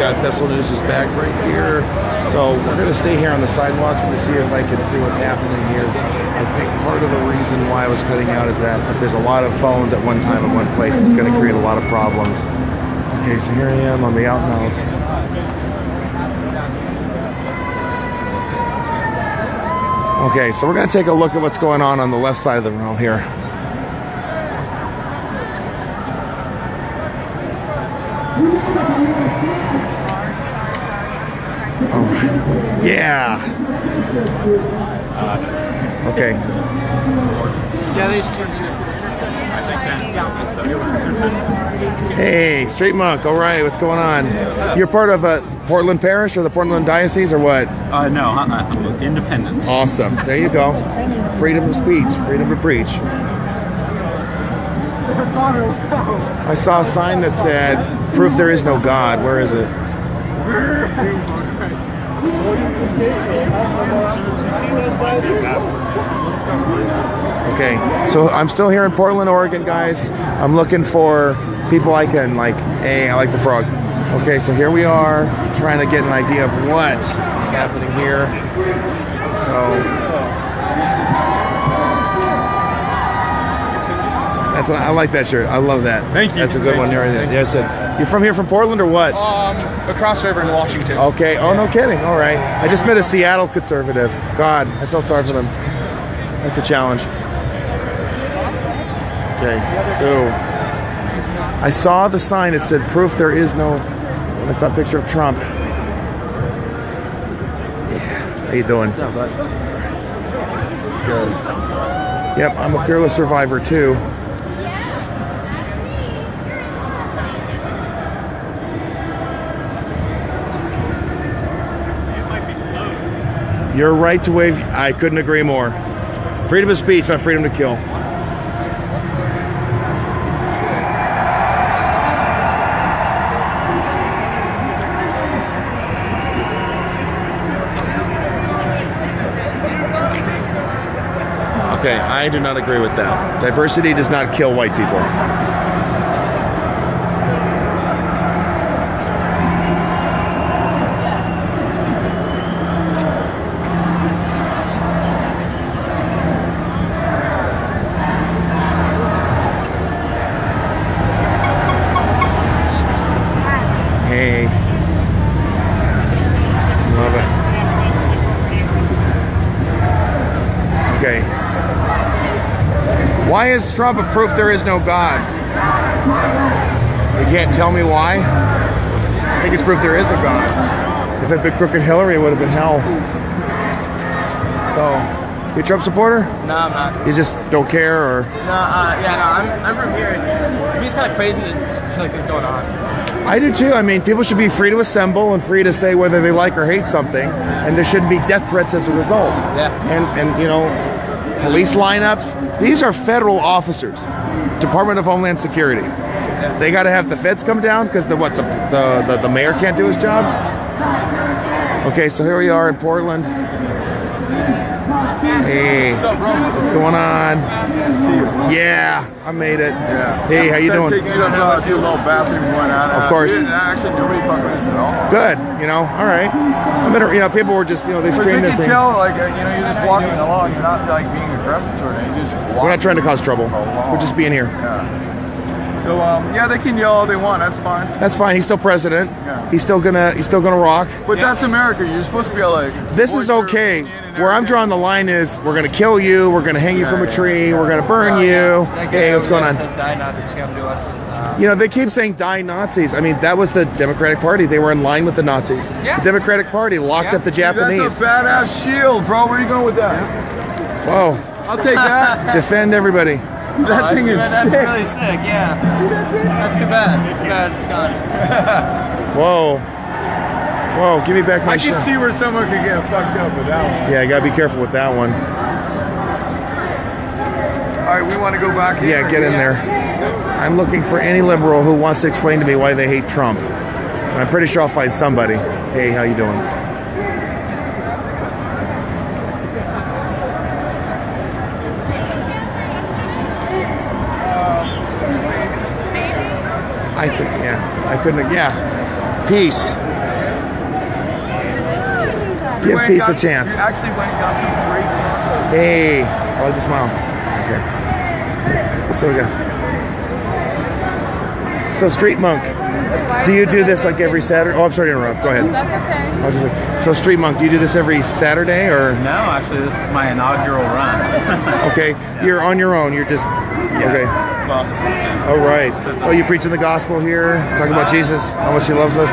got Vessel News' back right here. So we're going to stay here on the sidewalks and see if I can see what's happening here. I think part of the reason why I was cutting out is that if there's a lot of phones at one time in one place, it's going to create a lot of problems. Okay, so here I am on the out and outs. Okay, so we're going to take a look at what's going on the left side of the room here. Oh, yeah. Okay. Yeah, these two. Hey, Street Monk. All right, what's going on? You're part of Portland Parish or the Portland Diocese or what? No, I'm independent. Awesome. There you go. Freedom of speech, freedom to preach. I saw a sign that said, "Proof there is no God." Where is it? Okay, so I'm still here in Portland, Oregon, guys. I'm looking for people I can like. Hey, I like the frog. Okay, so here we are, trying to get an idea of what is happening here. So that's I like that shirt. I love that. Thank you. That's a good one. Yeah, I said, you're from here, from Portland, or what? Across the river in Washington. Okay. Oh, no kidding. All right. I just met a Seattle conservative. God, I feel sorry for them. That's a challenge. Okay. So I saw the sign. It said, "Proof there is no." That's that picture of Trump. Yeah. How you doing? What's up, bud? Good. Yep. I'm a fearless survivor too. Your right to wave, I couldn't agree more. Freedom of speech, not freedom to kill. Okay, I do not agree with that. Diversity does not kill white people. Why is Trump a proof there is no God? You can't tell me why? I think it's proof there is a God. If it had been crooked Hillary, it would have been hell. So, you a Trump supporter? No, I'm not. You just don't care, or? I'm from here. To me, it's kind of crazy that shit like this going on. I do too. I mean, people should be free to assemble and free to say whether they like or hate something, and there shouldn't be death threats as a result. Yeah. And you know, police lineups. These are federal officers, Department of Homeland Security. Yeah. They got to have the feds come down because the mayor can't do his job. Okay, so here we are in Portland. Hey, What's up, bro? what's going on? See you. Yeah, I made it. Yeah. Hey, how you doing? You don't know, see a little bathroom going on. Of course. Actually, nobody fucking with us at all. Good, you know. All right. I mean, you know, people were just, you know, they screamed You their can thing. tell, like, you know, you're just walking along. You're not like being aggressive toward it. You just walk. We're not trying to cause trouble. Along. We're just being here. Yeah. So, yeah, they can yell all they want. That's fine. That's fine. He's still president. Yeah. He's still gonna rock. But that's America. You're supposed to be like. This is okay. Where I'm drawing the line is, we're gonna kill you. We're gonna hang you from a tree. We're gonna burn you. Hey, what's going on? You know, they keep saying "die Nazis." I mean, that was the Democratic Party. They were in line with the Nazis. Yeah. The Democratic Party locked up the Japanese. That's a badass shield, bro. Where are you going with that? Whoa! I'll take that. Defend everybody. That thing is That's sick. really sick, yeah. That's too bad. Too bad it's gone. Whoa! Whoa! Give me back my I can shit. see where someone could get fucked up with that one. Yeah, you gotta be careful with that one. All right, we want to go back in. Yeah, get in there. I'm looking for any liberal who wants to explain to me why they hate Trump. And I'm pretty sure I'll find somebody. Hey, how you doing? I think, yeah. I couldn't, yeah. Peace. Give peace a chance. You actually went and got some great tacos. Hey, I like the smile. Okay. So we got. So Street Monk, do you do this like every Saturday? Oh, I'm sorry to interrupt. Go ahead. That's okay. I was just like, so Street Monk, do you do this every Saturday or? No, actually, this is my inaugural run. Okay, you're on your own. You're just okay. Well, All right. Oh, you preaching the gospel here, talking about Jesus, how much He loves us.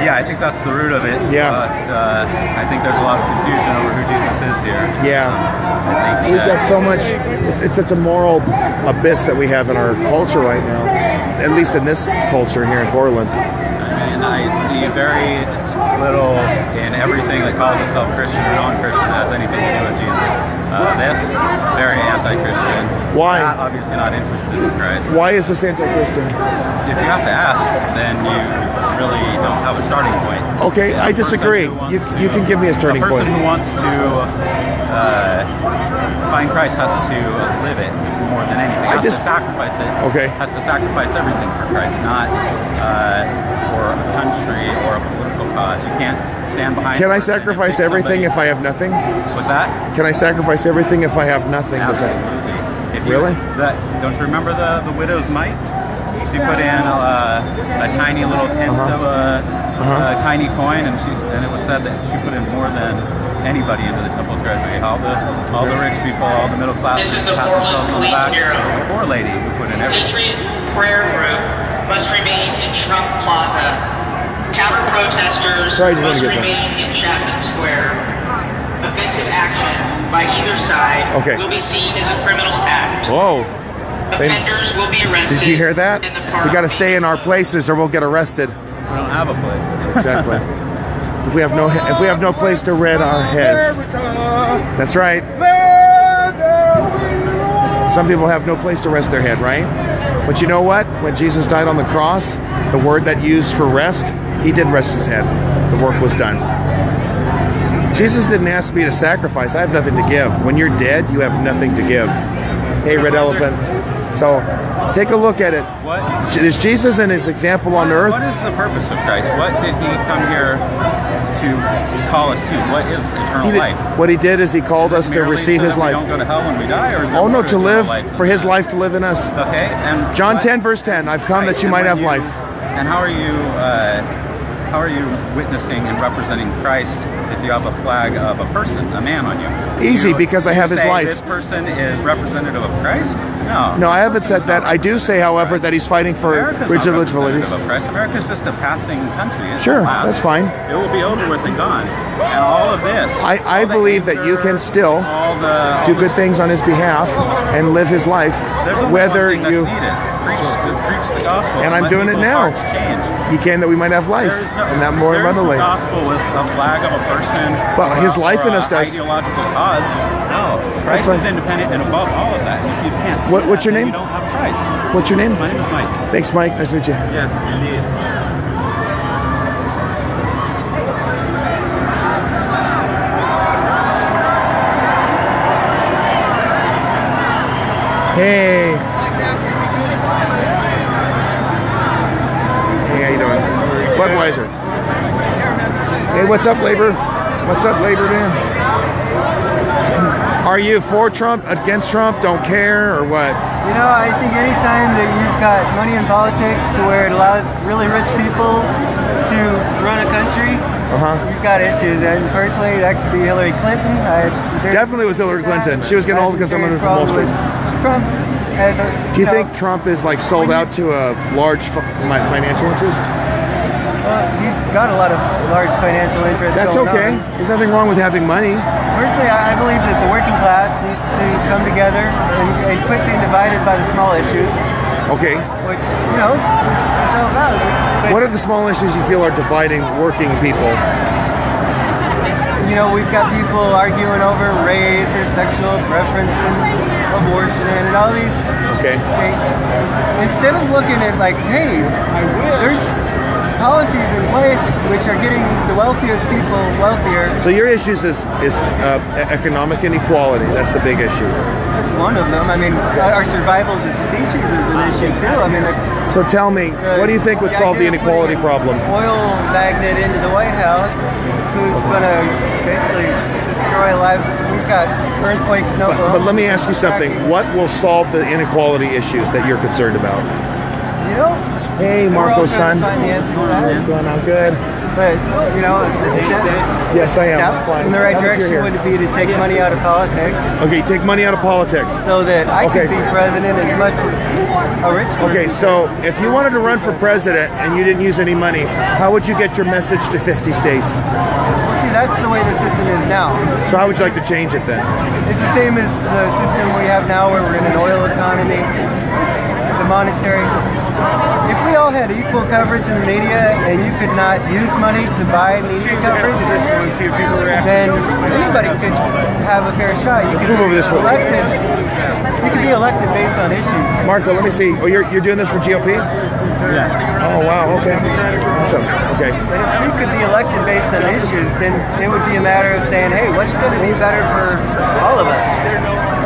yeah, I think that's the root of it. Yes. But I think there's a lot of confusion over who Jesus is here. Yeah. I think We've got so much. It's such a moral abyss that we have in our culture right now. At least in this culture here in Portland. I mean, I see very little in everything that calls itself Christian or non-Christian that has anything to do with Jesus. This, very anti-Christian. Why? That, obviously not interested in Christ. Why is this anti-Christian? If you have to ask, then you really don't have a starting point. Okay, I disagree. You can give me a starting point. A person point. who wants to find Christ has to live it more than anything. Has to sacrifice it. Okay. Has to sacrifice everything for Christ, not for a country or a political cause. You can't stand behind. Can I sacrifice everything if I have nothing? What's that? Can I sacrifice everything if I have nothing? Absolutely. Really? Don't you remember the widow's mite? She put in a tiny little tenth of a tiny coin, and it was said that she put in more than anybody into the temple treasury. All the rich people, all the middle class people pat themselves on the back. The poor lady who put in everything. Patriot Prayer Movement must remain in Trump Plaza. Counter protesters must remain in Chapman Square. Offensive action by either side will be seen as a criminal act. Whoa. Offenders will be arrested. Did you hear that? We got to stay in our places or we'll get arrested. We don't have a place. Exactly. If we have no place to red our heads. That's right. Some people have no place to rest their head, right? But you know what? When Jesus died on the cross, the word that used for rest, He did rest His head. The work was done. Jesus didn't ask me to sacrifice. I have nothing to give. When you're dead, you have nothing to give. Hey, red elephant. So take a look at it. What is Jesus and His example on earth? What is the purpose of Christ? What did He come here to call us to? What is eternal life? What He did is He called us to receive His life. We don't go to hell when we die, or is oh no, to live for His life to live in us. Okay, and John 10 verse 10. I've come that you might have life. And how are you witnessing and representing Christ if you have a flag of a person, a man on you? Easy, because I have His life. This person is representative of Christ? No. No, I haven't said that. I do say, however, that He's fighting for religious. America is just a passing country. Sure, that's fine. It will be over with and gone. And all of this. I believe that you can still do good things on His behalf and live His life, whether you. Preach the gospel. And I'm doing it now. You can, that we might have life, and that more abundantly. There is no gospel with a flag of a person. Well, His life in us does. Ideological cause. No, Christ is independent and above all of that. If you can't see what's your name? You don't have Christ. What's your name? My name is Mike. Thanks, Mike. Nice to meet you. Yes, indeed. Hey. Hey, how you doing? Budweiser. Hey, what's up, Labor? What's up, Labor, man? Are you for Trump, against Trump, don't care, or what? You know, I think anytime that you've got money in politics to where it allows really rich people to run a country, you've got issues. And personally, that could be Hillary Clinton. Definitely was Hillary Clinton. She was getting old because someone was Wall Street. Trump. Do you think Trump is like sold out to a large financial interest? He's got a lot of large financial interests. That's okay. There's nothing wrong with having money. Personally, I believe that the working class needs to come together and quit being divided by the small issues. Okay. Which, you know, it's all about. What are the small issues you feel are dividing working people? You know, we've got people arguing over race or sexual preference and abortion and all these things. Instead of looking at like, hey, there's policies in place which are getting the wealthiest people wealthier. So your issues is economic inequality. That's the big issue. That's one of them. I mean, our survival as a species is an issue too. I mean, so tell me, what do you think would solve the inequality problem? Oil magnet into the White House who's going to basically destroy lives. We've got earthquakes, but let me ask you something. What will solve the inequality issues that you're concerned about? You know, hey, Marco's son. Find the answer to that. What's going on? Good. But, you know, yes, I am. Step in the right direction would be to take money out of politics. Okay, take money out of politics. So that I could be president as much as a rich person. Okay, so if you wanted to run for president and you didn't use any money, how would you get your message to 50 states? See, that's the way the system is now. So how would you like to change it then? It's the same as the system we have now where we're in an oil economy. It's the monetary. If we all had equal coverage in the media and you could not use money to buy media coverage, then anybody could have a fair shot. You could be elected. You could be elected based on issues. Marco, let me see. Oh, you're doing this for GOP? Yeah. Oh, wow. Okay. Awesome. Okay. But if you could be elected based on issues, then it would be a matter of saying, hey, what's going to be better for all of us?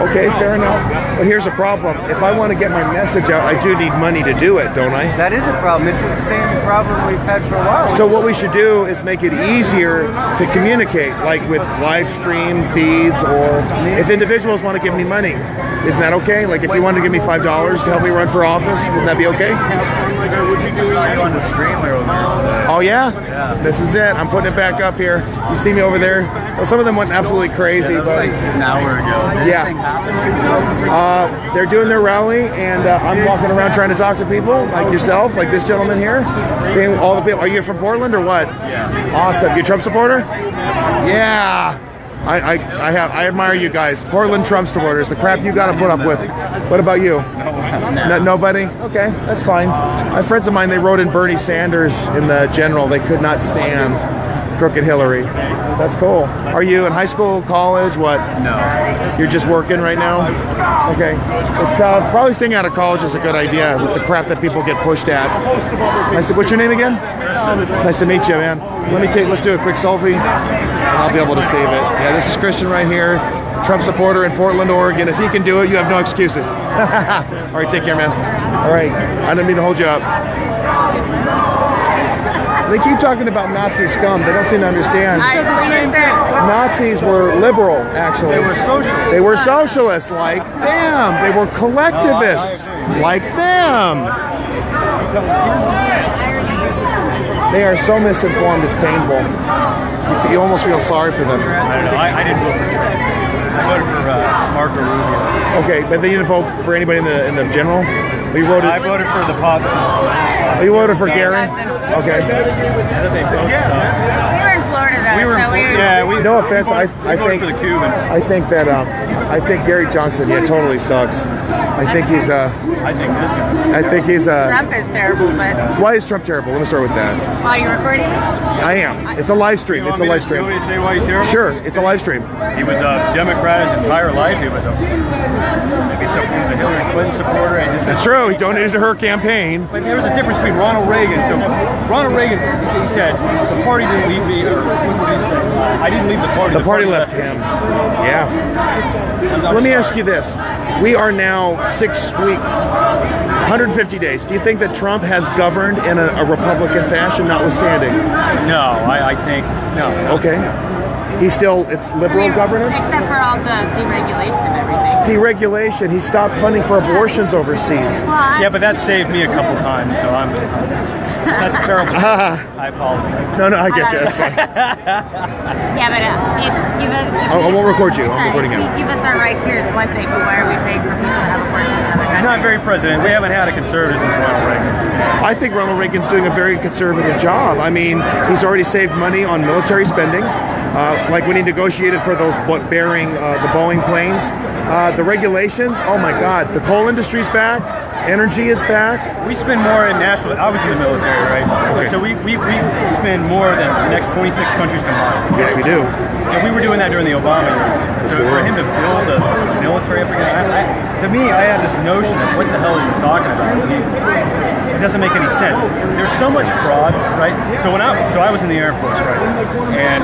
Okay, fair enough. But here's a problem. If I want to get my message out, I do need money to do it, don't I? That is a problem. It's the same problem we've had for a while. So what we should do is make it easier to communicate, like with live stream feeds, or if individuals want to give me money. Isn't that okay? Like if you want to give me $5 to help me run for office, wouldn't that be okay? I saw you on the stream earlier today. Oh yeah? This is it. I'm putting it back up here. You see me over there? Well, some of them went absolutely crazy. Yeah, that was like an hour ago. Yeah. They're doing their rally, and I'm walking around trying to talk to people like yourself, like this gentleman here, seeing all the people. Are you from Portland or what? Yeah. Awesome. You a Trump supporter? Yeah. I admire you guys. Portland Trump supporters. The crap you got to put up with. What about you? Nobody? Okay, that's fine. My friends of mine, they wrote in Bernie Sanders in the general. They could not stand crooked Hillary. That's cool. Are you in high school, college, what? No. You're just working right now? Okay. It's tough. Probably staying out of college is a good idea with the crap that people get pushed at. What's your name again? Nice to meet you, man. Let's do a quick selfie, and I'll be able to save it. Yeah, this is Christian right here, Trump supporter in Portland, Oregon. If he can do it, you have no excuses. All right, take care, man. All right, I didn't mean to hold you up. They keep talking about Nazi scum. They don't seem to understand. Nazis were liberal, actually. They were socialists. They were socialists like them. They were collectivists like them. They are so misinformed, it's painful. You almost feel sorry for them. I don't know. I didn't vote for Trump. I voted for Marco Rubio. Okay, but then you didn't vote for anybody in the general? I voted for the Pops. Oh, you voted for Gary? Okay. We were in Florida though. No offense, I voted for the Cuban. I think that I think Gary Johnson, totally sucks. I think he's Trump is terrible, but why is Trump terrible? Let me start with that. Are you recording? I am. It's a live stream. It's a live stream. You want me to say why he's terrible? Sure, it's a live stream. He was a Democrat his entire life. He was a Hillary Clinton supporter. That's true. He donated to her campaign. But there was a difference between Ronald Reagan. So Ronald Reagan, he said, the party didn't leave me. Or what did he say? I didn't leave the party. The party left him. Yeah. Let me ask you this. We are now 150 days. Do you think that Trump has governed in a Republican fashion, notwithstanding? No, I think, no. Okay. It's liberal governance? Except for all the deregulation of everything. Deregulation. He stopped funding for abortions overseas. Yeah, but that saved me a couple times, so that's terrible. I apologize. No, I get you. That's fine. Yeah, but I won't record you. I'm recording him. If you give us our rights here, it's one thing, but why are we paying for people to have abortions in other countries? He's not very president. We haven't had a conservative since Ronald Reagan. I think Ronald Reagan's doing a very conservative job. I mean, he's already saved money on military spending. Like when he negotiated for those bearing the Boeing planes. The regulations, oh my God, the coal industry's back, energy is back. We spend more in national, I was in the military, right? Okay. So we spend more than the next 26 countries combined. Yes, we do. And we were doing that during the Obama years. So for him to build a military up again, to me, I had this notion of what the hell are you talking about? It doesn't make any sense. There's so much fraud, right? So I was in the Air Force, right? And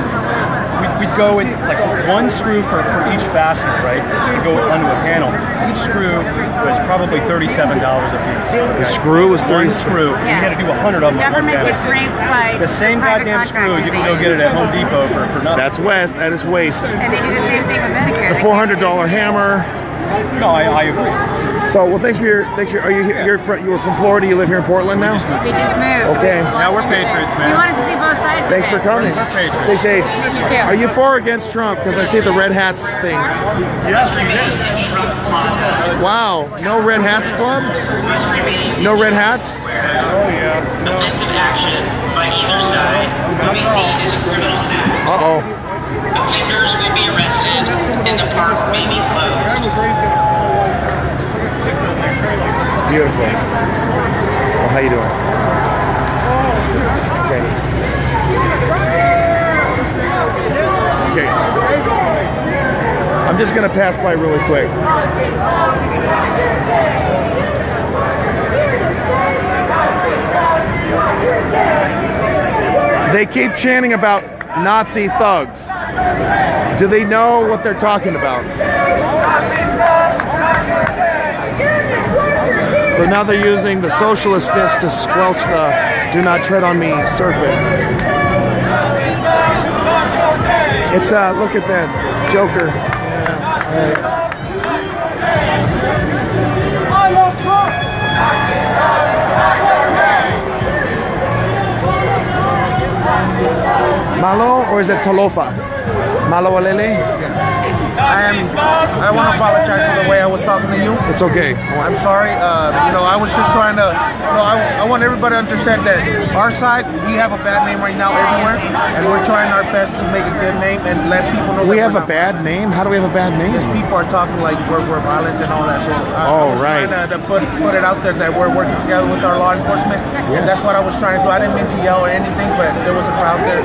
we'd go in like one screw for each fastener, right? We'd go onto a panel. Each screw was probably $37 a piece. The screw was one screw. Yeah. You had to do 100 of them. Government gets raped by the same goddamn screw. You can go get it at Home Depot for nothing. That's waste. That is waste. And they do the same thing with Medicare. The $400 hammer. No, I agree. So, well, thanks for your. Are you here? You were from Florida. You live here in Portland now. We just moved. Okay. Now we're patriots, man. We wanted to see both sides. Thanks for coming. We're patriots. Stay safe. You too. Are you for or against Trump? Because I see the red hats thing. Yes, you did. Wow. No red hats club. No red hats. Oh yeah. Offensive action by either side will be seen as a criminal act. Uh-oh. Offenders will be arrested and the park may be closed. Beautiful. Well, how you doing? Okay. Okay. I'm just gonna pass by really quick. They keep chanting about Nazi thugs. Do they know what they're talking about? So now they're using the socialist fist to squelch the "Do not tread on me" serpent. It's look at that Joker. Malo, or is it Talofa? Malo Alele? I want to apologize for the way I was talking to you. It's okay. I'm sorry. I was just trying to. I want everybody to understand that our side, we have a bad name right now everywhere, and we're trying our best to make a good name and let people know. We have a bad name. How do we have a bad name? Because people are talking like we're violent and all that. So I was right. trying to put it out there that we're working together with our law enforcement, and that's what I was trying to do. I didn't mean to yell or anything, but there was a crowd there.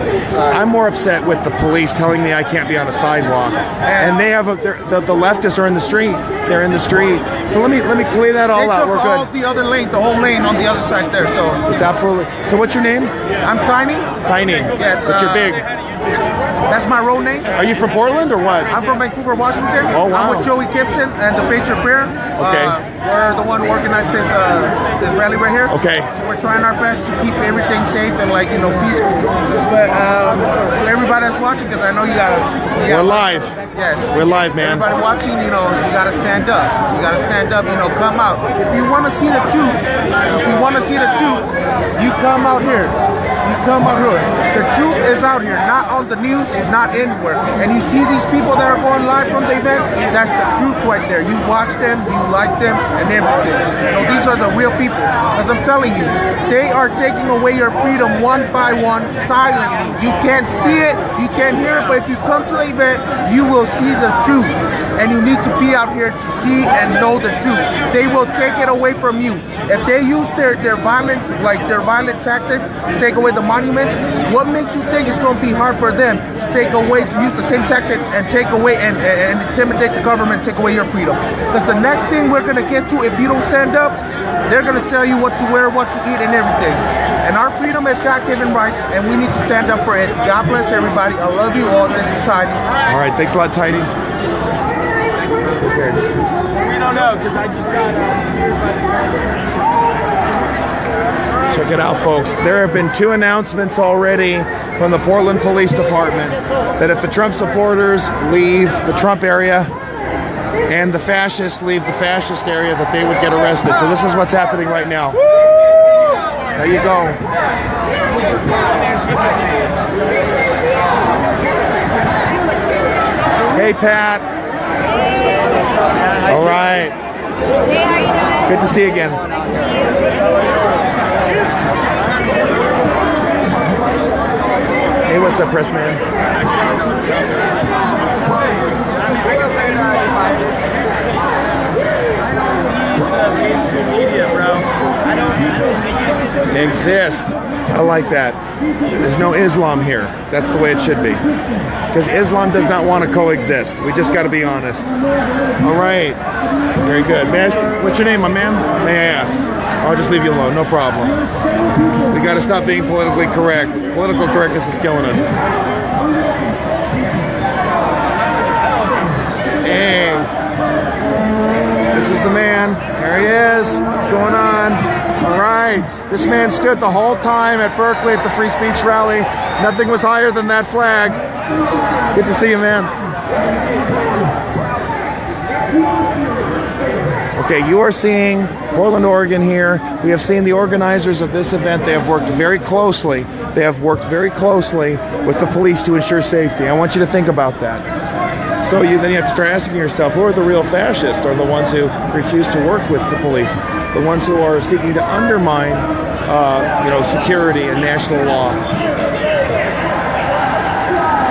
I'm more upset with the police telling me I can't be on a sidewalk, and they have the leftists are in the street. They're in the street. So let me clear that all out. We're good. The other lane, the whole lane on the other side there. So it's absolutely. So what's your name? I'm Tiny. Tiny. Yes. But you're big. That's my road name. Are you from Portland or what? I'm from Vancouver, Washington. Oh wow. I'm with Joey Gibson and the Patriot Prayer. Okay. We're the one who organized this rally right here. Okay. So we're trying our best to keep everything safe and peaceful. But to everybody that's watching, because I know you gotta. We're live. Yes. We're live, man. Everybody watching, you gotta stand up. You gotta stand up. Come out. If you want to see the truth, you come out here. You come out here. The truth is out here, not on the news, not anywhere. And you see these people that are going live from the event, that's the truth right there. You watch them, you like them, and everything. These are the real people. As I'm telling you, they are taking away your freedom one by one, silently. You can't see it, you can't hear it, but if you come to the event, you will see the truth. And you need to be out here to see and know the truth. They will take it away from you. If they use their violent tactics to take away the monuments, what makes you think it's going to be hard for them to use the same tactic and take away and intimidate the government, take away your freedom? Because the next thing we're going to get to, if you don't stand up, they're going to tell you what to wear, what to eat, and everything. And our freedom is God-given rights, and we need to stand up for it. God bless everybody. I love you all. This is Tiny. All right, thanks a lot, Tiny. We don't know, because I just got smeared by the Check it out, folks. There have been 2 announcements already from the Portland Police Department that if the Trump supporters leave the Trump area and the fascists leave the fascist area, that they would get arrested. So this is what's happening right now. There you go. Hey, Pat. All right. Hey, how you doing? Good to see you again. Hey, what's up, press man? Exist. I like that. There's no Islam here. That's the way it should be. Because Islam does not want to coexist. We just got to be honest. All right. Very good. May I ask, what's your name, my man? May I ask? I'll just leave you alone. No problem. We got to stop being politically correct. Political correctness is killing us. Hey, this is the man. There he is. What's going on? All right. This man stood the whole time at Berkeley at the free speech rally. Nothing was higher than that flag. Good to see you, man. Okay, you are seeing Portland, Oregon here. We have seen the organizers of this event. They have worked very closely. They have worked very closely with the police to ensure safety. I want you to think about that. So then you have to start asking yourself, who are the real fascists? Are the ones who refuse to work with the police? The ones who are seeking to undermine, security and national law?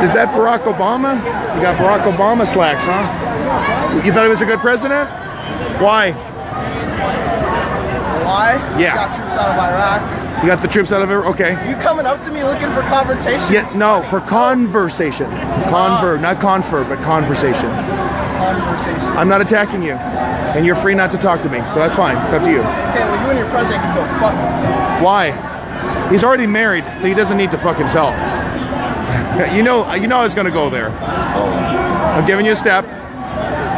Is that Barack Obama? You got Barack Obama slacks, huh? You thought he was a good president? Why? Why? Yeah. You got troops out of Iraq. You got the troops out of Iraq? Okay. You coming up to me looking for conversation? Yeah, no, for conversation. Not confer, but conversation. Conversation. I'm not attacking you. And you're free not to talk to me, so that's fine. It's up to you. Okay, well, you and your president can go fuck themselves. Why? He's already married, so he doesn't need to fuck himself. You know I was going to go there. I'm giving you a step.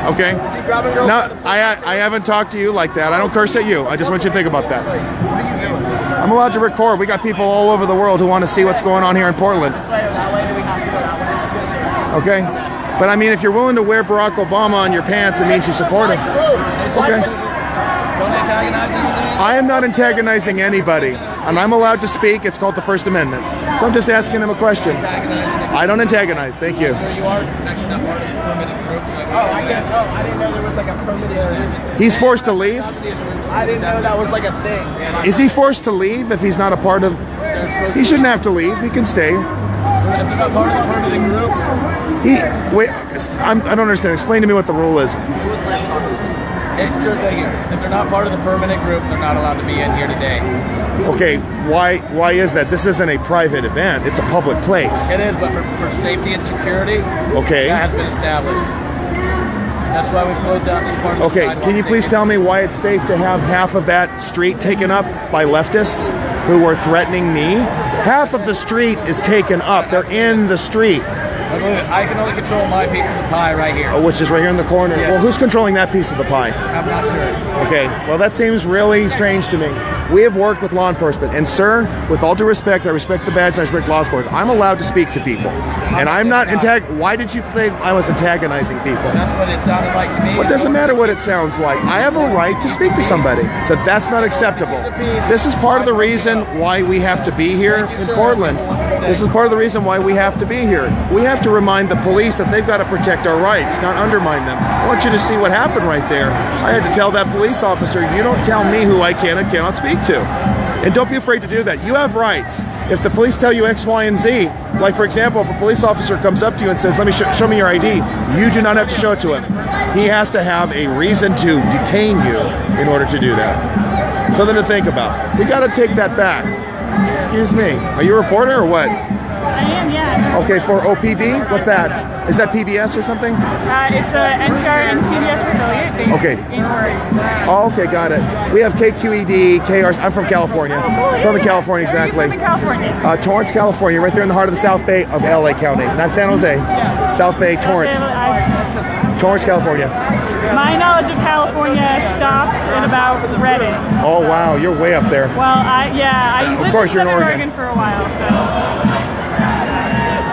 Okay? Is he grabbing girls? No, I haven't talked to you like that. I don't curse at you. I just want you to think about that. What are you doing? I'm allowed to record. We got people all over the world who want to see what's going on here in Portland. Okay? But I mean, if you're willing to wear Barack Obama on your pants, it means you support him. Okay? I am not antagonizing anybody, and I'm allowed to speak. It's called the First Amendment. So I'm just asking him a question. I don't antagonize. Thank you. So you are actually not part of this permitted group. I guess. Oh, I didn't know there was like a permitted. He's forced to leave? I didn't know that was like a thing. Is he forced to leave if he's not a part of... He shouldn't have to leave. He can stay. Wait, I don't understand. Explain to me what the rule is. If they're not part of the permanent group, they're not allowed to be in here today. Okay, why is that? This isn't a private event. It's a public place. It is, but for safety and security, okay, that has been established. That's why we've closed down this part of the sidewalk. Can you please tell me why it's safe to have half of that street taken up by leftists who are threatening me? Half of the street is taken up. They're in the street. I can only control my piece of the pie right here. Oh, which is right here in the corner. Yes. Well, who's controlling that piece of the pie? I'm not sure. Okay, well, that seems really strange to me. We have worked with law enforcement, and sir, with all due respect, I respect the badge and I respect law enforcement. I'm allowed to speak to people, and I'm not Why did you say I was antagonizing people? That's what it sounded like to me. Well, it doesn't matter what it sounds like. I have a right to speak to somebody, so that's not acceptable. This is part of the reason why we have to be here in Portland. This is part of the reason why we have to be here. We have to remind the police that they've got to protect our rights, not undermine them. I want you to see what happened right there. I had to tell that police officer, you don't tell me who I can and cannot speak to. And don't be afraid to do that. You have rights. If the police tell you X, Y, and Z, like for example, if a police officer comes up to you and says, let me show me your ID, you do not have to show it to him. He has to have a reason to detain you in order to do that. Something to think about. We got to take that back. Excuse me. Are you a reporter or what? I am, yeah. Okay, for OPB? What's that? Is that PBS or something? It's an NPR and PBS affiliate based in Oregon. Oh, okay, got it. We have KQED, KR. I'm from California. Southern California, exactly. Where are you from in California? Torrance, California, right there in the heart of the South Bay of LA County. Not San Jose. Yeah. South Bay, Torrance. Torrance, California. My knowledge of California stops at about Redding. Oh, wow, you're way up there. Well, I lived in Southern Oregon for a while, so...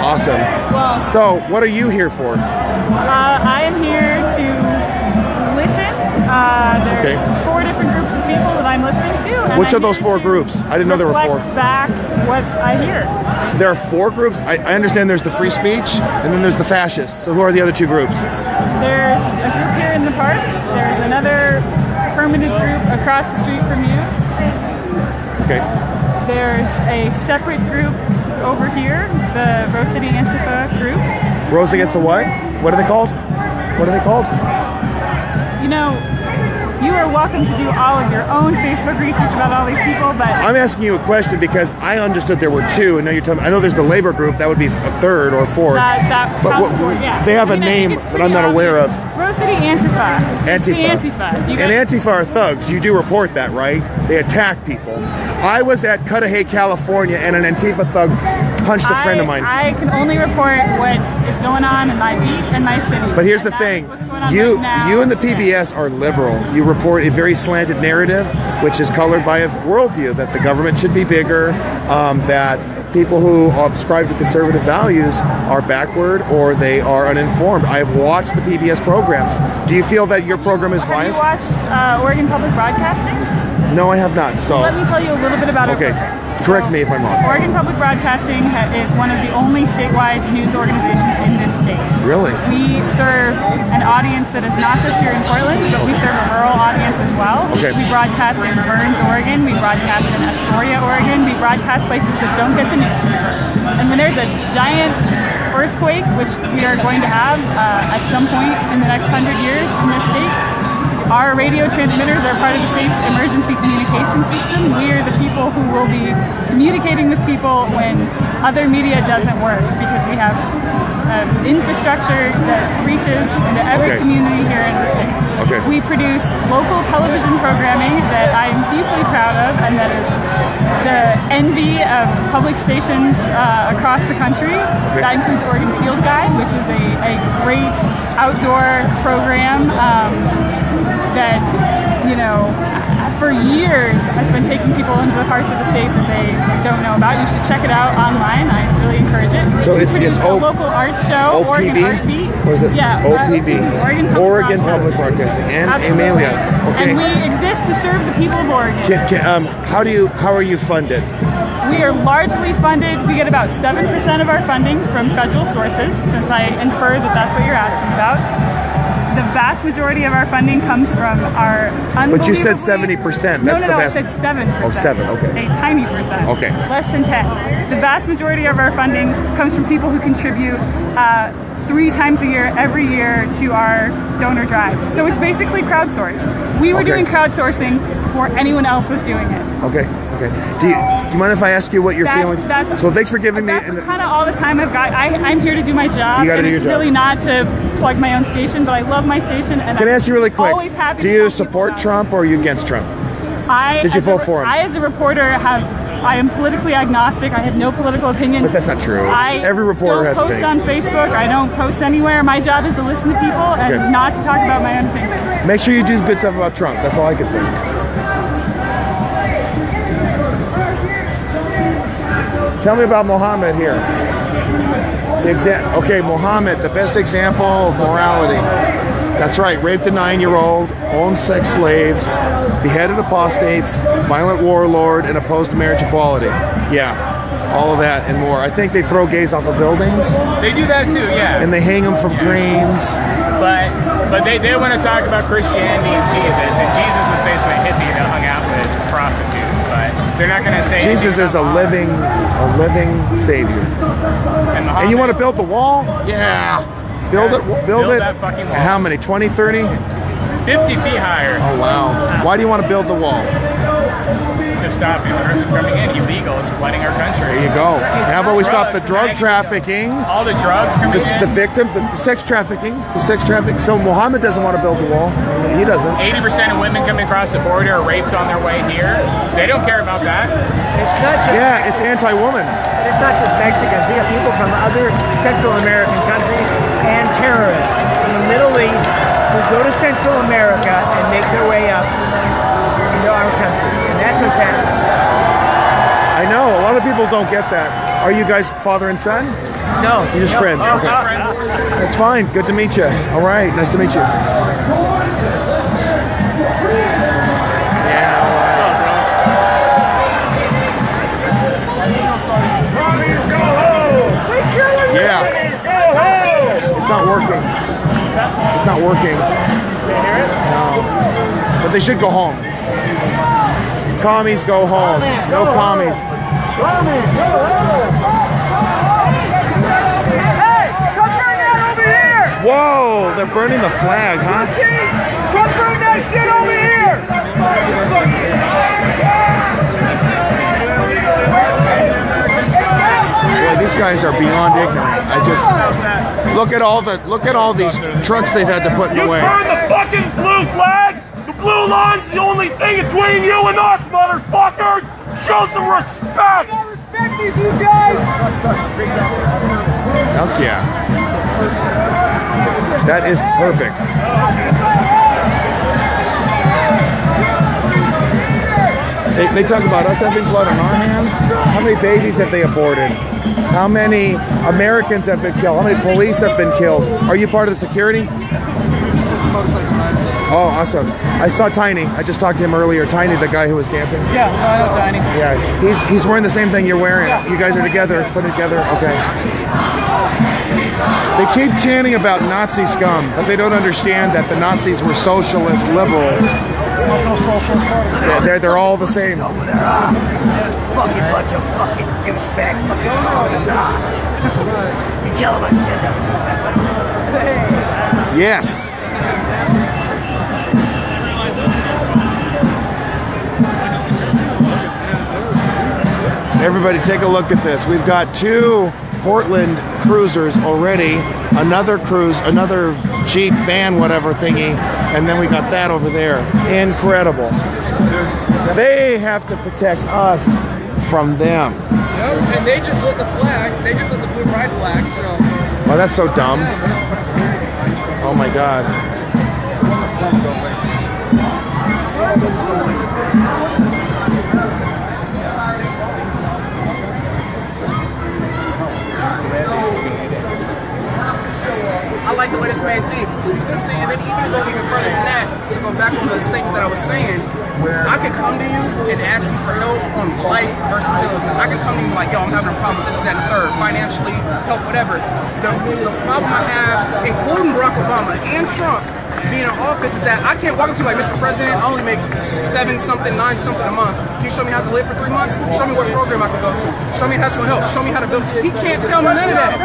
Awesome. Well, so, what are you here for? I am here to listen. There's 4 different groups of people that I'm listening to. And Which of those 4 groups? I didn't know there were 4. Reflect back what I hear. There are 4 groups? I understand there's the free speech, and then there's the fascists. So who are the other 2 groups? There's a group here in the park. There's another permanent group across the street from you. Okay. There's a separate group over here, the Rose City Antifa group. Rose Against the what? What are they called? What are they called? You know, you are welcome to do all of your own Facebook research about all these people, but... I'm asking you a question because I understood there were 2, and now you're telling me... I know there's the labor group, that would be a 3rd or 4th. That counts for, yeah. They have a name that I'm not aware of. Rose City Antifa. Antifa. And Antifa are thugs. You do report that, right? They attack people. I was at Cudahy, California, and an Antifa thug punched a friend of mine. I can only report what is going on in my beat and my city. But here's the thing. You and the PBS are liberal. You report a very slanted narrative, which is colored by a worldview that the government should be bigger, that people who subscribe to conservative values are backward or they are uninformed. I've watched the PBS programs. Do you feel that your program is biased? Have you watched Oregon Public Broadcasting? No, I have not. So let me tell you a little bit about it. Okay. Correct me if I'm wrong. Oregon Public Broadcasting is one of the only statewide news organizations in this state. Really? We serve an audience that is not just here in Portland, but we serve a rural audience as well. Okay. We broadcast in Burns, Oregon. We broadcast in Astoria, Oregon. We broadcast places that don't get the newspaper. And when there's a giant earthquake, which we are going to have at some point in the next 100 years in this state, our radio transmitters are part of the state's emergency communication system. We are the people who will be communicating with people when other media doesn't work, because we have infrastructure that reaches into every community here in the state. Okay. We produce local television programming that I'm deeply proud of, and that is the envy of public stations across the country. Okay. That includes Oregon Field Guide, which is a great outdoor program that, you know, for years has been taking people into the parts of the state that they don't know about. You should check it out online. I really encourage it. So it's a local art show, Oregon Art Beat. What is it? Yeah, OPB. Oregon Public Broadcasting. And Absolutely. Amelia. Okay. And we exist to serve the people of Oregon. How are you funded? We are largely funded. We get about 7% of our funding from federal sources, since I infer that that's what you're asking about. The vast majority of our funding comes from our unbelievably... But you said 70%. That's No, I said 7%. Oh, 7, okay. A tiny percent. Okay. Less than 10. The vast majority of our funding comes from people who contribute 3 times a year, every year, to our donor drives. So it's basically crowdsourced. We were doing crowdsourcing before anyone else was doing it. Okay. Do you mind if I ask you what your feelings? So thanks for giving me. That's kind of all the time I've got. I'm here to do my job. You got to do your it's job. Really not to plug my own station, but I love my station. And Can I ask you really quick? Always happy. Do you support Trump or are you against Trump? Did you vote for him? I, as a reporter, I am politically agnostic. I have no political opinions. But that's not true. Every reporter has to post on Facebook. I don't post anywhere. My job is to listen to people and not to talk about my own opinions. Make sure you do good stuff about Trump. That's all I can say. Tell me about Muhammad here. Muhammad, the best example of morality. That's right, raped a 9-year-old, owned sex slaves, beheaded apostates, violent warlord, and opposed to marriage equality. Yeah, all of that and more. I think they throw gays off of buildings. They do that too, yeah. And they hang them from cranes. But they want to talk about Christianity and Jesus, and Jesus was basically a hippie that hung out with prostitutes. But they're not going to say Jesus is a living savior. And you want to build the wall? Yeah. Build it. That fucking wall. How many? 20, 30? 50 feet higher. Oh, wow. Why do you want to build the wall? To stop immigrants from coming in, illegals flooding our country. There you go. How about we stop the drug trafficking? All the drugs coming in. The victim, the sex trafficking. So Muhammad doesn't want to build the wall. He doesn't. 80% of women coming across the border are raped on their way here. They don't care about that. It's not just it's anti-woman. It's not just Mexicans. We have people from other Central American countries and terrorists from the Middle East who go to Central America and make their way up into our country. And that's what's happening. I know. A lot of people don't get that. Are you guys father and son? No. You're just friends. Okay. That's fine. Good to meet you. All right. Nice to meet you. Yeah. It's not working. It's not working. No. But they should go home. Commies go home. No commies. Hey, come bring that over here! Whoa, they're burning the flag, huh? Come bring that shit over here! Boy, these guys are beyond ignorant. I just look at all these trucks they've had to put in the way. You burn the fucking blue flag? The blue line's the only thing between you and us, motherfuckers! Show some respect! Heck yeah. That is perfect. They talk about us having blood on our hands. How many babies have they aborted? How many Americans have been killed? How many police have been killed? Are you part of the security? Oh, awesome. I saw Tiny. I just talked to him earlier. Tiny, the guy who was dancing. Yeah, I know Tiny. Yeah, he's wearing the same thing you're wearing. Yeah. You guys are together, put it together. Okay. They keep chanting about Nazi scum, but they don't understand that the Nazis were socialist liberals. They're all the same. Fucking bunch of fucking douchebag fucking clowns. You tell them I said that. Yes. Everybody take a look at this. We've got 2 Portland cruisers already, another cruise, another Jeep van, whatever thingy, and then we got that over there. Incredible. They have to protect us from them. Yep, and they just lit the flag. They just lit the blue pride flag, so. Well, that's so dumb. Oh my God. I like the way this man thinks. You see what I'm saying? And then even to go even further than that, to go back on the statement that I was saying, I could come to you and ask you for help on life versatility. I could come to you like, yo, I'm having a problem with this, that, and the third, financially, help, whatever. The problem I have, including Barack Obama and Trump, being in office is that I can't walk up to you like, Mr. President, I only make 7-something, 9-something a month. Can you show me how to live for 3 months? Show me what program I can go to. Show me how it's going to help. Show me how to build. He can't tell me none of that.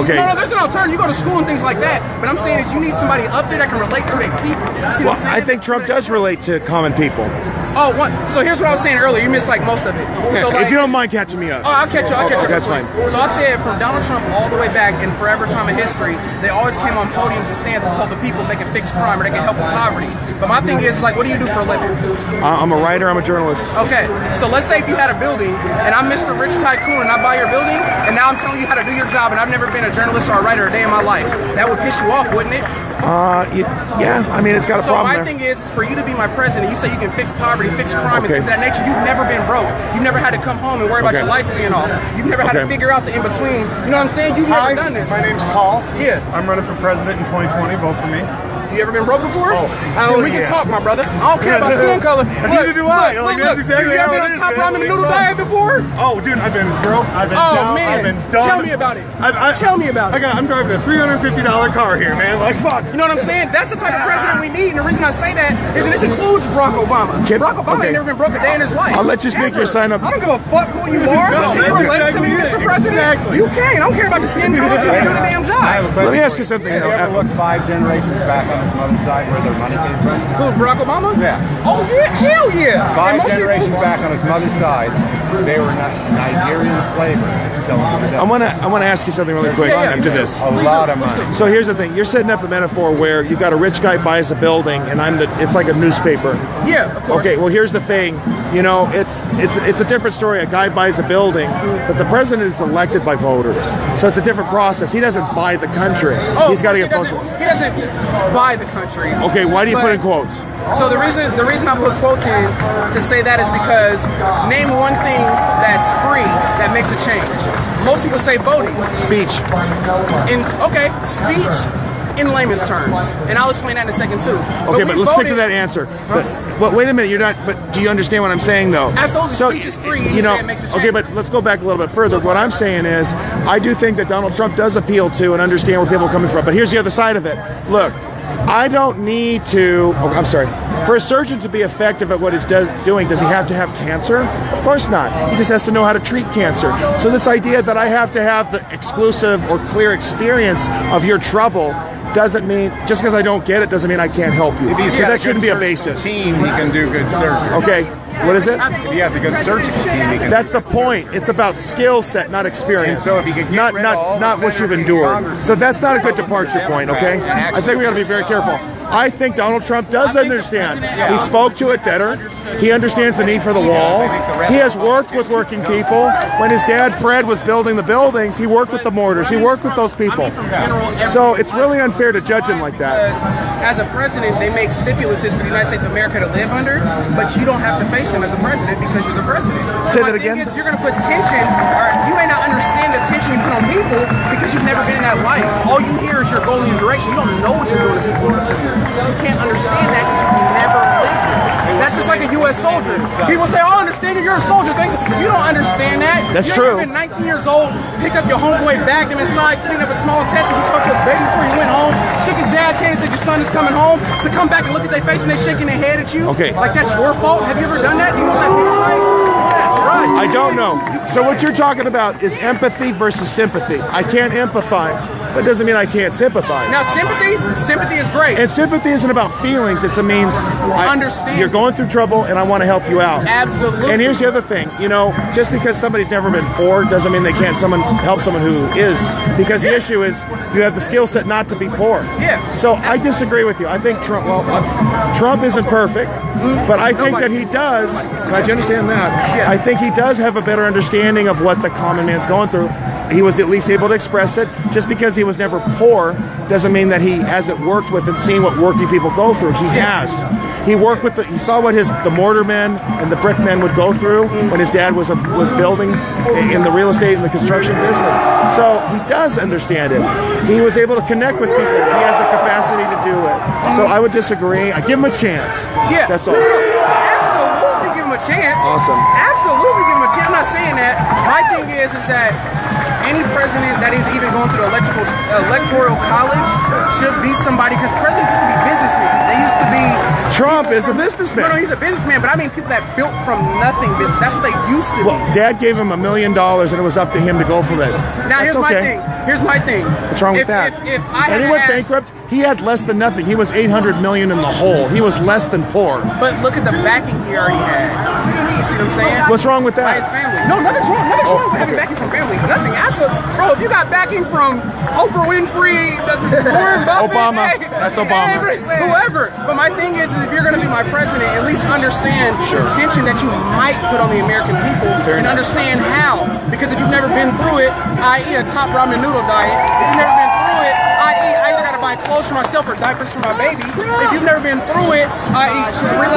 Okay. No, there's an alternative. You go to school and things like that. But I'm saying is you need somebody up there that can relate to their people. Well, I think Trump does relate to common people. Oh, what? So here's what I was saying earlier. You missed like most of it. So, like, if you don't mind catching me up. Oh, I'll catch you. I'll catch you. That's fine. So I said from Donald Trump all the way back in forever time of history, they always came on podiums and stands and told the people they can fix crime or they can help with poverty. But my thing is, like, what do you do for a living? I'm a writer. I'm a journalist. Okay. So let's say if you had a building and I'm Mr. Rich Tycoon and I buy your building and now I'm telling you how to do your job and I've never been a journalist or a writer a day in my life. That would piss you off, wouldn't it? Yeah. I mean, it's got a problem So my thing is, for you to be my president, you say you can fix poverty, fix crime, and things of that nature. You've never been broke. You've never had to come home and worry about your lights being off. You've never had to figure out the in-between. You know what I'm saying? You've never done this. My name's Paul. Yeah. I'm running for president in 2020. Vote for me. You ever been broke before? Oh, we can talk, my brother. I don't care about skin color. Neither do I. That's exactly you how ever it been is, on top man. ramen and noodle diet before? Oh, dude, I've been broke. I've been down. Man. I've been dumb. Tell me about it. Tell me about it. I'm driving a $350 car here, man. Like, fuck. You know what I'm saying? That's the type of president we need. And the reason I say that is that this includes Barack Obama. Barack Obama ain't never been broke a day in his life. I'll let you speak your sign up. I don't give a fuck who you are. You relate to me, Mr. President. You can. I don't care about your skin color. You can do the damn job. Let me ask you something. Have you ever looked 5 generations back on his mother's side where their money came from? Who, Barack Obama? Yeah. Oh, yeah, hell yeah. 5 generations back on his mother's side, they were Nigerian slavers. I want to ask you something really quick after this. A lot of money. So here's the thing. You're setting up a metaphor where you got a rich guy buys a building, and it's like a newspaper. Yeah, of course. Okay, well, here's the thing. You know, it's a different story. A guy buys a building, but the president is elected by voters. So it's a different process. He doesn't buy the country. He's got to get votes. He doesn't buy the country. Okay, why do you put in quotes? So the reason I put quotes in to say that is because name one thing that's free that makes a change. Most people say voting. Speech. Speech in layman's terms, and I'll explain that in a second too. Okay, but let's stick to that answer. But wait a minute, you're not. But do you understand what I'm saying, though? Absolutely, so, speech is free. And you say it makes a change. Okay, but let's go back a little bit further. What I'm saying is, I do think that Donald Trump does appeal to and understand where people are coming from. But here's the other side of it. Look, I don't need to. Oh, I'm sorry. For a surgeon to be effective at what he's doing, does he have to have cancer? Of course not. He just has to know how to treat cancer. So this idea that I have to have the exclusive or clear experience of your trouble doesn't mean, just because I don't get it doesn't mean I can't help you. So that shouldn't be a basis. Team, he can do good surgery. Okay. What is it? If he has a good surgical team, he can. That's the point. It's about skill set, not experience. And so if he could not what you've endured. So that's not a good departure point, okay? I think we got to be very careful. I think Donald Trump does understand. He spoke to it better. He understands the need for the wall. He has worked with working people. When his dad, Fred, was building the buildings, he worked with the mortars. He worked with those people. So it's really unfair to judge him like that. As a president, they make stipulations for the United States of America to live under, but you don't have to face them as a president because you're the president. Say that again? You're going to put tension, or you may not understand the tension you put on people because you've never been in that life. All you hear is your goal and your direction. You don't know what you're doing to people. You can't understand that because you've never lived it. That's just like a U.S. soldier. People say, oh, I understand you're a soldier. Thanks. You don't understand that. That's true. true. You've been 19 years old, picked up your homeboy, bagged him inside, cleaned up a small intestines, you talked to his baby before he went home, shook his dad's hand and said, your son is coming home, to come back and look at their face and they're shaking their head at you. Okay. Like that's your fault. Have you ever done that? Do you know what that feels like? I don't know. So what you're talking about is empathy versus sympathy. I can't empathize. That doesn't mean I can't sympathize. Now sympathy is great. And sympathy isn't about feelings. It's a means. Understand. You're going through trouble and I want to help you out. Absolutely. And here's the other thing. You know, just because somebody's never been poor doesn't mean they can't help someone who is. Because the issue is you have the skill set not to be poor. Yeah. So I disagree with you. I think Trump isn't perfect, but I think that he does. Glad you understand that. Yeah. I think he does have a better understanding of what the common man's going through. He was at least able to express it. Just because he was never poor doesn't mean that he hasn't worked with and seen what working people go through. He has. He worked with he saw what the mortar men and the brick men would go through when his dad was building in the real estate and the construction business. So he does understand it. He was able to connect with people. He has the capacity to do it. So I would disagree. I give him a chance. Yeah. That's all. Absolutely give him a chance. Awesome. Absolutely give him a chance. I'm not saying that. My thing is that any president that is even going through the electoral college should be somebody, because presidents used to be businessmen. They used to be... Trump is a businessman. No, he's a businessman, but I mean people that built from nothing business. That's what they used to be. Well, Dad gave him $1 million and it was up to him to go for that. Now here's my thing. Here's my thing. What's wrong with that? If I had and he went bankrupt, he had less than nothing. He was $800 million in the hole. He was less than poor. But look at the backing he already had. You see what I'm saying? What's wrong with that? By his family. No, nothing's wrong. Nothing's wrong with having backing from family. Nothing. Absolutely. Bro, if you got backing from Oprah Winfrey, Warren Buffett, Obama. That's Obama. Whoever. But my thing is if you're going to be my president, at least understand the tension that you might put on the American people and understand how. Because if you've never been through it, i.e. a top ramen noodle diet, if you've never been through it, i.e. I either got to buy clothes for myself or diapers for my baby. If you've never been through it, i.e.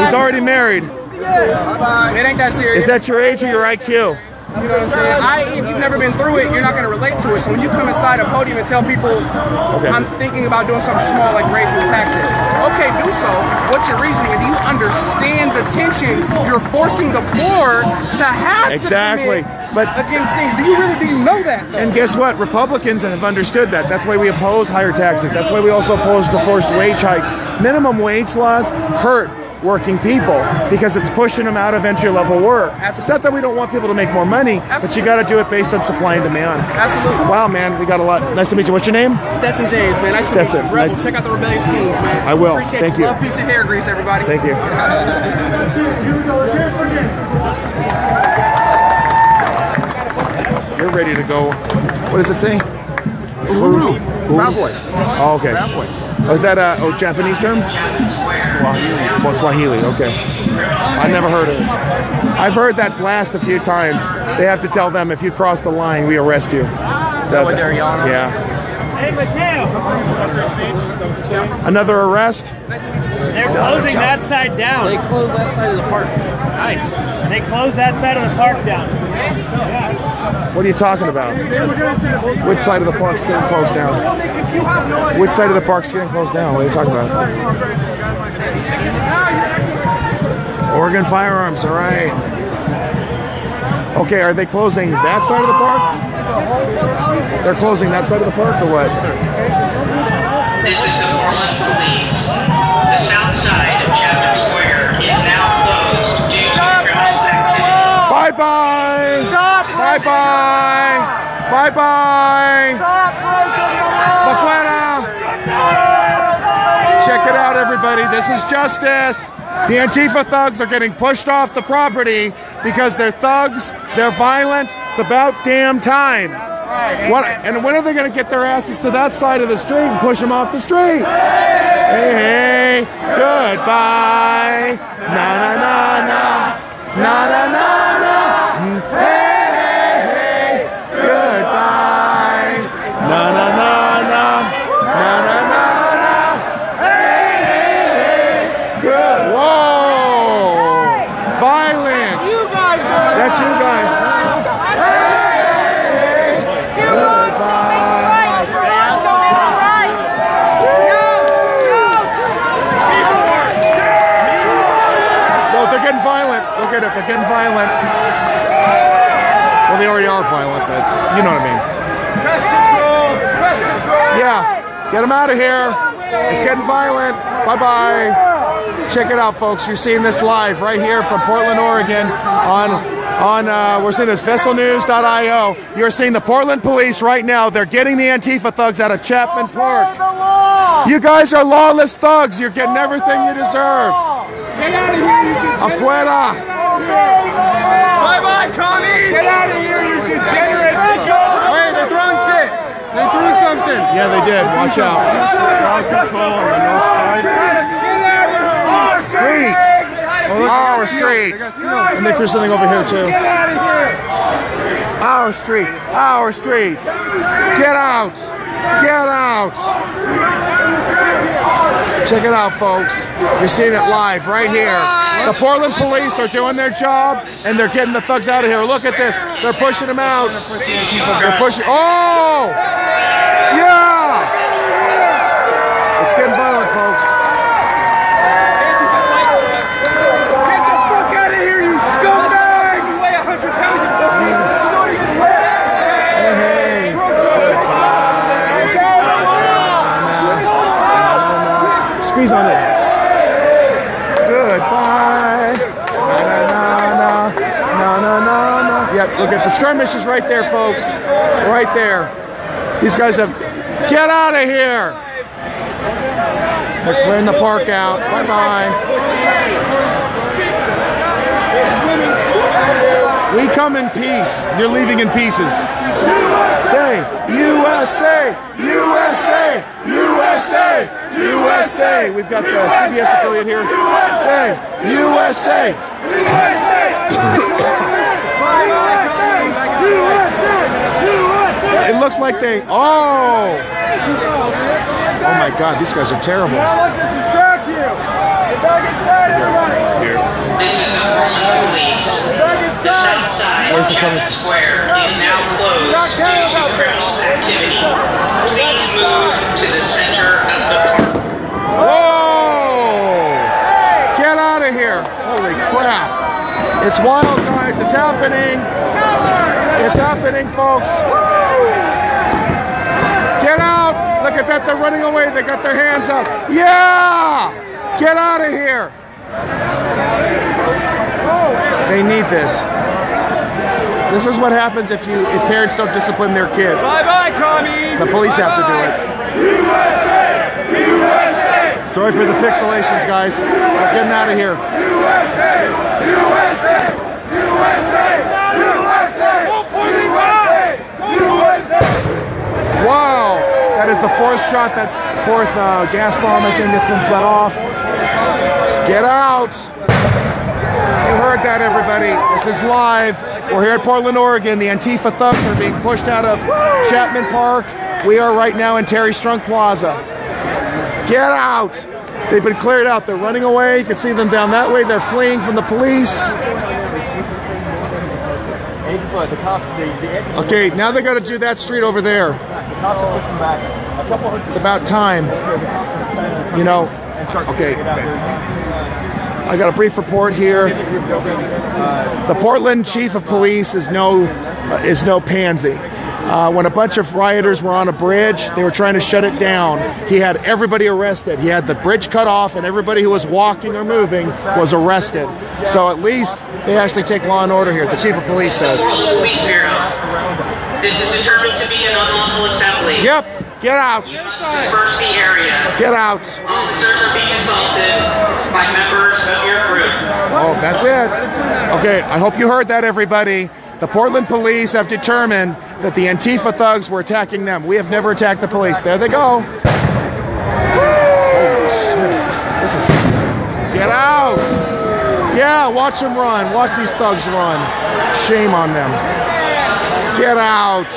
He's already married. It ain't that serious. Is that your age or your IQ? You know what I'm saying? If you've never been through it, you're not going to relate to it. So when you come inside a podium and tell people, I'm thinking about doing something small like raising taxes. Okay, do so. What's your reasoning? And do you understand the tension you're forcing the poor to have to commit against things? Do you know that? Though? And guess what? Republicans have understood that. That's why we oppose higher taxes. That's why we also oppose the forced wage hikes. Minimum wage laws hurt working people because it's pushing them out of entry-level work. Absolutely. It's not that we don't want people to make more money, but you got to do it based on supply and demand. Absolutely. Wow, man, we got a lot. Nice to meet you. What's your name? Stetson James, man. Nice to meet you. Rebel. Check out the Rebellious Kings, man. I will. Appreciate Thank you. Love, peace, and hair grease, everybody. Thank you. You're ready to go. What does it say? Uhuru. Proud boy. Oh, okay. Proud boy. Oh, is that a Japanese term? Swahili. Well, Swahili, okay. I've never heard of it. I've heard that blast a few times. They have to tell them, if you cross the line, we arrest you. Yeah. Hey, Mateo. Another arrest? They're closing that side down. They closed that side of the park. Nice. They closed that side of the park down. What are you talking about? Which side of the park's getting closed down? Which side of the park's getting closed down? What are you talking about? Oregon Firearms, all right. Okay, are they closing that side of the park? They're closing that side of the park or what? This is the Portland Police. The south side of Chapman Square is now closed due to criminal activity. Bye-bye! Stop! Bye-bye! Bye-bye! Stop breaking the law! Afuera! Check it out, everybody. This is justice. The Antifa thugs are getting pushed off the property because they're thugs, they're violent. It's about damn time. What? And when are they going to get their asses to that side of the street and push them off the street? Hey, hey, goodbye. Na na na na. Na na na na. Hey, hey, hey, goodbye. Na na na na. Na na na na. Hey, hey, hey, good. Whoa. Violence. That's you guys. Look at it, they're getting violent. Well, they already are violent, but you know what I mean. Press control! Press control! Yeah, get them out of here. It's getting violent. Bye-bye. Check it out, folks. You're seeing this live right here from Portland, Oregon we're seeing this, vesselnews.io. You're seeing the Portland police right now. They're getting the Antifa thugs out of Chapman Park. You guys are lawless thugs. You're getting everything you deserve. Get out of here, you degenerate! Afuera! Bye-bye, commies! Get out of here, you degenerate! Wait, they're throwing shit! They threw something! Yeah, they did. Watch out. Streets! Our streets! And they threw something over here, too. Get out of here! Our street! Our streets! Get out! Get out! Check it out, folks. You're seeing it live right here. The Portland police are doing their job, and they're getting the thugs out of here. Look at this. They're pushing them out. They're pushing. Oh! Yeah! It's getting violent, folks. Get the fuck out of here, you scumbags! You weigh 100 pounds, you fucking... Hey, hey. Squeeze on it. Goodbye. Na na na na na na na. Yep, look at the skirmish is right there, folks. Right there. These guys have. Get out of here. They're clearing the park out. Bye bye. We come in peace. You're leaving in pieces. Say USA, USA, USA, USA. We've got the CBS affiliate here. Say USA. It looks like they. Oh! Oh my God! These guys are terrible. Now let this distract you. Get back inside, everybody. This is the Portland Police. The south side of Chapman Square is now closed due to criminal activity. Please move to the center of the park. Whoa! Get out of here! Holy crap! It's wild, guys. It's happening. It's happening, folks. Get out! Look at that. They're running away. They got their hands up. Yeah! Get out of here. They need this. This is what happens if parents don't discipline their kids. Bye-bye, commies! The police have to do it. USA! USA! Sorry for the pixelations, guys. We're getting out of here. USA! USA! USA! USA! Wow! That is the fourth shot. That's fourth gas bomb, I think, that's been set off. Get out! You heard that, everybody. This is live. We're here at Portland, Oregon. The Antifa thugs are being pushed out of Chapman Park. We are right now in Terry Strunk Plaza. Get out! They've been cleared out. They're running away. You can see them down that way. They're fleeing from the police. Okay, now they got to do that street over there. It's about time. You know, okay. I got a brief report here. The Portland chief of police is no pansy. When a bunch of rioters were on a bridge, they were trying to shut it down. He had everybody arrested. He had the bridge cut off, and everybody who was walking or moving was arrested. So at least they actually take law and order here. The chief of police does. Police Bureau. This is determined to be an unlawful assembly. Yep. Get out. You must disperse the area. Get out. Officers are being assaulted by members of your group. Oh, that's it. Okay, I hope you heard that, everybody. The Portland police have determined that the Antifa thugs were attacking them. We have never attacked the police. There they go. Holy shit. This is... Get out! Yeah, watch them run. Watch these thugs run. Shame on them. Get out!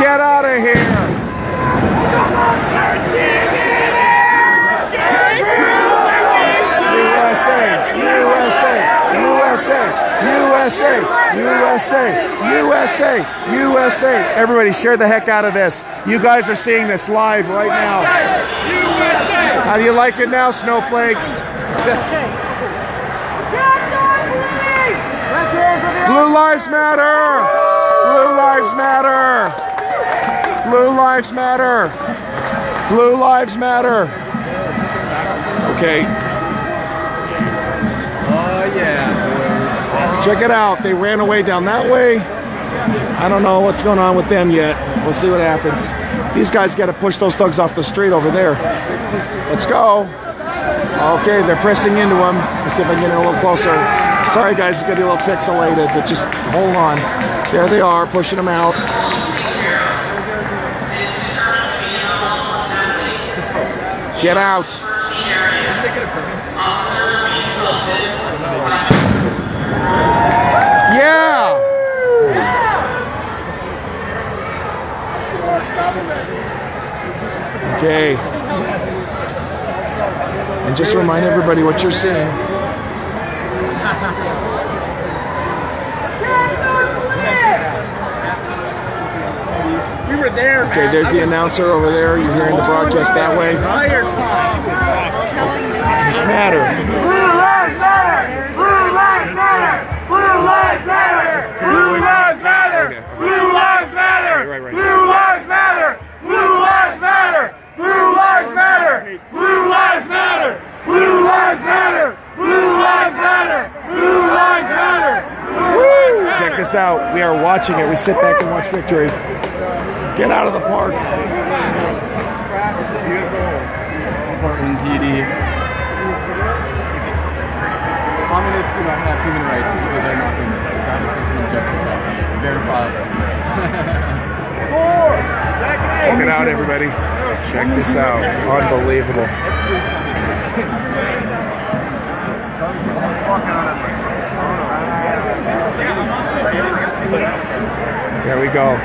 Get out of here! USA, USA, USA. Everybody share the heck out of this. You guys are seeing this live right now. How do you like it now, snowflakes? Blue lives matter. Blue lives matter. Blue lives matter. Blue lives matter. Okay. Oh yeah. Check it out. They ran away down that way. I don't know what's going on with them yet. We'll see what happens. These guys got to push those thugs off the street over there. Let's go. Okay, they're pressing into them. Let's see if I can get in a little closer. Sorry, guys, it's going to be a little pixelated, but just hold on. There they are, pushing them out. Get out. Yeah! Okay. And just remind everybody what you're seeing. We were there. Okay, there's the announcer over there. You're hearing the broadcast that way. Entire time. Matter. Blue lives matter. Blue lives matter. Blue lives matter. Blue lives matter. Blue lives matter. Blue lives matter. Blue lives matter. Blue lives matter. Blue lives matter. Blue lives matter. Blue lives matter. Blue lives matter. Woo! Check this out. We are watching it. We sit back and watch victory. Get out of the park. Portland PD. Communists do not have human rights because they're not human. That is just an objective fact. Verifiable. Check it out, everybody. Check this out. Unbelievable. There we go.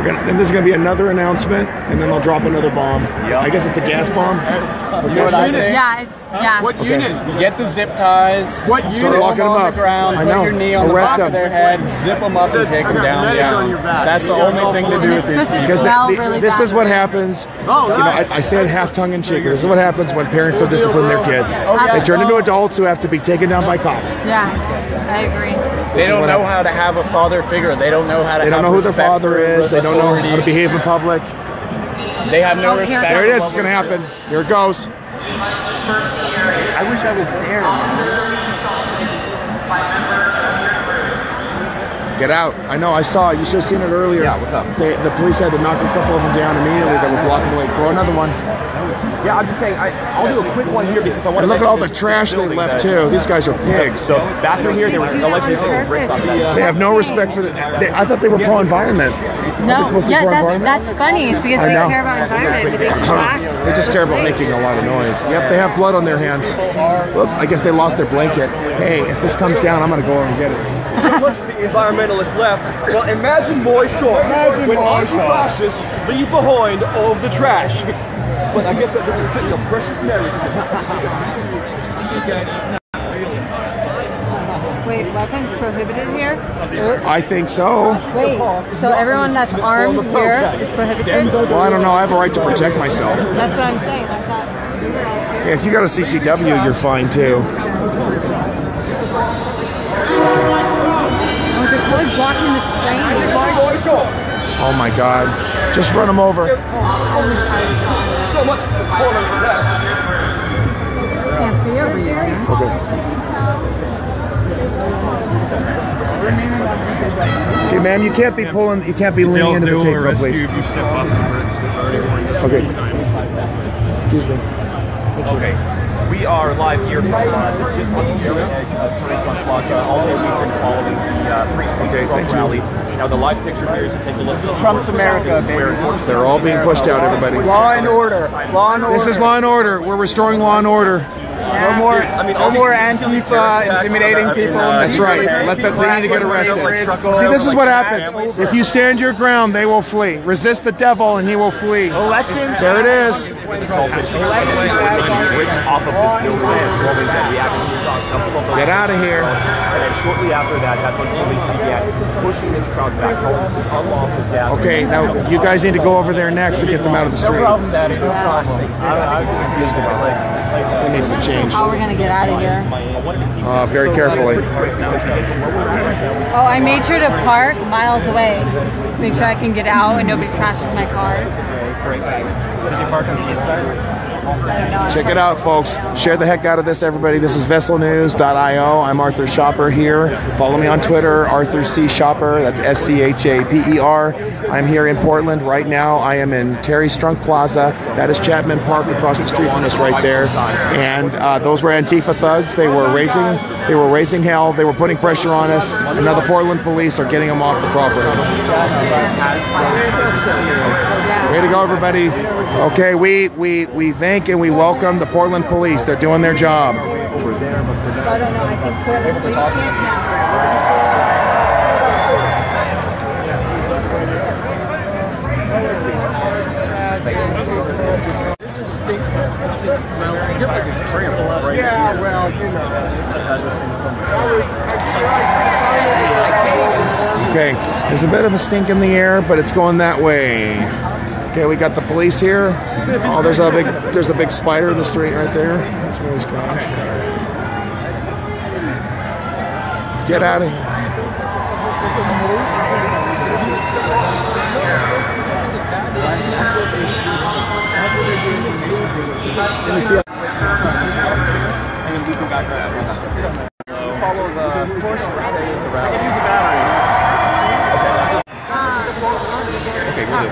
Then there's going to be another announcement, and then they'll drop another bomb. Yep. I guess it's a gas bomb. Yeah. What unit? Get the zip ties. What unit? Start locking them on up. The ground. I know. Put your knee on the back of their head. Zip them up and take them down. That's the only thing to do with these people. Because this is what happens. You know, I say it half tongue in cheek. This is what happens when parents don't discipline their kids. They turn into adults who have to be taken down by cops. Yeah, I agree. They don't know how to have a father figure. They don't know how to. They don't know who their father is. They don't know how to behave in public. They have no respect. There it is. It's going to happen. Here it goes. I wish I was there. Get out. I know. I saw it. You should have seen it earlier. Yeah, what's up? The police had to knock a couple of them down immediately. They were blocking the way. Throw another one. Yeah, I'm just saying, I'll do a quick one here because I want to look at all the trash they left, too. These guys are pigs. So, bathroom here, they were allegedly putting bricks on that. They have no respect for the... I thought they were pro-environment. No, that's funny. It's because they care about environment, but they trash. They just care about making a lot of noise. Yep, they have blood on their hands. Whoops, I guess they lost their blanket. Hey, if this comes down, I'm going to go over and get it. So much for the environmentalists left. Well, imagine Boy Short when anti-fascists leave behind all of the trash. But I guess that doesn't fit your precious narrative. Wait, weapons prohibited here? I think so. Wait, so everyone that's armed here is prohibited? Well, I don't know. I have a right to protect myself. That's what I'm saying. Yeah, if you got a CCW, you're fine too. Oh, they're probably blocking the train. Oh my God. Just run them over. So much for calling for that. Can't see over here. Okay. Okay, ma'am, you can't be pulling, you can't be leaning into the table, please. Okay. Excuse me. Okay. We are live here from just on the very edge of Patriot Plaza. All day we've been following the Trump rally. Now the live picture here is to take a look at Trump's America, baby. They're all being pushed out, everybody. Law and order. Law and order. This is law and order. We're restoring law and order. No more, no more Antifa intimidating people. That's right. Let them, they need to get arrested. See, this is what happens. If you stand your ground, they will flee. Resist the devil, and he will flee. Elections. There it is. Get out of here. And then shortly after that, that's when police began pushing this crowd back home to unlawful gas. Okay, now you guys need to go over there next to get them out of the street. No problem, Daddy. No problem. I'm pissed about that. It needs to change. How are we going to get out of here? Very carefully. Oh, I made sure to park miles away to make sure I can get out and nobody trashes my car. Did you park on the east side? Check it out, folks. Share the heck out of this, everybody. This is VesselNews.io. I'm Arthur Shopper here. Follow me on Twitter, Arthur C. Shopper. That's SCHAPER. I'm here in Portland right now. I am in Terry Strunk Plaza. That is Chapman Park across the street from us right there. And those were Antifa thugs. They were raising hell. They were putting pressure on us. And now the Portland police are getting them off the property. Way to go, everybody. Okay, we thank and we welcome the Portland police. They're doing their job. I don't know. I think Portland police can't Yeah, well, you know. Okay, there's a bit of a stink in the air, but it's going that way. Okay, we got the police here. Oh, there's a big spider in the street right there. That's really strange. Get out of here. Let me see. Follow the course around. Okay, we'll do.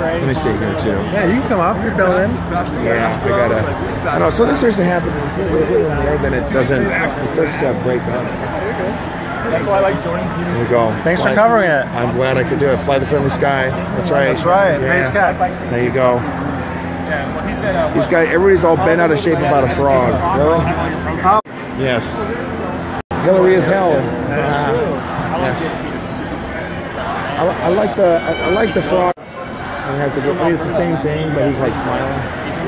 Let me stay here too. Yeah, you can come up. You're filling in. Yeah, I gotta. I know. So this starts to happen. As soon as I hit in there, then it doesn't. It starts to break up. That's why I like joining you. There we go. Thanks for covering it. I'm glad I could do it. Fly the friendly sky. That's right. That's right. Yeah. Nice cat. There you go. These guys, everybody's all bent out of shape about a frog. Really? Yes. Hillary is hell. Yes. I like the frog. It has the. It's the same thing, but he's like smiling.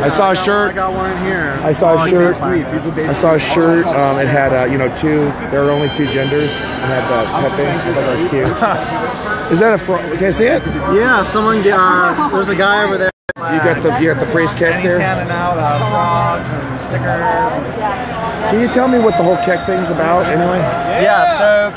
I saw a shirt. I got one in here. I saw a shirt. I saw a shirt. It had two. There were only two genders. It had the Pepe. I thought that was cute. Is that a frog? Can I see it? Yeah, someone. There's a guy over there. You got the priest keck there. He's handing out frogs and stickers. Can you tell me what the whole keck thing's about, anyway? Yeah. So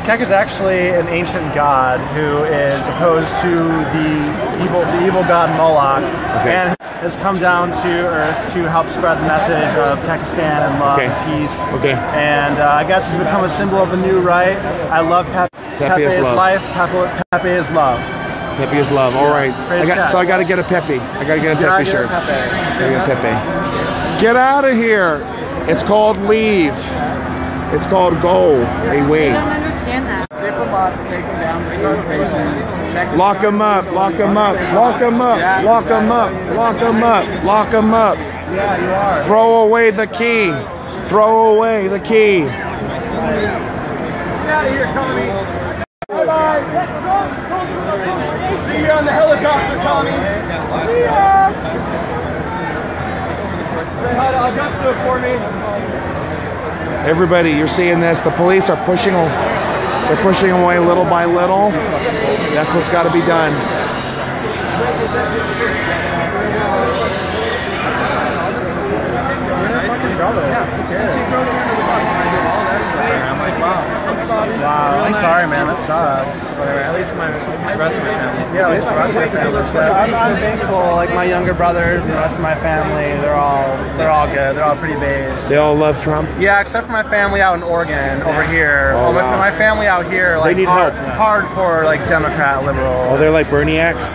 Kek is actually an ancient god who is opposed to the evil god Moloch, and has come down to Earth to help spread the message of Pakistan and love and peace. Okay. And I guess it's become a symbol of the new right. I love Pepe. Pepe is life. Pepe is love. Pepe is love. All right. So I got to get a Pepe. I got to get a Pepe shirt. Get out of here. It's called leave. It's called go away. I don't understand that. Zip them up, take them down to the bus station, check them. Lock them up. Lock them up. Lock them up. Lock them up. Lock them up. Lock them up. Yeah, you are. Throw away the key. Throw away the key. Get out of here, Connie. Bye-bye. See you on the helicopter, Connie. See ya. Say hi to Augusta for me. Everybody, you're seeing this. The police are pushing. They're pushing away little by little. That's what's got to be done. Wow, I'm sorry, man. That sucks. At least the rest of my family. Yeah, at least the rest of my family. I'm thankful. Like my younger brothers and the rest of my family, they're all all good. They're all pretty based. They all love Trump? Yeah, except for my family out in Oregon over here. Oh, wow. My family out here, like, they need help. Hardcore, like, Democrat, liberal. Oh, they're like Berniacs?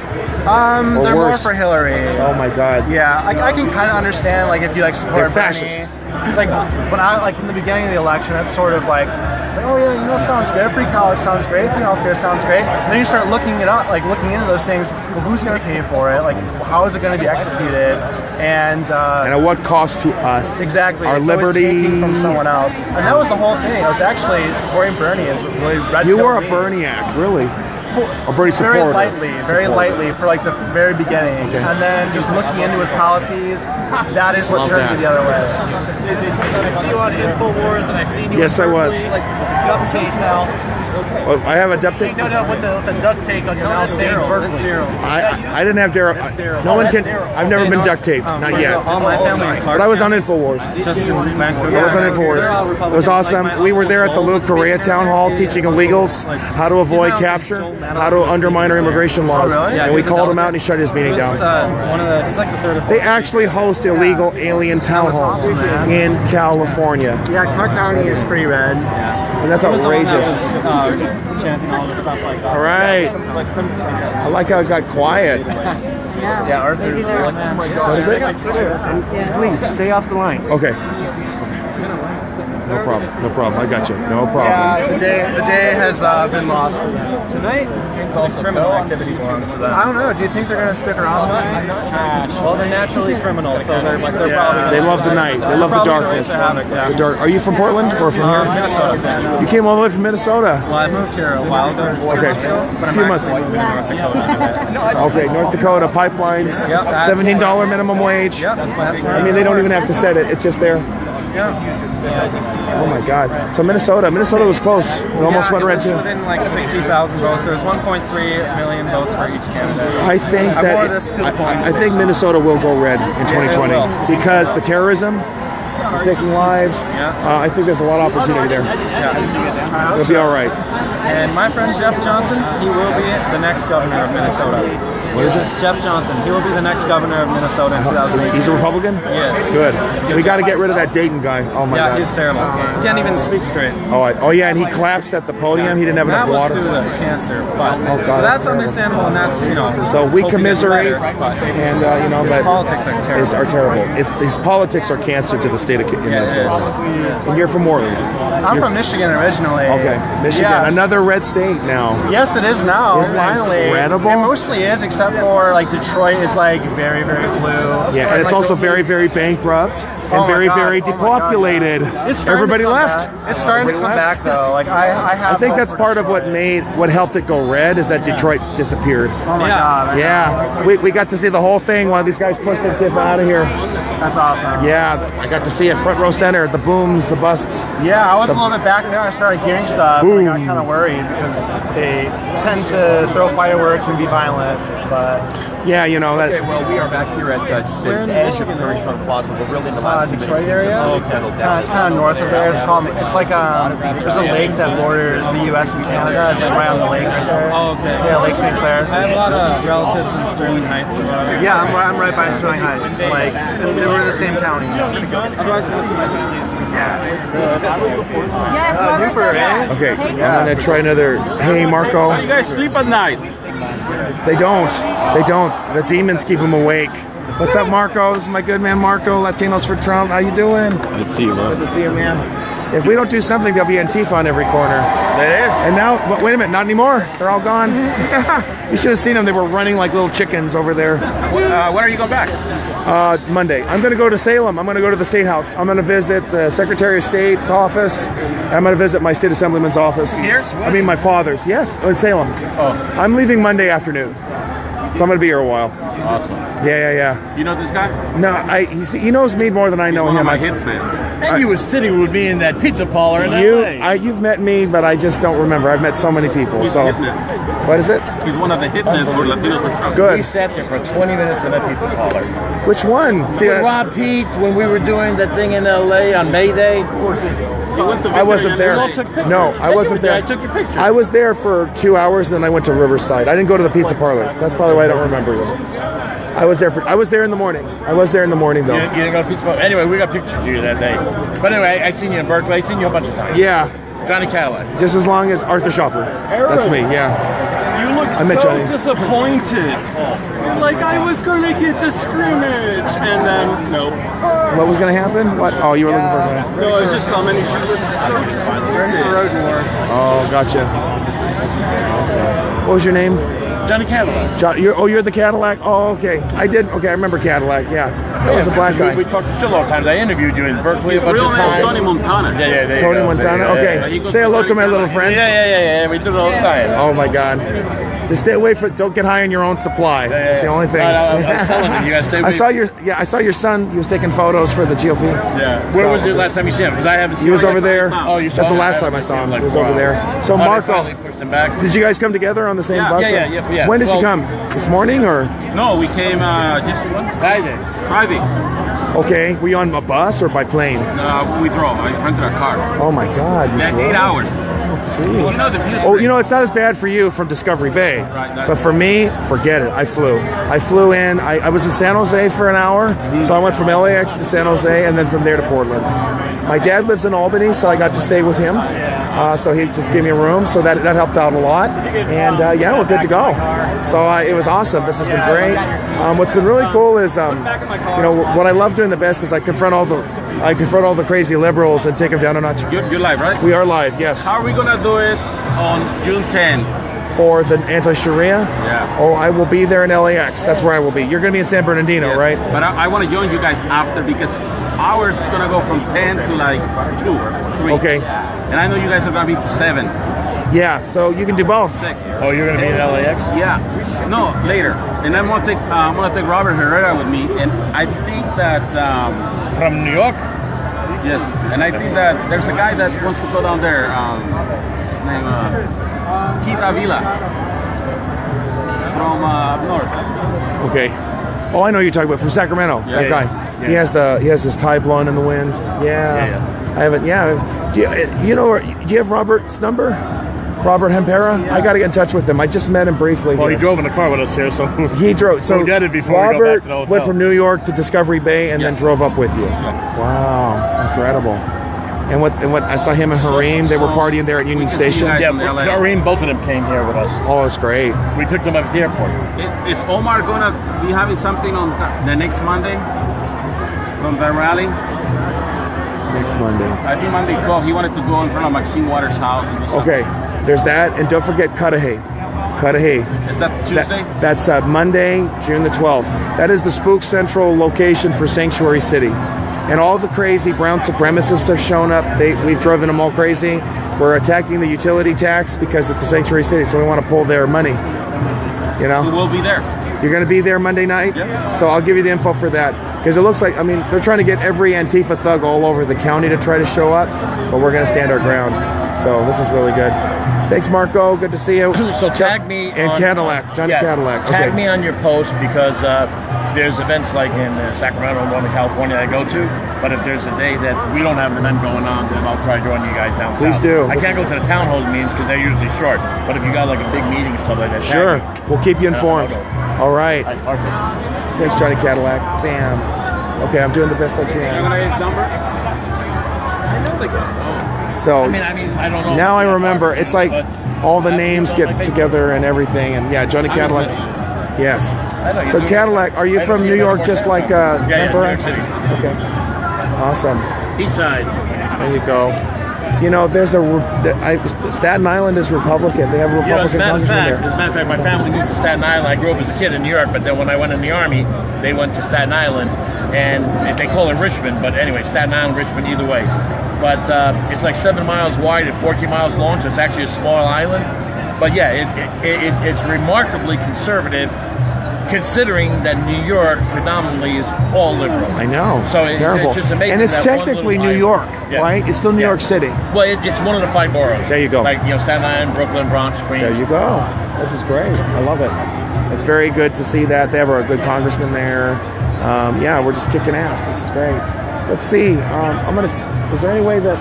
They're more for Hillary. Oh my God. Yeah, I can kind of understand, like, if you like support fascists. Bernie. It's like when I in the beginning of the election, that's sort of like, it's like, oh yeah, you know, sounds good. Free college sounds great. Free healthcare sounds great. And then you start looking it up, like looking into those things. Well, who's going to pay for it? Like, how is it going to be executed? And at what cost to us? Exactly. Our it's liberty taking from someone else. And that was the whole thing. I was actually supporting Bernie. Is really red. You were a Berniac, really? Or Bernie supporter? Very lightly for like the very beginning, and then just looking into his policies. That is what turned me the other way. I see you on InfoWars, and I seen you. Yes, I was. Like duct tape now. Oh, I have a duct tape. No, with the duct tape on your mouth saying Berkeley. I didn't have Daryl. No one can. I've never been duct taped, not yet. All my family. But I was on InfoWars. Just in Vancouver. I was on InfoWars. It was awesome. We were there at the Little Korea Town Hall teaching illegals how to avoid capture, how to undermine our immigration laws, and we called him out and he shut his meeting down. He's like the third or fourth. They actually host illegal alien town halls in California. Yeah, Clark County is pretty red. And that's outrageous. Chanting all this stuff like that. All right. I like how it got quiet. Yeah, Arthur's like, oh my God. What is it? Please, stay off the line. Okay. No problem. I got you. No problem. Yeah, the day has been lost. Tonight, it's also criminal activity belongs to them. I don't know. Do you think they're going to stick around? Well, they're naturally criminals, so they're probably. They love the night. They love the darkness. The dark. Are you from Portland or from here? Minnesota. You came all the way from Minnesota. Well, I moved here a while ago. Okay. A few months. Okay, North Dakota pipelines. $17 minimum wage. I mean, they don't even have to set it. It's just there. Oh my God! So Minnesota was close. It almost went red too. Within like 60,000 votes. There's 1.3 million votes for each candidate. I think I think Minnesota will go red in 2020 because the terrorism is taking lives. I think there's a lot of opportunity there. It'll be all right. And my friend Jeff Johnson, he will be the next governor of Minnesota. What is it? Jeff Johnson. He will be the next governor of Minnesota in 2018. He's a Republican? Yes. Good. We got to get rid of that Dayton guy. Oh my God. Yeah, he's terrible. He can't even speak straight. Oh yeah, and he collapsed at the podium. He didn't have enough water. That was due to cancer. But, so that's understandable, and that's, you know. So we commiserate, and you know, his politics are terrible. His politics are cancer to the state of Minnesota. And you're from Orleans. I'm from Michigan originally. Okay, Michigan, another red state now. Yes, it is now. Isn't that finally incredible? It mostly is, except for like Detroit is like very, very blue. Yeah, and it's also very, very bankrupt and very depopulated. Everybody left. It's starting to come back though. Like I think that's part of what helped it go red is that Detroit disappeared. Oh my God. Yeah, we got to see the whole thing while these guys pushed Antifa out of here. That's awesome. Yeah, I got to see it front row center, the booms, the busts. Yeah, I was a little bit back there. I started hearing stuff. And I got kind of worried because they tend to throw fireworks and be violent. But yeah, you know that. Okay, well, we are back here at the edge of Terry Trump Plaza. We're really in the last Detroit area. Kind of north of there. It's like there's a lake that borders the U.S. and Canada. It's like right on the lake right there. Oh, okay. Yeah, Lake St. Clair. I have a lot of relatives in Sterling Heights. Yeah, I'm right by Sterling Heights. Like we're in the same county. Okay, I'm gonna try another. Hey, Marco. You guys sleep at night? They don't. The demons keep them awake. What's up, Marco? This is my good man, Marco. Latinos for Trump. How you doing? Good to see you, man. Good to see you, man. If we don't do something, there'll be Antifa on every corner. There is. And now, wait a minute, not anymore. They're all gone. You should have seen them. They were running like little chickens over there. When are you going back? Monday. I'm going to go to Salem. I'm going to go to the State House. I'm going to visit the Secretary of State's office. I'm going to visit my State Assemblyman's office. Here? I mean, my father's. Yes, in Salem. Oh. I'm leaving Monday afternoon. So I'm going to be here a while. Awesome. Yeah. You know this guy? No, he knows me more than I know him. My hit fans. And you were sitting with me in that pizza parlor in LA. You've met me, but I just don't remember. I've met so many people. He's so what is it? He's one of the hitmen for Latinos for Trump. Good. We sat there for 20 minutes in that pizza parlor. Which one? See, Rob Pete, when we were doing that thing in LA on May Day. I wasn't there. No, I wasn't there. I took your picture. I was there for 2 hours, and then I went to Riverside. I didn't go to the pizza parlor. That's probably why I don't remember you. I was there in the morning. I was there in the morning though. You didn't go to Pizza Boat. Anyway, we got pictures of you that day. But anyway, I seen you in Berkeley. I seen you a bunch of times. Yeah. Johnny Cadillac. Just as long as Arthur Shopper. That's me. Yeah. You look I met so Johnny. disappointed. Like I was going to get to scrimmage, and then no. What was going to happen? What? Oh, you were looking for that. No, I was just commenting. She looked so disappointed. Oh, gotcha. What was your name? Johnny Cadillac. You're the Cadillac? Oh, okay. I remember Cadillac, yeah. That was a black guy. We talked to shitload of times. I interviewed you in Berkeley a bunch Real of name is times. Tony Montana. Yeah. Tony Montana? Okay. Say hello to my little friend. Yeah. We do it all the time. Oh, my God. Just stay away from. Don't get high on your own supply. That's the only thing. I was telling you, you gotta stay away. I saw your son. He was taking photos for the GOP. Yeah. Where was it last time you see him? Because I haven't seen him. He was over there. Oh, you saw That's him? the last time I saw him. He was over there. So Marco, pushed him back. did you guys come together on the same bus? Yeah. When did you come? This morning or? No, we came just Friday. Okay. Were you on a bus or by plane? We drove. I rented a car. Oh my God. Yeah, 8 hours. Jeez. Oh, it's not as bad for you from Discovery Bay, but for me, forget it. I flew in. I was in San Jose for an hour, so I went from LAX to San Jose, and then from there to Portland. My dad lives in Albany, so I got to stay with him. So he just gave me a room, so that helped out a lot. And yeah, we're good to go. So it was awesome. This has been great. What's been really cool is, what I love doing the best is I confront all the crazy liberals and take them down a notch. You're live, right? We are live, yes. How are we gonna do it on June 10th? For the anti-Sharia? Yeah. Oh, I will be there in LAX. That's where I will be. You're going to be in San Bernardino, right? But I want to join you guys after because ours is going to go from 10 to like 2 or 3. Okay. And I know you guys are going to be to 7. Yeah, so you can do both. 6. Oh, you're going to be in LAX? Yeah. No, later. And I'm going to take Robert Herrera with me. And I think that... from New York? Yes. And I think that there's a guy that wants to go down there. What's his name? Keith Avila from up north. Okay. Oh, I know you're talking about from Sacramento. Yeah, that guy. Yeah. He has his tie blowing in the wind. Yeah. I haven't. Yeah. Do you have Robert's number? Robert Hempera? Yeah. I got to get in touch with him. I just met him briefly. Well, he drove in the car with us here, so he drove. So we got it before Robert we go back to the hotel. Went from New York to Discovery Bay and then drove up with you. Yeah. Wow, incredible. And what I saw him and Hareem, they were partying there at Union Station. Yeah, Hareem, both of them came here with us. Oh, it's great. We took them up at the airport. Is Omar going to be having something on the next Monday from the rally? Next Monday. I think Monday 12. He wanted to go in front of Maxine Waters' house and do something. Okay, there's that. And don't forget Cudahy. Is that Tuesday? That's Monday, June the 12th. That is the Spook Central location for Sanctuary City. And all the crazy brown supremacists have shown up. We've driven them all crazy. We're attacking the utility tax because it's a sanctuary city, so we want to pull their money. So we'll be there. You're going to be there Monday night? Yep. So I'll give you the info for that. Because it looks like, they're trying to get every Antifa thug all over the county to try to show up, but we're going to stand our ground. So this is really good. Thanks, Marco. Good to see you. So tag me and Cadillac, Johnny Cadillac. Tag me on your post because there's events like in Sacramento and Northern California I go to. But if there's a day that we don't have an event going on, then I'll try joining you guys down Please south. do. I can't go to the town hall meetings because they're usually short. But if you got like a big meeting and stuff like that, sure, we'll keep you informed. All right. Thanks, Johnny Cadillac. Bam. Okay, I'm doing the best I can. You gonna get his number? I know they go. So I don't know. Now I remember. It's like all the names get together and everything. And yeah, Johnny Cadillac. Yes. So Cadillac, are you from New York just like New York City. Okay. Awesome. East side. There you go. There's Staten Island is Republican. They have a Republican congressman there. As a matter of fact, my family moved to Staten Island. I grew up as a kid in New York, but then when I went in the Army, they went to Staten Island, and they call it Richmond, but anyway, Staten Island, Richmond, either way. But it's like 7 miles wide and 14 miles long, so it's actually a small island. But yeah, it's remarkably conservative, considering that New York predominantly is all liberal. I know. So it's terrible. It's just amazing. And it's technically New York, right? It's still New York City. Well, it's one of the 5 boroughs. There you go. Like, Staten Island, Brooklyn, Bronx, Queens. There you go. This is great. I love it. It's very good to see that. They have a good congressman there. Yeah, we're just kicking ass. This is great. Let's see. Is there any way that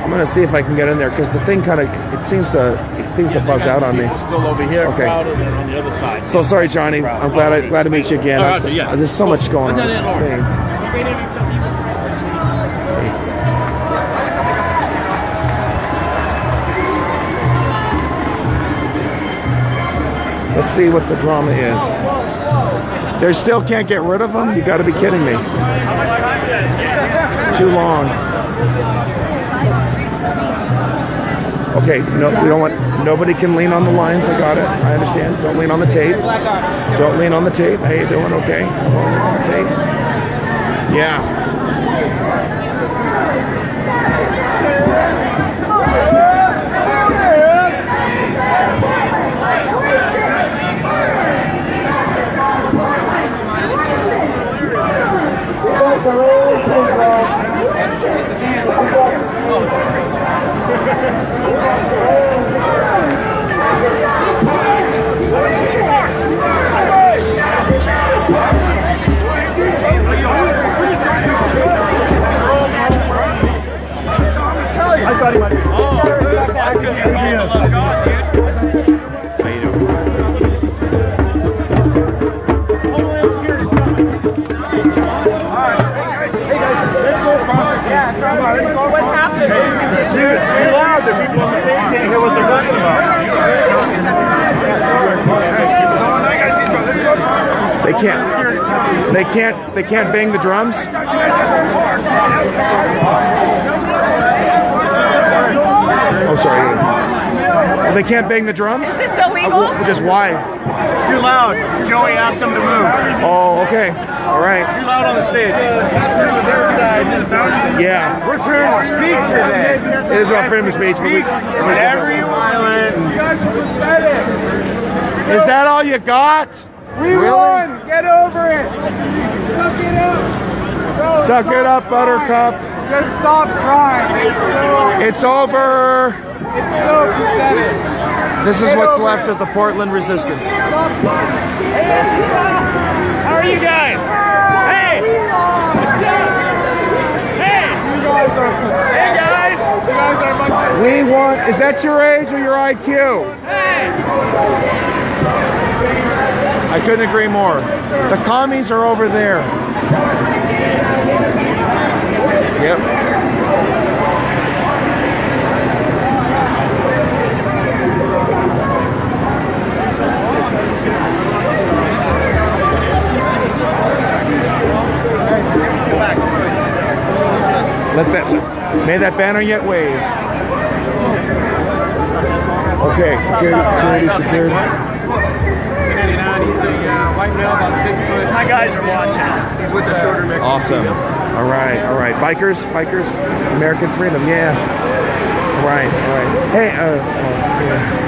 I'm gonna see if I can get in there because the thing it seems seems to buzz out on me. Still over here, Okay. crowded, and on the other side. So sorry, Johnny. I'm glad to meet you again. Oh, okay, yeah. There's so much going on. Let's see what the drama is. They still can't get rid of them? You got to be kidding me. Too long. Okay, no, we don't want. Nobody can lean on the lines. I got it. I understand. Don't lean on the tape. Don't lean on the tape. How you doing? Okay. I won't lean on the tape. Yeah. I thought he might be. Oh, I couldn't hear God, How you doing? What happened? It's too loud that people on the stage can't hear what they're talking about. They can't bang the drums? Oh, sorry. Well, they can't bang the drums? Is this illegal? Just why? It's too loud. Joey asked them to move. Oh, okay. All right. Too loud on the stage. Yeah. We're freedom of speech today. It is about freedom of speech, but we... Whatever you want. Is that all you got? We won! Get over it! Suck it up! Suck it up, Buttercup. Just stop crying. It's over. It's so pathetic. This is what's left of the Portland resistance. How are you guys? Hey! Hey! You guys are pathetic. Hey guys! You guys are a bunch of... We want... Is that your age or your IQ? Hey! I couldn't agree more. The commies are over there. Yep. May that banner yet wave. Okay, security. White male, about 6 foot. My guys are watching. He's with the shorter mix. Awesome. All right. Bikers, American freedom, yeah. All right. Hey, yeah.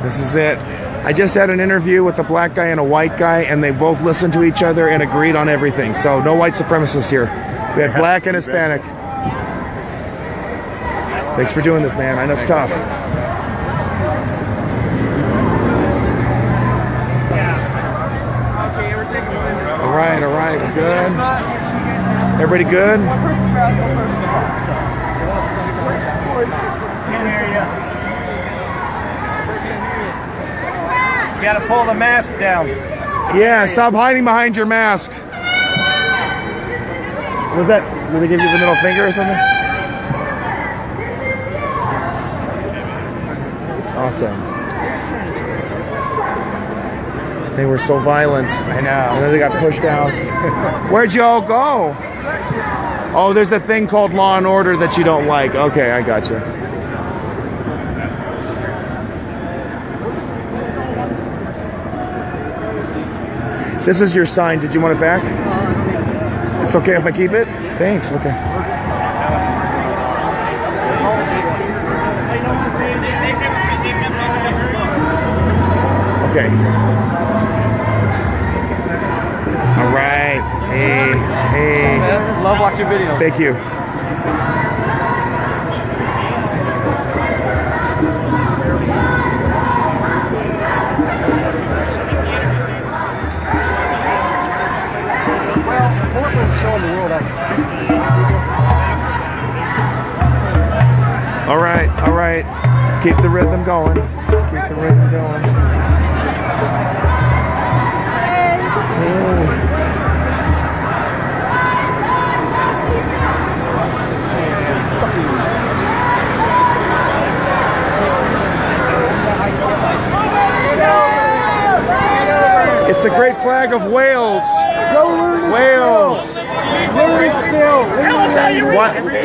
This is it. I just had an interview with a black guy and a white guy, and they both listened to each other and agreed on everything. So no white supremacists here. We had black and Hispanic. Thanks for doing this, man. I know it's tough. All right. We're good. Everybody good? You gotta pull the mask down. Yeah, stop hiding behind your mask. Was that, did they give you the middle finger or something? Awesome. They were so violent. I know. And then they got pushed out. Where'd you all go? Oh, there's that thing called Law and Order that you don't like. Okay, I gotcha. This is your sign. Did you want it back? It's okay if I keep it? Thanks. Okay. Okay. All right. Hey. Love watching videos. Thank you. showing the world how stupid. All right, all right. Keep the rhythm going. Keep the rhythm going. It's the great flag of Wales. Wales.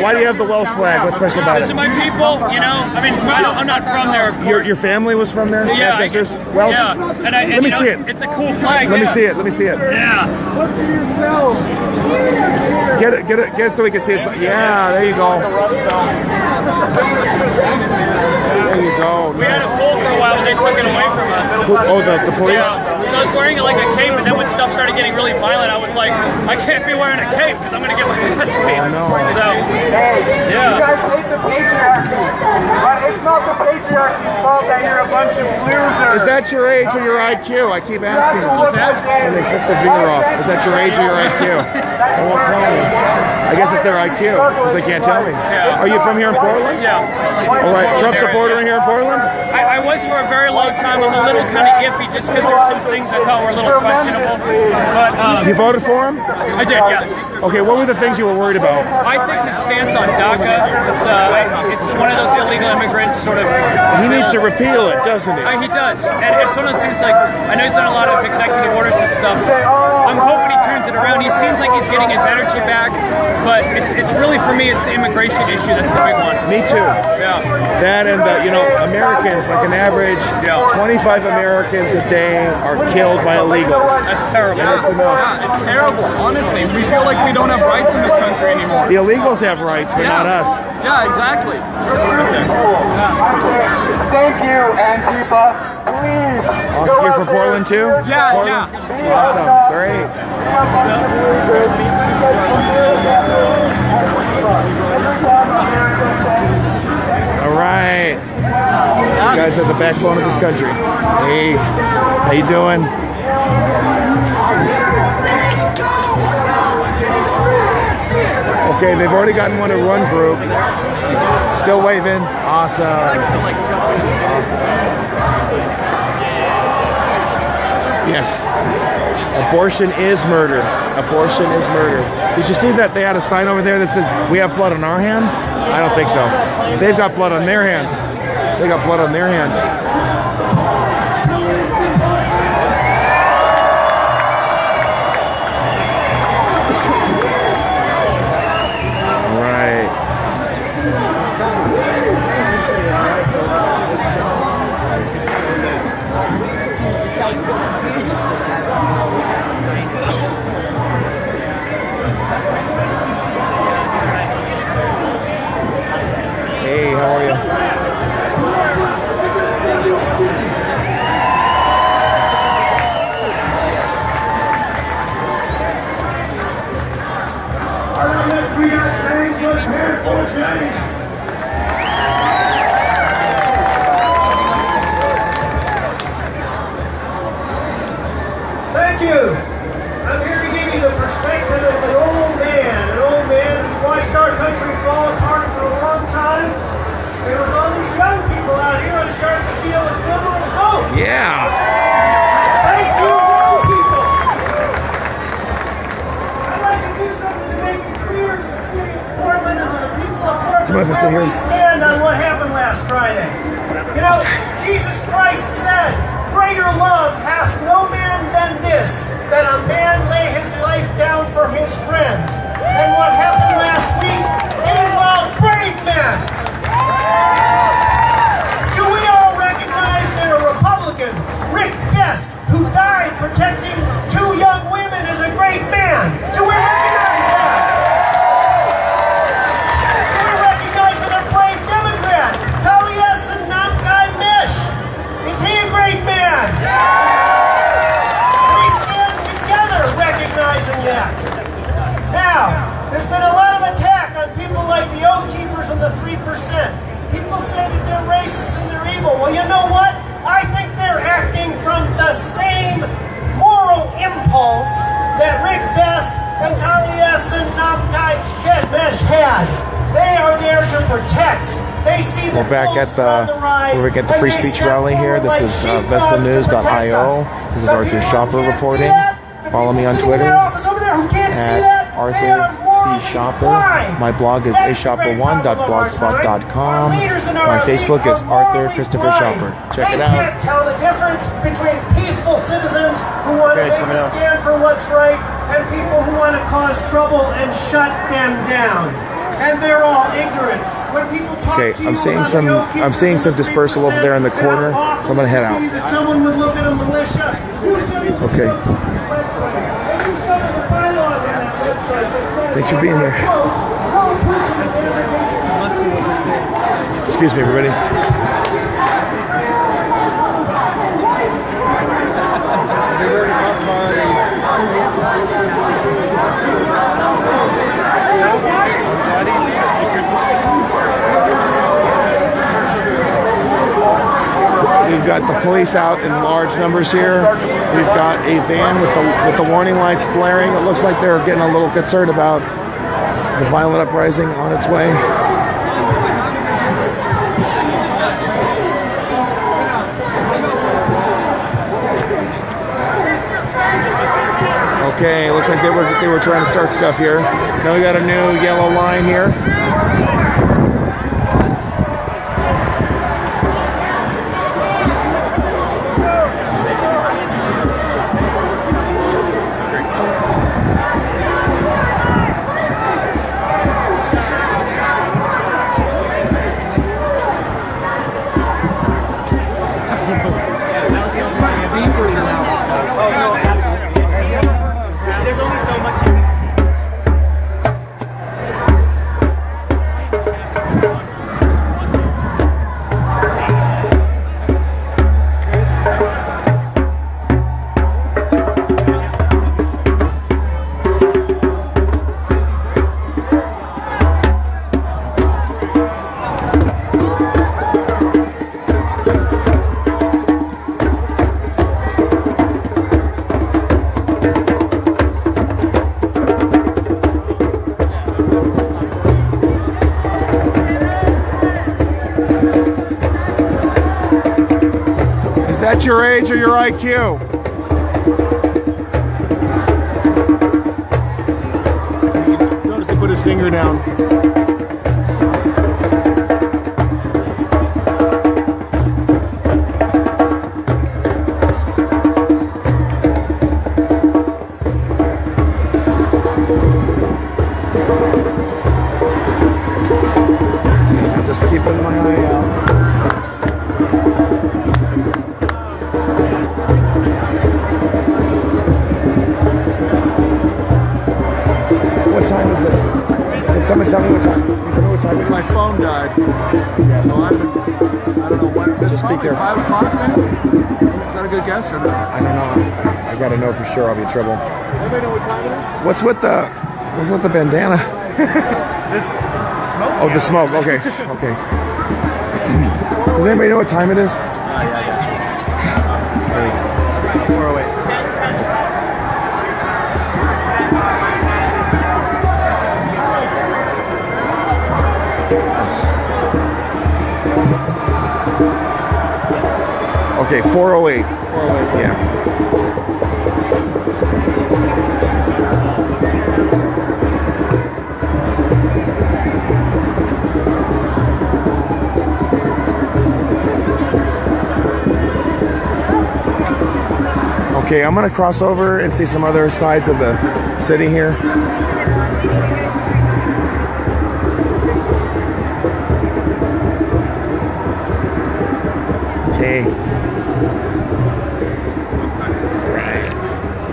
Why do you have the Welsh flag? What's special about These it? are my people, you know. I mean, I'm not from there. Of course. Your family was from there? Yeah, Ancestors? Welsh? Yeah. Let me see it. It's a cool flag. Let me see it. Let me see it. Yeah. Look to yourself. Get it so we can see it. Yeah, there you go. There you go. We had a pool for a while, but they took it away from us. Oh, the police? Yeah. So I was wearing like a cape, but then when stuff started getting really violent, I was like, I can't be wearing a cape because I'm going to get my ass beat. Oh, no. So, Hey, yeah. you guys hate the patriarchy, but it's not the patriarchy's fault that you're a bunch of losers. Is that your age or your IQ? I keep asking. What's that? When they flip the finger off. Is that your age or your IQ? I won't tell me. I guess it's their IQ because they can't tell me. Yeah. Are you from here in Portland? Yeah. All right. Trump supporter in here in Portland? I was for a very long time. I'm a little kind of iffy just because there's some things I thought were a little questionable. But You voted for him? I did, yes. Okay, what were the things you were worried about? I think his stance on DACA it's one of those illegal immigrant sort of. He needs to repeal it, doesn't he? He does, and it's one of those things like I know he's done a lot of executive orders and stuff. I'm hoping he turns it around. He seems like he's getting his energy back, but it's really for me it's the immigration issue that's the big one. Me too. Yeah. That and Americans, like an average 25 Americans a day are killed by illegals. That's terrible. That's enough. Yeah, it's terrible. Honestly, we feel like we don't have rights in this country anymore. The illegals have rights, but not us. Yeah, exactly. Thank you, Antifa. Please. Also, you're from Portland too? Yeah, Portland? yeah. Awesome. Great. All right. You guys are the backbone of this country. Hey, how you doing? Okay, they've already gotten one to run group. Still waving. Awesome. Yes. Abortion is murder. Abortion is murder. Did you see that they had a sign over there that says, "We have blood on our hands"? I don't think so. They've got blood on their hands. They got blood on their hands. Hey, how are you? We got James. Let's hear it for James. Thank you. I'm here to give you the perspective of an old man who's watched our country fall apart for a long time. And with all these young people out here, I'm starting to feel a glimmer of hope. Yeah. Thank you, young people. I'd like to do something to make it clear to the city of Portland and to the people of Portland where we stand on what happened last Friday. You know, Jesus Christ said, "Greater love hath no man than this, that a man lay his life down for his friends." And what happened last week, it involved brave men. Do we all recognize that a Republican, Rick Guest, who died protecting 2 young women, is a great man? Do we recognize that? Do we recognize that a brave Democrat, Taliesin Namgai Mish, is he a great man? We stand together recognizing that. Now, there's been a lot bad. They are there to protect. They see the We're back at the Free Speech Rally here. This is VestaNews.io. This is Arthur Shopper reporting. Follow me on Twitter at Arthur C. Shopper. My blog is ashopper1.blogspot.com. My Facebook is Arthur Christopher Shopper. Check it out. They can't tell the difference between peaceful citizens who want to make a stand for what's right and people who want to cause trouble and shut them down. And they're all ignorant. When people talk to you, I'm seeing some dispersal over there in the corner. So I'm gonna head out. that someone would look at a militia. Okay. And you show them the bylaws on that website. Thanks for being here. Excuse me, everybody. We've got the police out in large numbers here. We've got a van with the warning lights blaring. It looks like they're getting a little concerned about the violent uprising on its way. Okay, looks like they were trying to start stuff here. Now we got a new yellow line here. Is that your age or your IQ? Notice he put his finger down. I'm just keeping my eye out. What time is it? Can someone tell me what time? Can you tell me what time it is? My phone died. Yeah. So I don't know when. Just speak there. 5 o'clock, maybe? Is that a good guess or not? I don't know. I gotta know for sure. I'll be in trouble. Anybody know what time it is? What's with the bandana? This smoke. Oh, the smoke. Okay. Okay. Does anybody know what time it is? Yeah. 4:08. Okay, 4:08. 4:08. Yeah. Okay, I'm gonna cross over and see some other sides of the city here. Okay.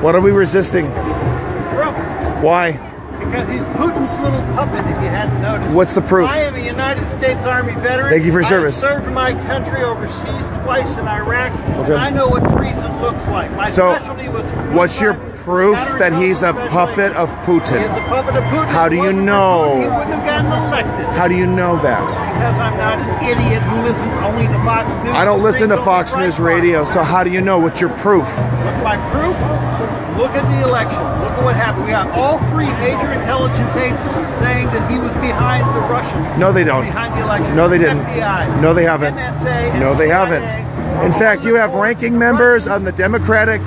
What are we resisting? Trump. Why? Because he's Putin's little puppet, if you hadn't noticed. What's the proof? I am a United States Army veteran. Thank you for your service. I have served my country overseas twice in Iraq, Okay. and I know what treason looks like. My So, specialty was what's your proof that he's a puppet of Putin? He's a puppet of Putin. How do you He know? wouldn't have gotten elected. How do you know that? Because I'm not an idiot who listens only to Fox News. I don't listen to Fox Right. News radio, so how do you know? What's your proof? What's my proof? Look at the election. Look at what happened. We got all 3 major intelligence agencies saying that he was behind the Russians. No, they don't. Behind the election. No, they didn't. FBI. No, they haven't. NSA, No, they CIA. haven't. In fact, you have ranking members on the Democratic.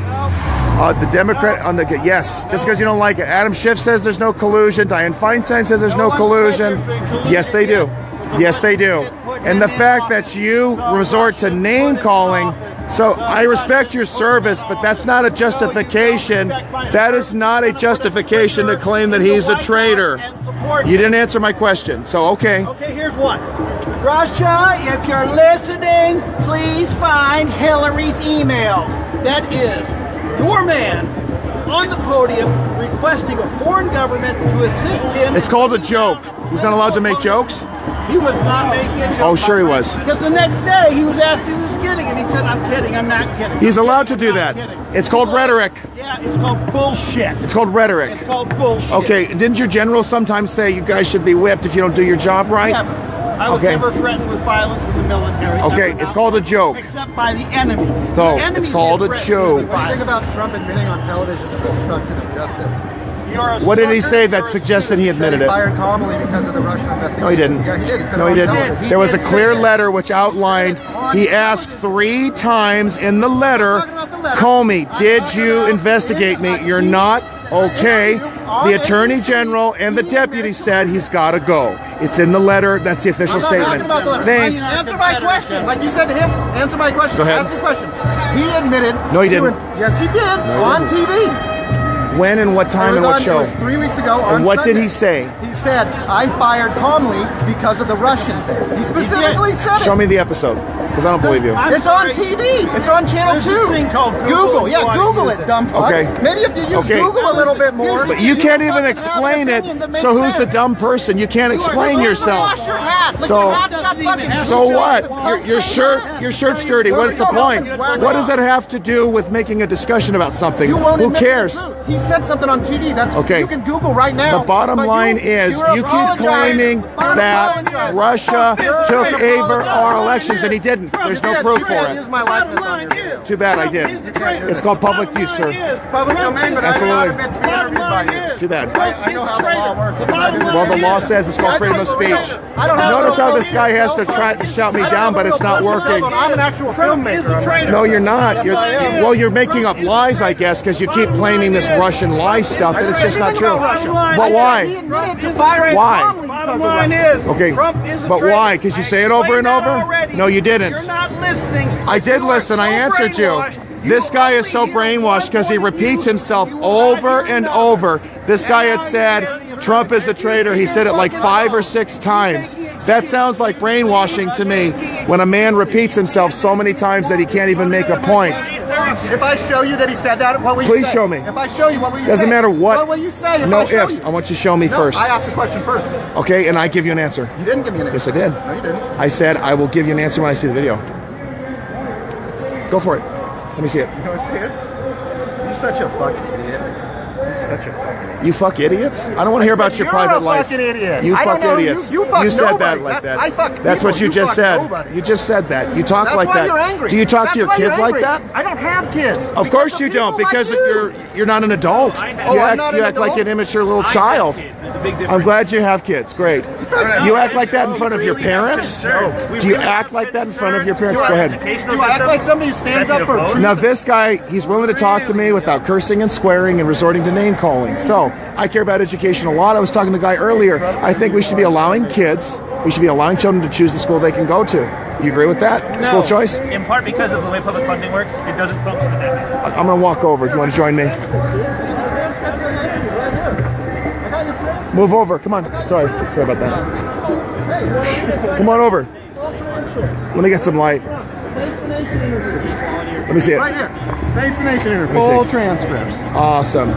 Yes, just because you don't like it. Adam Schiff says there's no collusion. Dianne Feinstein says there's no collusion. Yes, they do. Yes, they do. And the fact that you resort to name calling, so I respect your service, but that's not a justification. That is not a justification to claim that he's a traitor. You didn't answer my question, so okay. Okay, here's one. Russia, if you're listening, please find Hillary's emails. That is your man on the podium requesting a foreign government to assist him. It's called a joke. He's not allowed to make jokes? He was not making a joke. Oh, sure he was. Because the next day he was asked if he was kidding, and he said, I'm kidding, I'm not kidding. He's allowed to do that. It's called rhetoric. Yeah, it's called bullshit. It's called rhetoric. It's called bullshit. Okay, didn't your general sometimes say you guys should be whipped if you don't do your job right? Never. I was never threatened with violence in the military. Okay, it's called a joke. Except by the enemy. So, The enemy it's called a did threaten joke. with What do you think violence. about Trump admitting on television to obstruction of justice? What did he say that suggested he admitted He it? fired calmly because of the Russian investigation. No, he didn't. Yeah, he did. He said No, it he on didn't. television. There was a clear letter which outlined, he asked 3 times in the letter, Comey, did you investigate me? You're not okay. The Attorney General and the deputy said he's got to go. It's in the letter. That's the official statement. Thanks. Answer my question. Like you said to him, answer my question. Go ahead. Ask the question. He admitted. No, he didn't. Yes, he did. No, he on didn't. TV. When and what time and what show? It was 3 weeks ago on And what Sunday. did he say? He said, I fired calmly because of the Russian thing. He specifically said it. Show me the episode, because I don't believe you. It's on TV. It's on Channel 2. There's this thing called Google. Yeah, Google it, dumb fuck. Okay. Maybe if you use Google a little bit more. But you can't even explain it, so who's the dumb person? You can't explain yourself. Wash your hat. Like So, your hat's got fucking so what? Your shirt's dirty. What's the point? What does that have to do with making a discussion about something? You won't Who admit cares? the truth. He said something on TV. That's Okay. you can Google right now. The bottom line is you keep claiming that Russia took over our elections, and he didn't. There's no proof for it. Use my likeness on your video. Too bad I did. It's called public use, sir. Public domain, but I Absolutely. am not meant to be interviewed by you. Too bad. I know how the law works. Well, the law says it's called freedom of speech. Notice how this guy has to try to shout me down, but it's not working. I'm an actual filmmaker. No, you're not. Yes, I am. Well, you're making up lies, I guess, because you keep claiming this Russian lie stuff, and it's just not true. But why? Why? Bottom line is, Okay, Trump is a but traitor. why? Because you say it over and over? No, you didn't. You're not listening. I did listen. I answered you. This guy is so brainwashed because he repeats himself over and over. This guy had said Trump is a traitor. He said it like 5 or 6 times. That sounds like brainwashing to me when a man repeats himself so many times that he can't even make a point. If I show you that he said that, what will you say? Please show me. If I show you, what will you say? Doesn't matter what. What will you say if No I show ifs. you? I want you to show me No, first. I asked the question first. Okay, and I give you an answer. You didn't give me an answer. Yes, I did. No, you didn't. I said I will give you an answer when I see the video. Go for it. Let me see it. You want to see it? You're such a fucking idiot. You're such a fucking idiot. You fuck idiots? I don't want to hear about your private life. You're a fucking idiot. You I fuck don't know. idiots. You fuck said nobody. that like that. I fuck That's people. what you You just fuck said. nobody. You just said that. You talk That's like why that. you're angry. Do you talk That's to your why you're kids like angry. that? I don't have kids. Of course you don't, because you're not an adult. You I'm not an act like adult? an immature little child. I'm glad you have kids. Great. You act like that in front of your parents? Do you act like that in front of your parents? Go ahead. Do I act like somebody who stands up for truth? Now this guy, he's willing to talk to me without cursing and swearing and resorting to name calling. So I care about education a lot. I was talking to a guy earlier. I think we should be allowing kids, we should be allowing children to choose the school they can go to. You agree with that? No, School choice? in part because of the way public funding works, it doesn't function in that manner. I'm going to walk over if you want to join me. Move over. Come on. Sorry about that. Come on over. Let me get some light. Let me see it. Right here. Face the Nation interview. Let me see. Full transcripts. Awesome.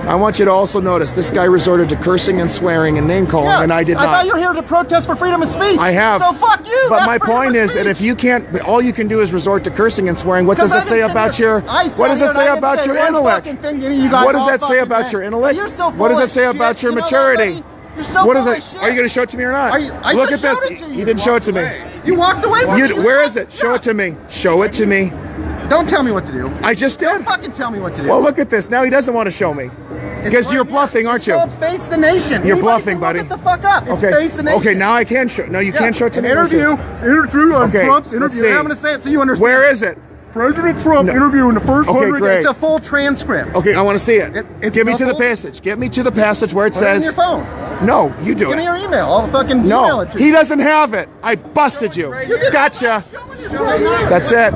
I want you to also notice this guy resorted to cursing and swearing and name calling, and I did not. I thought you were here to protest for freedom of speech. I have. So fuck you. But That's my freedom point of is that speech. if you can't, but all you can do is resort to cursing and swearing. What does Because that say about your? What does it say about your intellect? What does that say about your intellect? You're so What does full that say of about shit. your You know that, maturity? buddy? You're so What is full it? of shit. Are you going to show it to me or not? I Look just at this. showed it to You didn't show it to me. You walked away from it. Where is it? Show it to me. Show it to me. Don't tell me what to do. I just did. Don't fucking tell me what to do. Well, look at this. Now he doesn't want to show me. Because you're bluffing, aren't you? It's called Face the Nation. You're Anybody bluffing, can buddy. Look it the fuck up. It's Okay. Face the Nation. Okay, now I can show. No, you can't show it to An me. interview on Okay, Trump's let's interview. see. And I'm going to say it so you understand. Where is it? President Trump interviewing the first 100. Great. It's a full transcript. Okay, I want to see it. Get me to the full? passage. Get me to the passage where it Put it in says. your phone. No, you do Give it. me your email. I'll fucking email it to you. He doesn't have it. I busted you. Gotcha. That's it.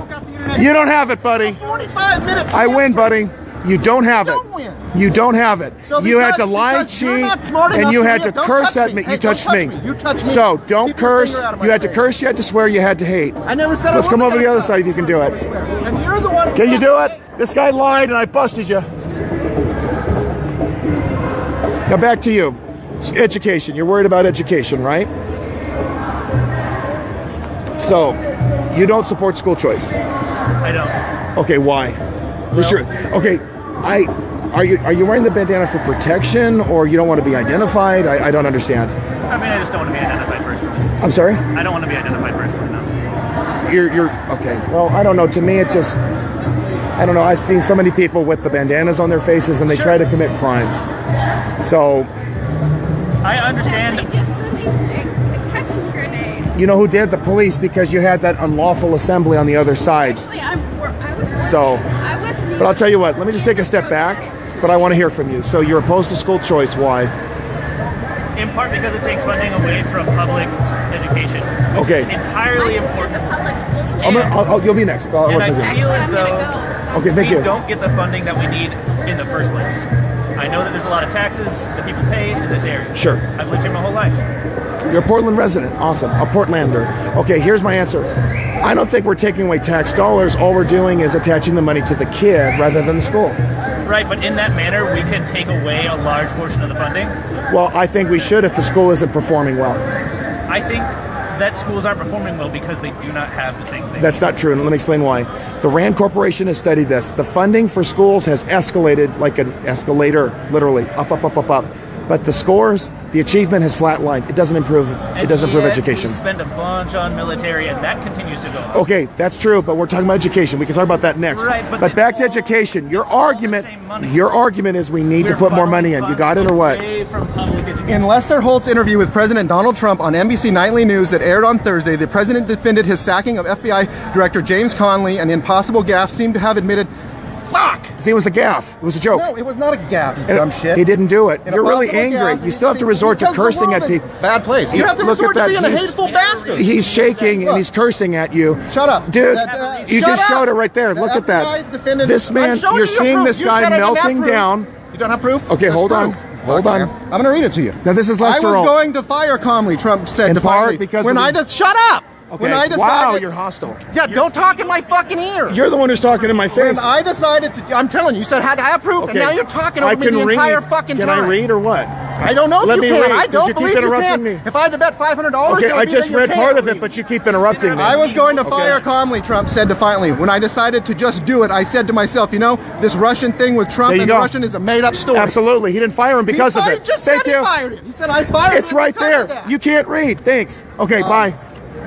You don't have it, buddy. 45 minutes. I win, buddy. You don't have it. You don't have it. So you had to because lie, you're cheat, not smart and enough you to had do to it, don't curse touch at me. me. Hey, You don't touched touch me. me. You touched me. So don't Keep your curse. finger out of my You had to face. curse. You had to swear. You had to hate. I never said Let's I come wasn't over the gonna other side if you can do it. And you're the one. Can you do it? This guy lied and I busted you. Now back to you. It's education. You're worried about education, right? So, you don't support school choice. I don't. Okay, why? Okay, are you wearing the bandana for protection, or you don't want to be identified? I don't understand. I mean, I just don't want to be identified personally. I'm sorry? I don't want to be identified personally, no. You're okay. Well, I don't know. To me, it just, I don't know. I've seen so many people with the bandanas on their faces, and they try to commit crimes. So, I understand. They just released a concussion grenade. you know who did? The police, because you had that unlawful assembly on the other side. Actually, I was working. So, I wasn't. but I'll tell you what. Let me just take a step back. But I want to hear from you. So you're opposed to school choice. Why? In part because it takes funding away from public education. Which Okay. is entirely important. Public school too. You'll be next. And I feel as though Okay, thank we you. don't get the funding that we need in the first place. I know that there's a lot of taxes that people pay in this area. Sure. I've lived here my whole life. You're a Portland resident. Awesome. A Portlander. Okay, here's my answer. I don't think we're taking away tax dollars. All we're doing is attaching the money to the kid rather than the school. Right, but in that manner, we can take away a large portion of the funding. Well, I think we should if the school isn't performing well. I think that schools aren't performing well because they do not have the things they That's need. not true, and let me explain why. The RAND Corporation has studied this. The funding for schools has escalated like an escalator, literally, up, up, up, up, up. But the scores, the achievement has flatlined. It doesn't improve. It doesn't improve education. We spend a bunch on military, and that continues to go up. Okay, that's true, but we're talking about education. We can talk about that next. Right, but back to education. Your argument is we need to put more money in. You got it or what? In Lester Holt's interview with President Donald Trump on NBC Nightly News that aired on Thursday, the president defended his sacking of FBI Director James Conley, and the impossible gaffe seemed to have admitted, fuck! See, it was a gaffe. It was a joke. No, it was not a gaffe, you dumb shit. He didn't do it. In a You're really possible angry. gaffe, You still have to resort to because the cursing world at is people. a bad place. You have to Look resort at to being that. a hateful bastard. He's shaking and he's cursing at you. Shut up. Dude, you Shut just up. showed it right there. The Look at FBI that. defended- This man, I'm showing you're you the seeing proof. this You guy said I didn't have melting proof. down. You don't have proof? Okay, hold on. Hold on. I'm going to read it to you. Now, this is I Lester was Holt. going to fire Conley, Trump said In defiantly. part because when of I the- just shut up. Okay. When I decided, Wow, you're hostile. Yeah, don't talk in my fucking ear. You're the one who's talking in my face. When I decided to, I'm telling you, you said I had to have proof, and now you're talking over me the entire fucking Can time. I read or what? I don't know if Let you me can. read, I 'cause don't you keep believe you interrupting can. me. If I had to bet $500, Okay, it would I be just that you read can't. part of it, but you keep interrupting me. I was going to Okay. fire Conley, Trump said defiantly. When I decided to just do it, I said to myself, you know, this Russian thing with Trump There you and go. Russian is a made-up story. Absolutely. He didn't fire him because of He it. just Thank said you. he fired him. He said, I fired him. It's right because there. of that. You can't read. Thanks. Okay, bye.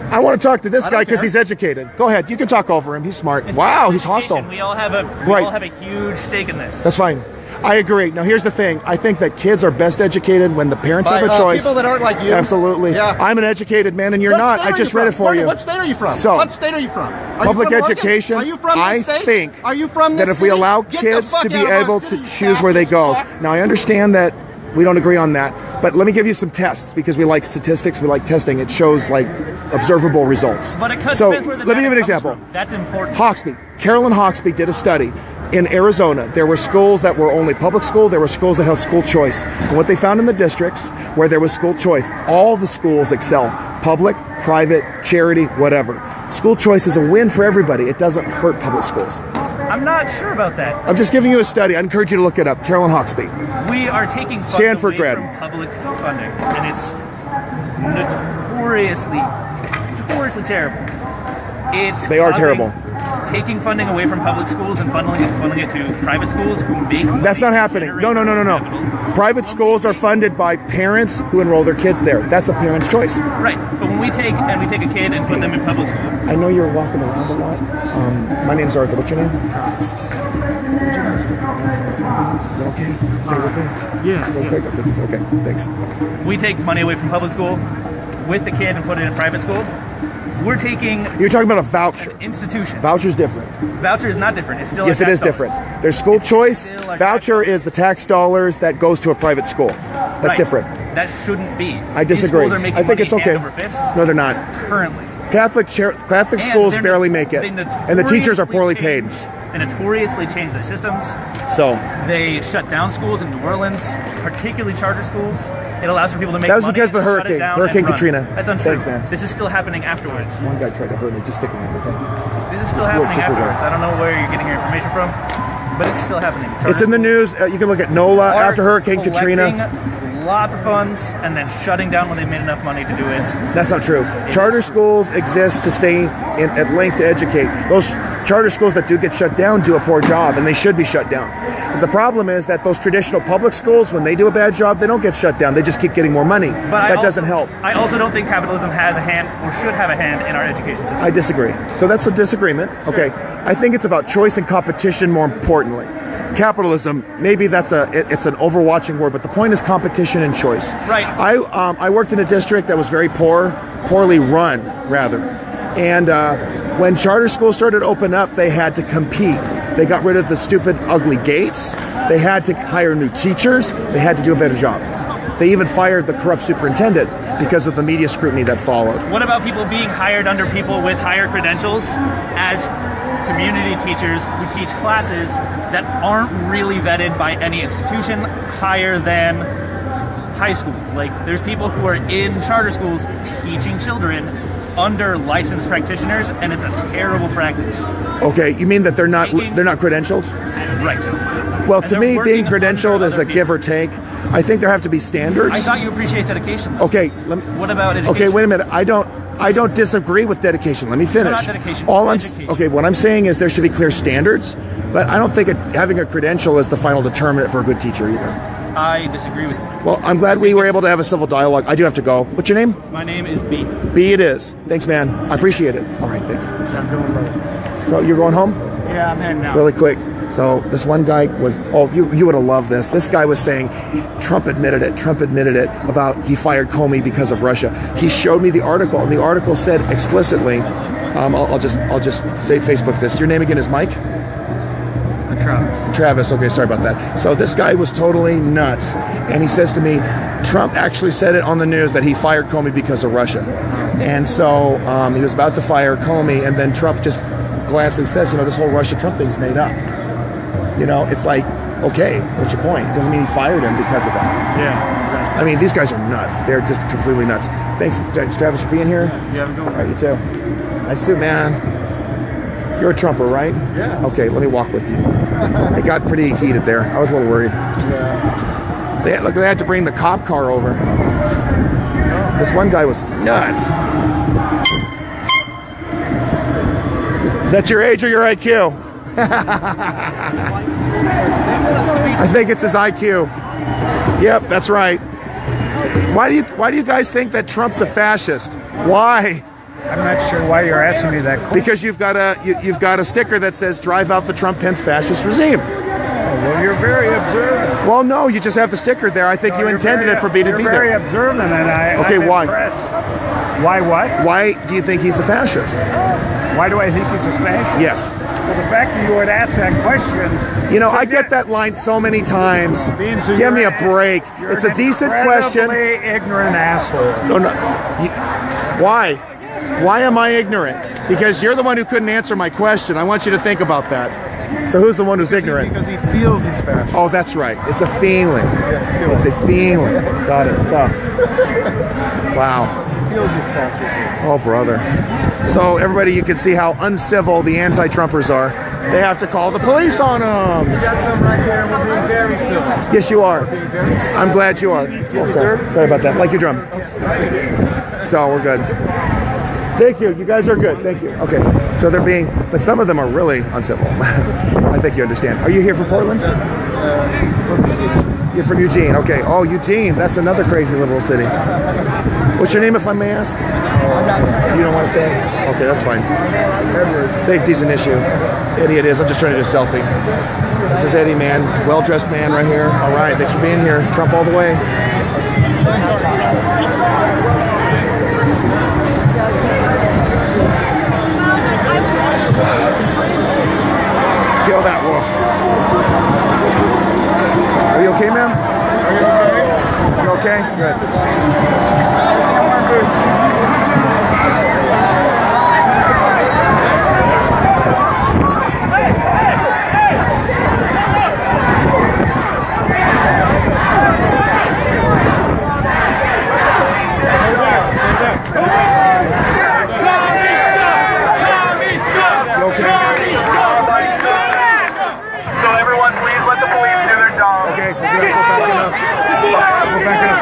I want to talk to this I guy don't because care. he's educated. Go ahead. You can talk over him. He's smart. Wow, he's hostile. We all have a huge stake in this. That's fine. I agree. Now, here's the thing. I think that kids are best educated when the parents By, have a choice. people that aren't like you. Absolutely. Yeah. I'm an educated man, and you're What not. state I are just you read from? it for you. What state are you from? So, what state are you from? Are public you from Oregon? education, Are you from I this state? think Are you from that this if we city? allow Get the kids fuck to be out of our able city, to you choose where they go. fascist Now, I understand that we don't agree on that, but let me give you some tests because we like statistics, we like testing. It shows like observable results. But it depends So where the let me give you an data comes example. from. That's important. Hawksby, Carolyn Hawksby did a study. In Arizona, there were schools that were only public school. There were schools that had school choice. And what they found in the districts where there was school choice, all the schools excelled. Public, private, charity, whatever. School choice is a win for everybody. It doesn't hurt public schools. I'm not sure about that. I'm just giving you a study. I encourage you to look it up. Carolyn Hawksby. We are taking funds Stanford away grad. from public funding, and it's notoriously terrible. It's They are causing- terrible. Taking funding away from public schools and funneling it to private schools who make That's not happening. No. Private schools are funded by parents who enroll their kids there. That's a parent's choice. Right, but when we take a kid and put them in public school, I know you're walking around a lot. My name's Arthur. What's your name? Would you mind sticking around for like 5 minutes? Is that okay? Stay with me? Yeah. Okay, thanks. We take money away from public school with the kid and put it in private school. We're taking. You're talking about a voucher. An institution. Voucher's different. Voucher is not different. It's still yes, it is different. There's school choice. Voucher is the tax dollars that goes to a private school. That's right. different. That shouldn't be. I disagree. These schools are making I think it's okay. hand over fist No, they're not. currently. Catholic schools barely make it, and the teachers are poorly paid. They notoriously change their systems. So they shut down schools in New Orleans, particularly charter schools. It allows for people to make that was money, because of the shut it hurricane, down, Hurricane and run. Katrina. That's untrue. Thanks, man. This is still happening afterwards. One guy tried to hurt me. Just stick around, okay? This is still happening afterwards. I don't know where you're getting your information from, but it's still happening. It's in the news. You can look at NOLA after Hurricane Katrina. Lots of funds and then shutting down when they've made enough money to do it. That's not true. Charter schools exist to stay at length to educate. Those charter schools that do get shut down do a poor job, and they should be shut down. But the problem is that those traditional public schools, when they do a bad job, they don't get shut down. They just keep getting more money. But that doesn't help. I also don't think capitalism has a hand or should have a hand in our education system. I disagree. So that's a disagreement. Sure. Okay. I think it's about choice and competition more importantly. Capitalism, maybe it's an overwatching word, but the point is competition and choice. Right. I worked in a district that was very poorly run, rather. And when charter schools started to open up, they had to compete. They got rid of the stupid, ugly gates. They had to hire new teachers. They had to do a better job. They even fired the corrupt superintendent because of the media scrutiny that followed. What about people being hired under people with higher credentials as community teachers who teach classes that aren't really vetted by any institution higher than high school? Like, there's people who are in charter schools teaching children under licensed practitioners, and it's a terrible practice. Okay, you mean that they're not credentialed? Right. Well, to me, being credentialed is a give or take. I think there have to be standards. I thought you appreciate dedication. Okay. What about education? Okay, wait a minute. I don't disagree with dedication. Let me finish. No, not dedication. Okay, what I'm saying is there should be clear standards, but I don't think having a credential is the final determinant for a good teacher either. I disagree with you. Well, I'm glad we were able to have a civil dialogue. I do have to go. What's your name? My name is B. B it is. Thanks, man. I appreciate it. All right, thanks. I'm doing brother. So you're going home? Yeah, I'm heading out. Really quick. So this one guy was, you would have loved this. This guy was saying, Trump admitted it about he fired Comey because of Russia. He showed me the article, and the article said explicitly, I'll just say Facebook this. Your name again is Mike? Travis, okay, sorry about that. So this guy was totally nuts, and he says to me, Trump actually said it on the news that he fired Comey because of Russia. And so he was about to fire Comey, and then Trump just glancingly says, this whole Russia-Trump thing's made up. It's like, okay, what's your point? Doesn't mean he fired him because of that. Yeah, exactly. I mean, these guys are nuts. They're just completely nuts. Thanks, Travis, for being here. Yeah, have a good one. All right, you too. Nice suit, man. You're a Trumper, right? Yeah. Okay, let me walk with you. It got pretty heated there. I was a little worried. Yeah. They had to bring the cop car over. This one guy was nuts. Is that your age or your IQ? I think it's his IQ. Yep, that's right. Why do you guys think that Trump's a fascist? Why? I'm not sure why you're asking me that question. Because you've got a sticker that says "Drive out the Trump-Pence fascist regime." Well, you're very observant. Well, no, you just have the sticker there. I think you intended it for me to be there. You're very observant, and I'm why? Impressed. Why what? Why do you think he's a fascist? Why do I think he's a fascist? Yes. Well, the fact that you would ask that question... I get that line so many times. Give me a break. It's a decent question. You're an incredibly ignorant asshole. No. Why? Why am I ignorant? Because you're the one who couldn't answer my question. I want you to think about that. So who's the one who's ignorant? Because he feels he's fascist. Oh, that's right. It's a feeling. Yeah, it's a feeling. Got it. Wow. He feels he's fascist. Oh, brother. So everybody, you can see how uncivil the anti-Trumpers are. They have to call the police on them. You got some right here, and we're being very civil. Yes, you are. I'm glad you are. Okay. Sorry about that. Like your drum. So we're good. Thank you. You guys are good. Thank you. Okay. So they're being, but some of them are really uncivil. I think you understand. Are you here from Portland? You're from Eugene. Okay. Oh, Eugene. That's another crazy liberal city. What's your name, if I may ask? You don't want to say? Okay, that's fine. Safety's an issue. Idiot is. I'm just trying to do a selfie. This is Eddie, man. Well-dressed man right here. All right, thanks for being here. Trump all the way. Kill that wolf. Are you okay, ma'am? Are you okay? You okay? Good.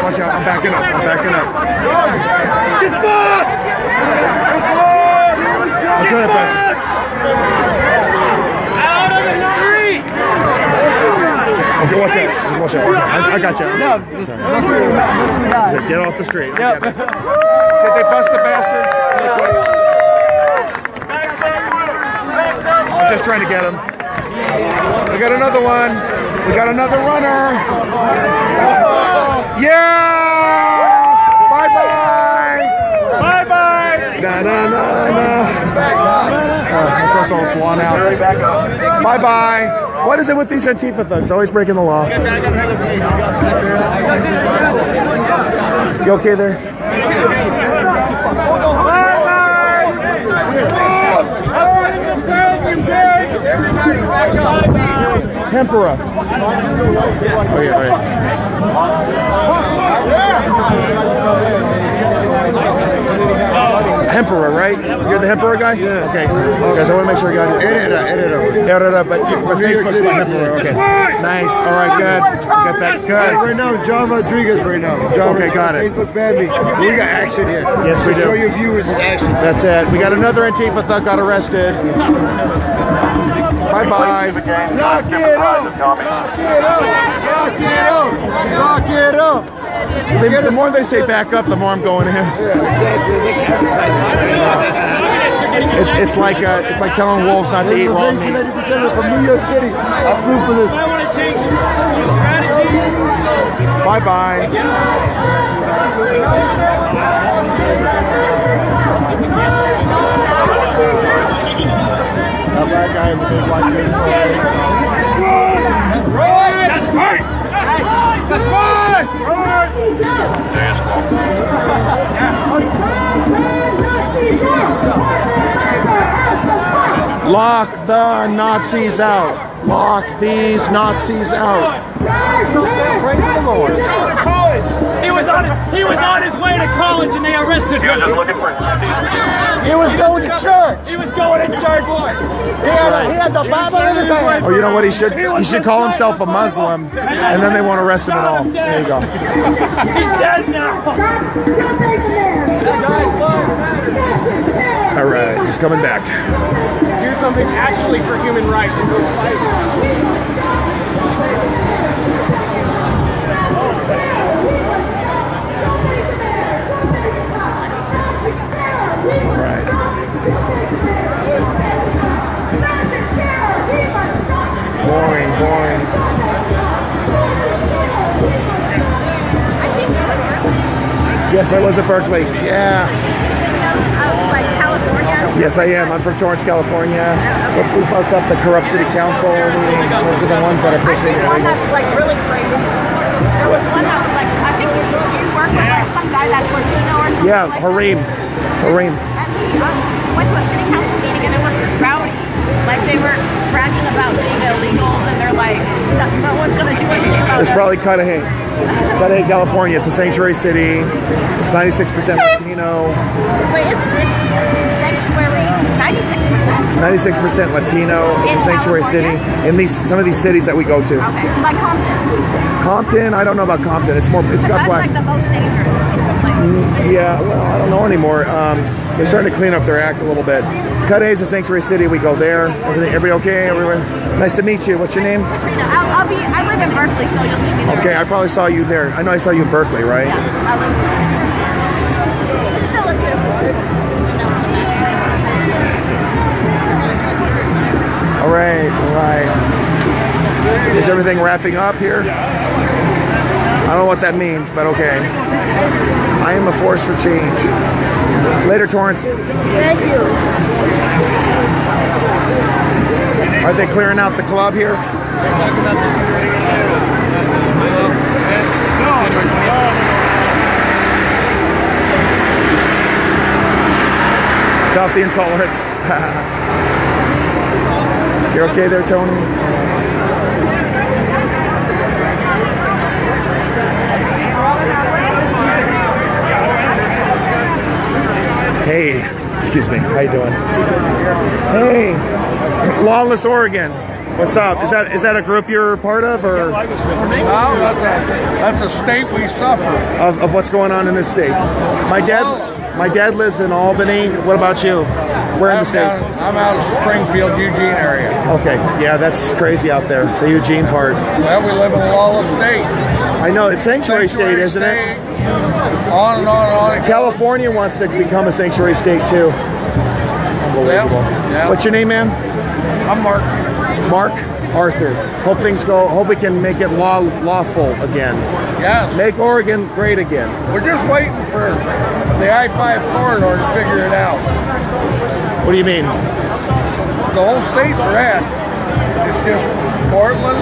Watch out, I'm backing up. I'm backing up. Get fucked! I'll try to back. Out of the street! Okay, watch out. Just watch out. I got you. No, just listen to God. Get off the street. Yep. Did they bust the bastard? I'm just trying to get him. We got another one. We got another runner. Yeah! Bye-bye! Bye-bye! Na-na-na-na. My first all blown out. Bye-bye. What is it with these Antifa thugs? Always breaking the law. You okay there? Tempura. Oh yeah, right. Hempera, right? You're the Hempera guy? Yeah. Okay. Okay, so I want to make sure I got it. Herrera, but Facebook's my Hempera. Okay. Nice. All right, good. Got that. Good. Right now, John Rodriguez right now. Okay, got it. Facebook banned me. We got action here. Yes, we do. Show your viewers this action. That's it. We got another Antifa thug got arrested. Bye-bye. Lock it up! Lock it up! Lock it up! Lock it up! The more they say back up, the more I'm going in. Yeah, exactly. It's like advertising. It's like telling wolves not to eat raw meat. Ladies and gentlemen, from New York City, I flew for this. I want to change your strategy. Bye-bye. That black guy in the big white face. That's right! That's right! That's right! Lock the Nazis out. Lock these Nazis out. He was on his way to college and they arrested him. He was just looking for He was going to church. He was going to church. He had the Bible in his hand. Oh, you know what? He should call himself a Muslim, and then they won't arrest him at all. There you go. He's dead now. All right, just coming back. Do something actually for human rights and go fight. Boring. Yes, I was at Berkeley. Yeah. Like California? Yes, I am. I'm from Torrance, California. We bust up the corrupt city council meetings. Those are the ones that are pushing I think one that's like really crazy. There was one that was like, I think you work with like some guy that's Latino or something. Yeah, Harim. And he went to a city council meeting and it was rowdy. Like they were bragging about being illegals and they're like, no one's going to do anything about it. It's probably Cudahy, California. It's a sanctuary city. It's 96% Latino. Wait, it's sanctuary, 96%? 96% Latino. It's a sanctuary city in some of these cities that we go to. Okay, like Compton. Compton, I don't know about Compton. It's got that's black. Like the most dangerous. Yeah, well, I don't know anymore. They're starting to clean up their act a little bit. Cudahy is a sanctuary city. We go there. Everybody okay? Everyone, nice to meet you. What's your name? Katrina. I live in Berkeley, so you'll see me there. Okay, I probably saw you there. I know I saw you in Berkeley, right? Yeah, I live there. It's still a beautiful. All right. Is everything wrapping up here? I don't know what that means, but okay. I am a force for change. Later, Torrance. Thank you. Are they clearing out the club here? Stop the intolerance. You're okay there, Tony? Hey, excuse me. How you doing? Hey, Lawless Oregon. What's up? Is that a group you're part of, or? Well, that's a state we suffer. Of what's going on in this state? My dad lives in Albany. What about you? Where in the state? I'm out of Springfield, Eugene area. Okay, yeah, that's crazy out there. The Eugene part. Well, we live in a lawless state. I know, it's sanctuary state, isn't it? On and on and on. California wants to become a sanctuary state too. Unbelievable. Yeah. What's your name, man? I'm Mark. Mark Arthur. Hope things go. Hope we can make it lawful again. Yes. Make Oregon great again. We're just waiting for the I-5 corridor to figure it out. What do you mean? The whole state's red. It's just Portland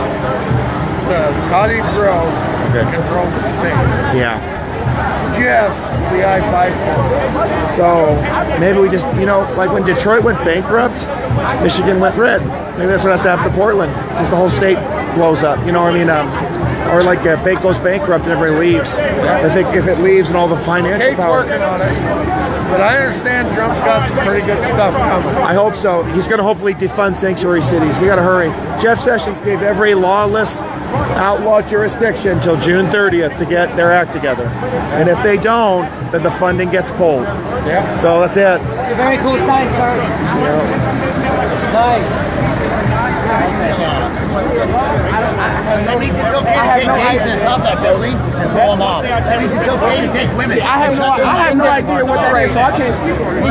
to Cottage Grove controls the state. Yeah. Just the I-5 corridor. So maybe we just, like when Detroit went bankrupt, Michigan went red. Maybe that's what has to happen to Portland. Just the whole state blows up. You know what I mean? Or like goes bankrupt and everybody leaves. I think if it leaves and all the financial Kate's power. working on it. But I understand Trump's got some pretty good stuff coming. I hope so. He's going to hopefully defund sanctuary cities. We got to hurry. Jeff Sessions gave every lawless outlaw jurisdiction till June 30th to get their act together. And if they don't, then the funding gets pulled. Yeah. So that's it. It's a very cool sign, sir. Nice. That means it's okay to take gays on top of that building and throw them off. That means it's okay to take women. See, I have no idea what that is, so I can't speak on it.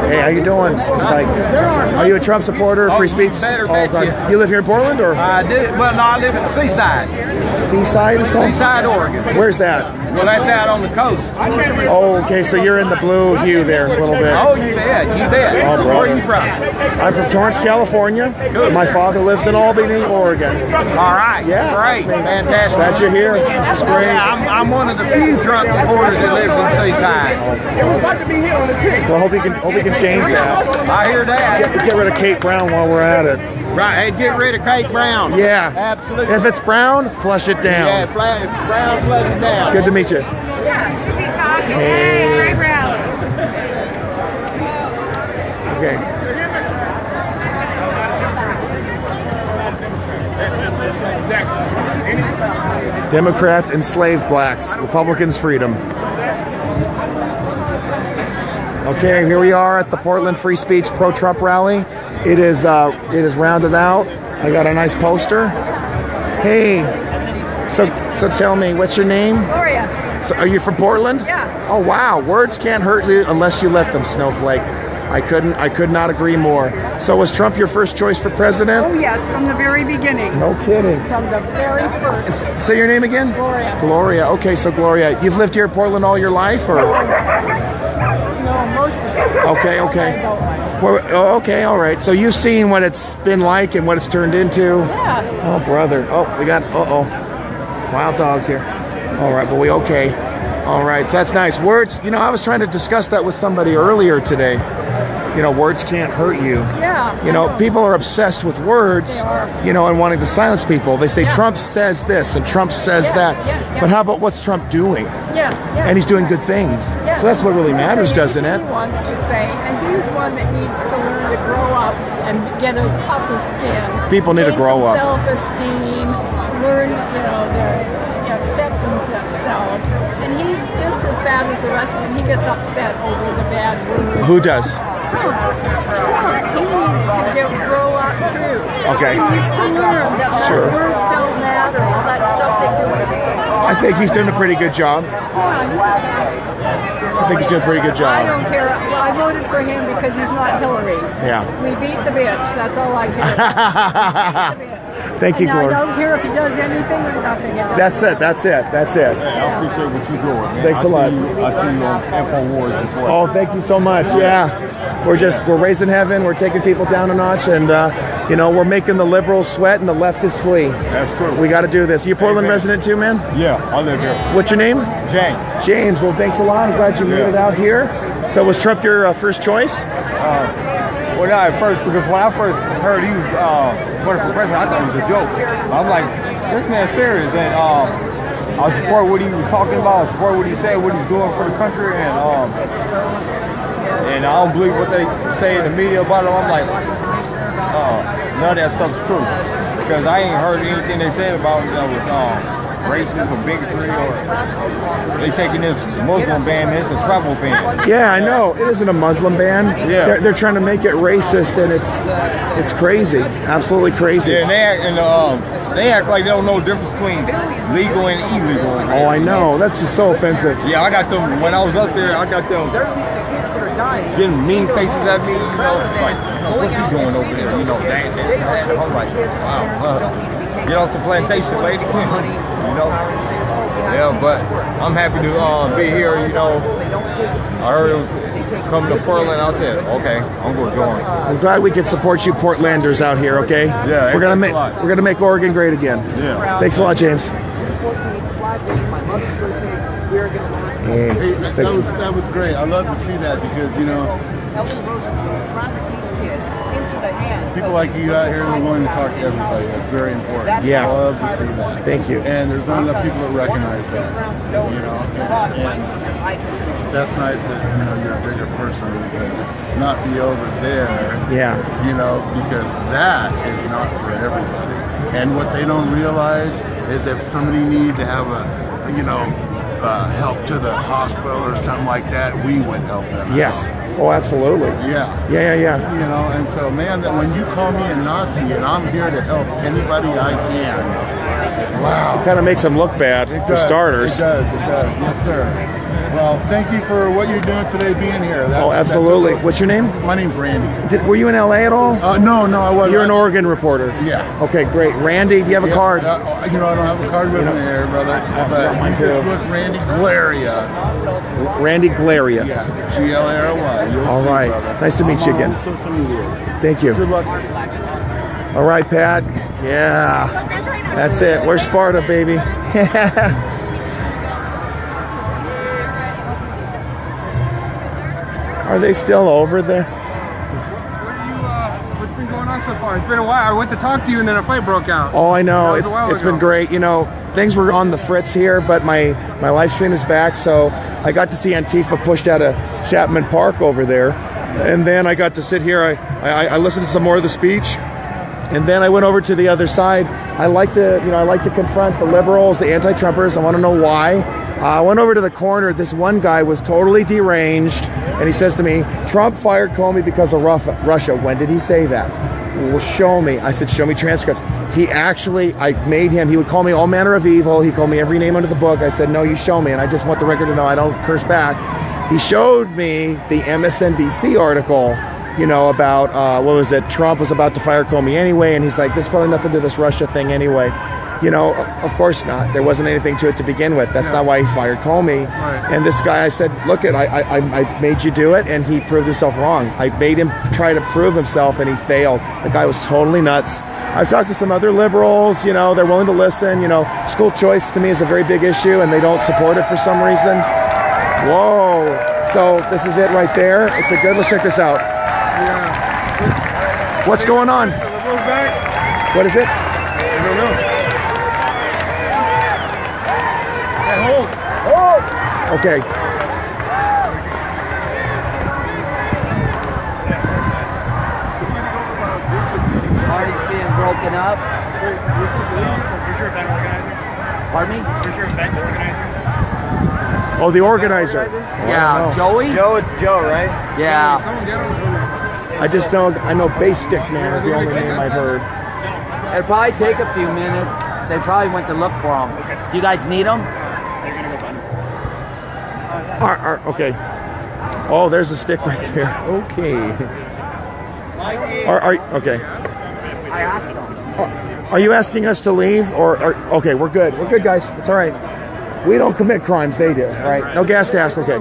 Hey, how you doing? It's Mike. Are you a Trump supporter? Free speech? You live here in Portland, or? I did. Well, no, I live in Seaside. Seaside is called? Seaside, Oregon. Where's that? Well, that's out on the coast. Oh, okay, so you're in the blue hue there a little bit. Oh, you bet. You bet. Oh, Where are you from? I'm from Torrance, California. Good. My father lives in Albany, Oregon. All right. Yeah. Great. Fantastic. Glad you're here. That's great. Yeah, I'm one of the few Trump supporters that lives in Seaside. Well, hope we can change that. I hear that. Get rid of Kate Brown while we're at it. Right. Hey, get rid of Kate Brown. Yeah. Absolutely. If it's brown, flush it down. Yeah, if it's brown, flush it down. Good to meet you. Yeah, should be talking. Hey, Ray Brown. Okay. Democrats enslaved blacks. Republicans freedom. Okay, here we are at the Portland Free Speech Pro-Trump rally. It is rounded out. I got a nice poster. Hey, so tell me, what's your name? Gloria. So are you from Portland? Yeah. Oh wow, words can't hurt you unless you let them, Snowflake. I could not agree more. So was Trump your first choice for president? Oh yes, from the very beginning. No kidding. From the very first. Say your name again? Gloria. Gloria. Okay, so Gloria, you've lived here in Portland all your life, or? No, most of it. Okay. Well, okay, all right. So you've seen what it's been like and what it's turned into. Yeah. Oh, brother. Oh, we got. Wild dogs here. All right, but we okay. All right, so that's nice. Words. I was trying to discuss that with somebody earlier today. Words can't hurt you. Yeah. People are obsessed with words, and wanting to silence people. They say Trump says this and Trump says that. Yeah. But how about what's Trump doing? Yeah. And he's doing good things. Yeah. So that's what really matters, doesn't it? He wants to say, and he's one that needs to learn to grow up and get a tougher skin. People need to grow up. Self-esteem, learn, to accept themselves. And he's just as bad as the rest of them. He gets upset over the bad words. Who does? Trump. He needs to grow up too. Okay. He needs to learn that all Sure. words don't matter, all that stuff they do. I think he's doing a pretty good job. I think he's doing a pretty good job. I don't care. Well, I voted for him because he's not Hillary. Yeah. We beat the bitch. That's all I care about. Thank you, And I Glory. don't care if he does anything or nothing else. That's it. That's it. That's it. I appreciate what you're doing, man. Thanks a lot. I see you on InfoWars before. Oh, thank you so much. Yeah, we're raising heaven. We're taking people down a notch, and you know, we're making the liberals sweat and the leftists flee. That's true. We got to do this. You Portland resident too, man? Yeah, I live here. What's your name? James. James. Well, thanks a lot. I'm glad you made it out here. So was Trump your first choice? Well, not at first, because when I first heard he was running for president, I thought it was a joke. I'm like, this man's serious, and I support what he was talking about, I support what he said, what he's doing for the country, and I don't believe what they say in the media about him. I'm like, none of that stuff's true, because I ain't heard anything they said about him that was racist or bigotry, or they taking this Muslim ban, it's a travel ban. Yeah, I know. It isn't a Muslim ban. Yeah. They're trying to make it racist, and it's crazy. Absolutely crazy. Yeah, and they act like they don't know the difference between legal and illegal. Oh, I know. That's just so offensive. Yeah, I got them, when I was up there, I got them getting mean faces at me, you know, like, what's he doing over there, you know, that. I'm like, wow, get off the plantation, lady, you know. Yeah, but I'm happy to be here, you know. I heard it was coming to Portland. I said, okay, I'm going to join. I'm glad we could support you Portlanders out here, okay? Yeah, we're gonna make Oregon great again. Yeah. Thanks a lot, James. Hey, that was great. I love to see that, because, you know, people like you out here are willing to talk to everybody. That's very important. Yeah. I love to see that. Thank you. And there's not enough people that recognize that, you know. And that's nice that, you know, you're a bigger person to not be over there. Yeah. You know, because that is not for everybody. And what they don't realize is if somebody needs to have a, you know, help to the hospital or something like that, we would help them. Yes. Oh, absolutely. Yeah. Yeah. You know, and so, man, that when you call me a Nazi and I'm here to help anybody I can, wow. It kind of makes them look bad, for starters. It does. Yes, sir. Well, thank you for what you're doing today, being here. Oh, absolutely. What's your name? My name's Randy. Were you in LA at all? No, I wasn't. You're an Oregon reporter. Yeah. Okay, great. Randy, do you have a card? You know, I don't have a card with me here, brother. But mine you too. just look Randy Glaria. Randy Glaria. Yeah. Glary. All right. Nice to meet you again. Social media. Thank you. Good luck. All right, Pat. Yeah. That's it. We're Sparta, baby. Are they still over there? What's been going on so far? It's been a while. I went to talk to you and then a fight broke out. Oh, I know. It's been great. You know, things were on the fritz here, but my live stream is back, so I got to see Antifa pushed out of Chapman Park over there, and then I got to sit here. I listened to some more of the speech, and then I went over to the other side. I like to confront the liberals, the anti-Trumpers. I want to know why. I went over to the corner. This one guy was totally deranged, and he says to me, Trump fired Comey because of Russia. When did he say that? Well, show me. I said, show me transcripts. I made him, he would call me all manner of evil. He called me every name under the book. I said, no, you show me. And I just want the record to know I don't curse back. He showed me the MSNBC article, you know, about, Trump was about to fire Comey anyway. And he's like, there's probably nothing to this Russia thing anyway. You know, of course not. There wasn't anything to it to begin with. That's not why he fired Comey. Right. And this guy, I said, look, I made you do it, and he proved himself wrong. I made him try to prove himself, and he failed. The guy was totally nuts. I've talked to some other liberals, you know, they're willing to listen. You know, school choice to me is a very big issue, and they don't support it for some reason. Whoa. So this is it right there. It's been good. Let's check this out. Yeah. What's going on? What is it? I don't know. Okay. Party's being broken up. Where's your event organizer? Pardon me? Where's your event organizer? Oh, the organizer. Yeah, Joey? Joe, it's Joe, right? Yeah. I know Bass Stick Man is the only name I've heard. It'll probably take a few minutes. They probably went to look for them. You guys need them? Okay. Oh, there's a stick right there. Okay. Okay. I asked them. Are you asking us to leave, or okay? We're good. We're good, guys. It's all right. We don't commit crimes; they do, right? No gas tasks. Okay.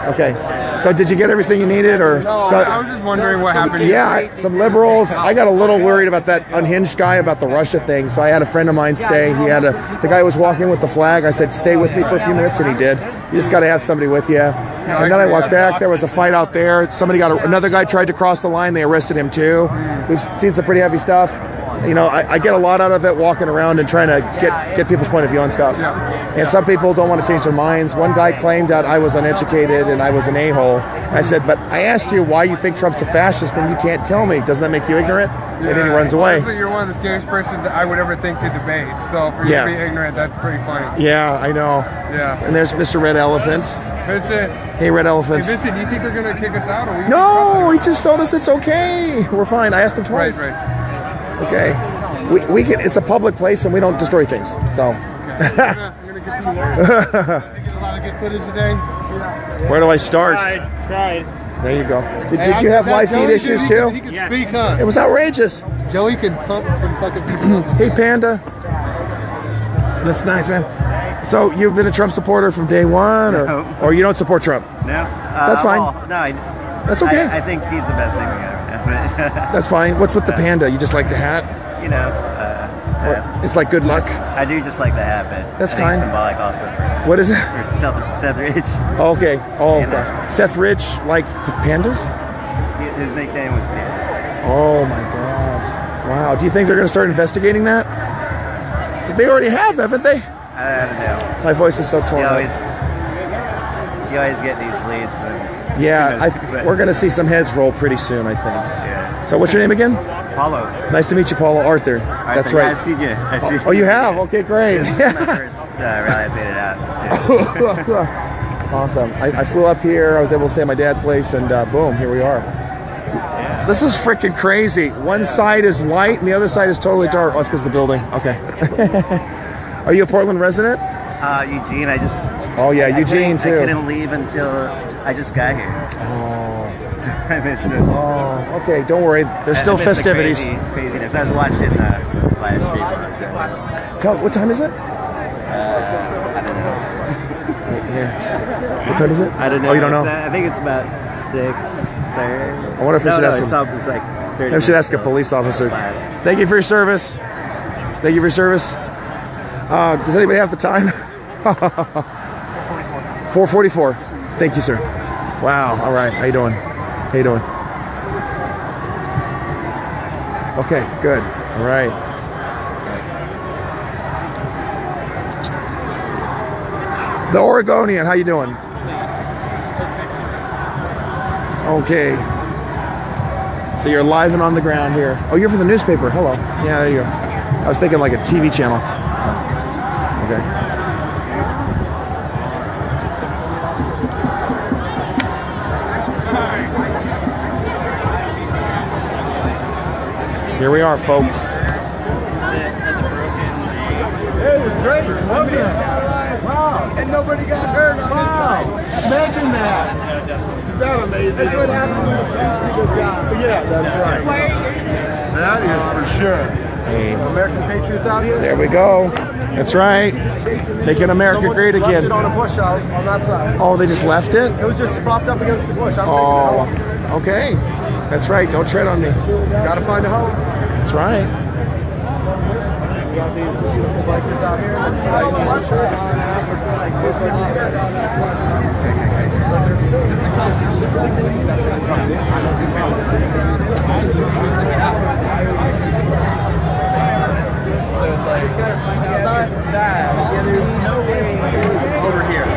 Okay. So did you get everything you needed, or? No, So, I was just wondering what happened. yeah, some liberals. I got a little worried about that unhinged guy about the Russia thing, so I had a friend of mine stay. He had the guy was walking with the flag. I said, "Stay with me for a few minutes," and he did. You just got to have somebody with you. And then I walked back. There was a fight out there. Somebody another guy tried to cross the line. They arrested him too. We've seen some pretty heavy stuff. You know, I get a lot out of it walking around and trying to get people's point of view on stuff. And some people don't want to change their minds. One guy claimed that I was uneducated and I was an a-hole. I said, but I asked you why you think Trump's a fascist and you can't tell me. Doesn't that make you ignorant? And then he runs away. Honestly, you're one of the scariest persons that I would ever think to debate. So for you to be ignorant, that's pretty funny. Yeah, I know. Yeah. And there's Mr. Red Elephant. Vincent. Hey, Red Elephant. Hey, Vincent, do you think they're going to kick us out? Or No, he just told us it's okay. We're fine. I asked him twice. Right. Okay. We can. It's a public place and we don't destroy things. So. Get a lot of good footage today. Where do I start? Tried. There you go. Did you have live feed issues too? He can speak, huh? It was outrageous. Joey can pump some fucking people. Hey, Panda. That's nice, man. So you've been a Trump supporter from day one, or you don't support Trump? No. That's fine. That's okay. I think he's the best thing we got. That's fine. What's with the panda? You just like the hat? You know, it's like good luck. I do just like the hat, but that's I think kind. it's symbolic also. What is it? For Seth Rich. Okay. Oh, okay. Seth Rich like pandas? His nickname was Panda. Oh my God! Wow. Do you think they're going to start investigating that? They already have, haven't they? I don't know. My voice is so torn. You always get these leads. And yeah, we're going to see some heads roll pretty soon, I think. Yeah. So what's your name again? Paulo. Nice to meet you, Paulo. Arthur. That's right. I've seen you. Oh, you have? Okay, great. This is my first rally I made it out. Awesome. I flew up here. I was able to stay at my dad's place, and boom, here we are. Yeah. This is freaking crazy. One side is light, and the other side is totally dark. Oh, it's because of the building. Okay. Are you a Portland resident? Eugene. Oh yeah, Eugene too. I couldn't leave until I just got here. Oh. I missed this. Oh, okay. Don't worry. There's still festivities. Craziness. I was watching live stream. What time is it? I don't know. Here. What time is it? I don't know. Oh, you don't know? I think it's about 6:30. I wonder if we should ask him. It's like 30. Maybe we should ask a police officer. Thank you for your service. Thank you for your service. Does anybody have the time? 4:44. Thank you, sir. Wow. All right. How you doing? How you doing? Okay. Good. All right. The Oregonian. How you doing? Okay. So you're live and on the ground here. Oh, you're from the newspaper. Hello. Yeah, there you go. I was thinking like a TV channel. Okay. Here we are, folks. It was great. Wow. And nobody got hurt. Wow. Imagine that. Is that amazing? That's what happened when the police did a good job. Yeah, that's right. That is for sure. Hey. American patriots out here. There we go. That's right. Making America great again. Left it on a bush out on that side. Oh, they just left it? It was just propped up against the bush. Oh, okay. That's right. Don't tread on me. Gotta find a home. That's right. We got these beautiful bikers out here. So it's like, aside from that, there's no way over here.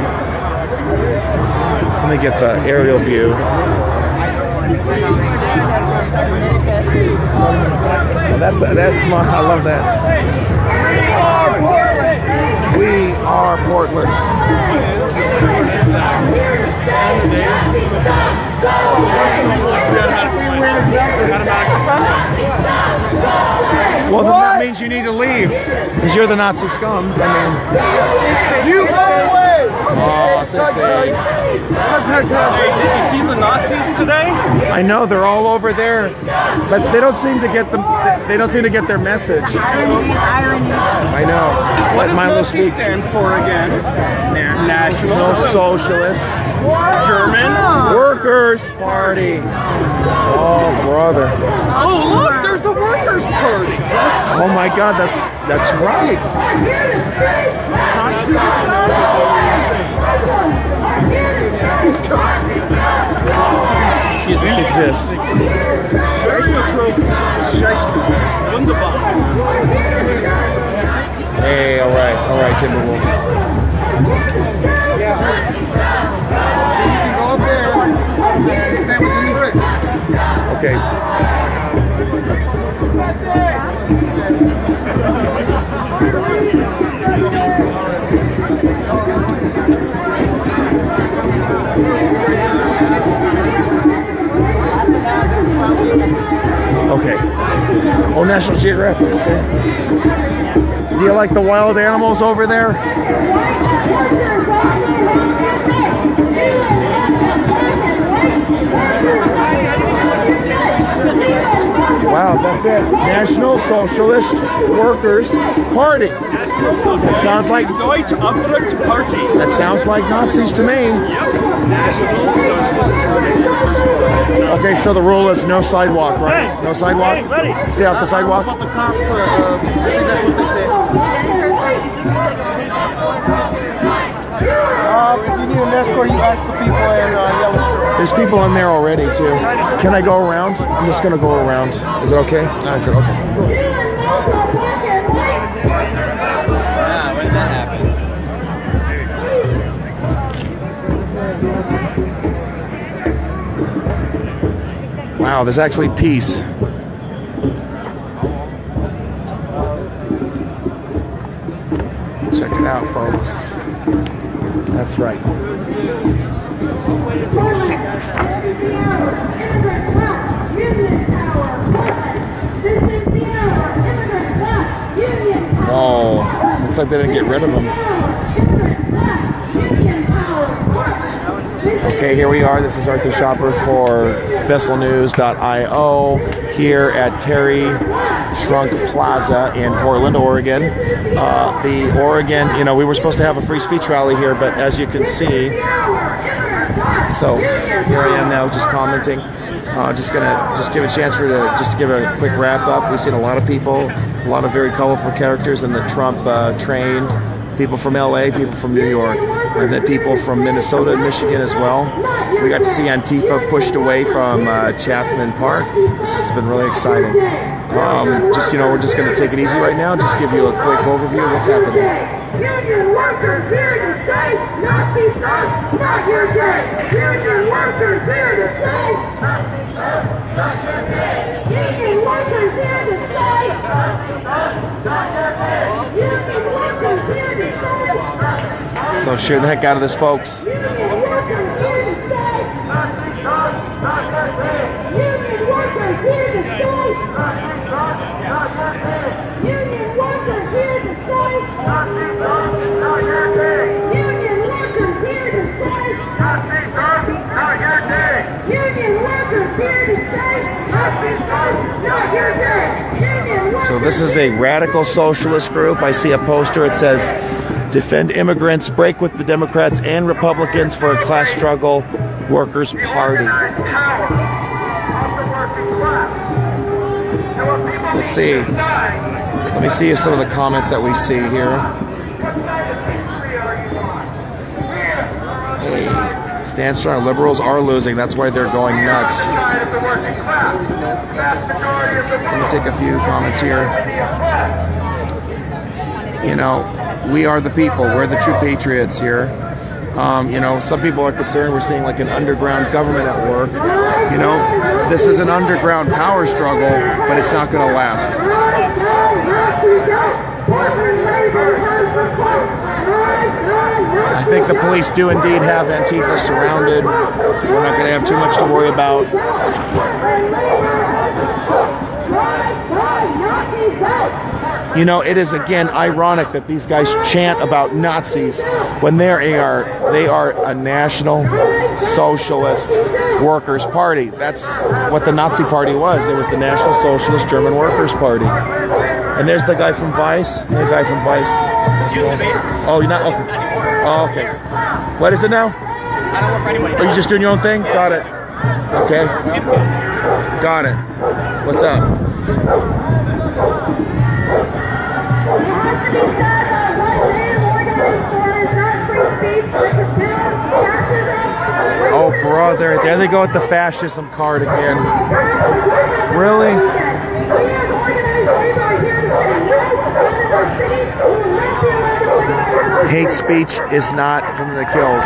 Let me get the aerial view. Oh, that's smart. I love that. We are Portland. Well, then that means you need to leave, because you're the Nazi scum. I mean, You go away! Oh, sausage days. Hey, did you see the Nazis today? I know they're all over there, but they don't seem to get them. They don't seem to get their message. Irony. I know. What does mindless Nazi stand for again? National Socialist German Workers Party. Oh, brother. Oh, look, there's a Workers Party. Oh my God, that's right. Excuse me. Exist. Hey, all right, Timberwolves. You can go up there and stand within the bricks. Okay. Okay. Oh, National Geographic. Okay. Do you like the wild animals over there? Wow, that's it. National Socialist Workers Party. That sounds like Deutsche Arbeit Party. That sounds like Nazis to me. Yep. National Socialist German Workers Party. Okay, so the rule is no sidewalk, right? Hey, no sidewalk? hey, buddy. Stay off the sidewalk? I think that's what they say. If you need an escort, you ask the people in yellow shirt. There's people in there already, too. Can I go around? I'm just going to go around. Is it okay? Okay. When did that happen? Wow, there's actually peace. Check it out, folks. That's right. Oh, looks like they didn't get rid of them. Okay, here we are. This is Arthur Shopper for VesselNews.io here at Terry Shrunk Plaza in Portland, Oregon. The Oregon, we were supposed to have a free speech rally here, but as you can see, so here I am now just commenting. Just give a chance to give a quick wrap up. We've seen a lot of people, a lot of very colorful characters in the Trump train. People from LA, people from New York, and then people from Minnesota and Michigan as well. We got to see Antifa pushed away from Chapman Park. This has been really exciting. We're just going to take it easy right now. Just give you a quick overview of what's happening. Union workers here to stay. Nazi thugs, not your day. Union workers here to stay. Nazi thugs, not your day. Union workers here to stay. Nazi thugs, not your day. Union workers here to stay. So share the heck out of this, folks. Union workers here to stay. Nazi thugs, not your day. Union workers here to stay. Nazi thugs, not your day. Union workers here to stay. Nazi thugs, not your day. Union workers here to stay. Nazi thugs, not your day. Union workers here to stay. Nazi thugs, not your day. So this is a radical socialist group. I see a poster. It says, "Defend immigrants, break with the Democrats and Republicans for a class struggle, Workers' Party." Let's see. Let me see some of the comments that we see here. Hey, stand strong. Liberals are losing. That's why they're going nuts. Let me take a few comments here. We are the people. We're the true patriots here. Some people are concerned we're seeing like an underground government at work. This is an underground power struggle, but it's not going to last. I think the police do indeed have Antifa surrounded. We're not going to have too much to worry about. You know, it is again ironic that these guys chant about Nazis when they are a National Socialist Workers' Party. That's what the Nazi Party was. It was the National Socialist German Workers' Party. And there's the guy from Vice. Hey, guy from Vice. Oh, you're not? Okay. Oh, okay. What is it now? I don't work for anybody. Are you just doing your own thing? Got it. Okay. Got it. What's up? Oh, brother. There they go with the fascism card again. Really? Hate speech is not something that kills.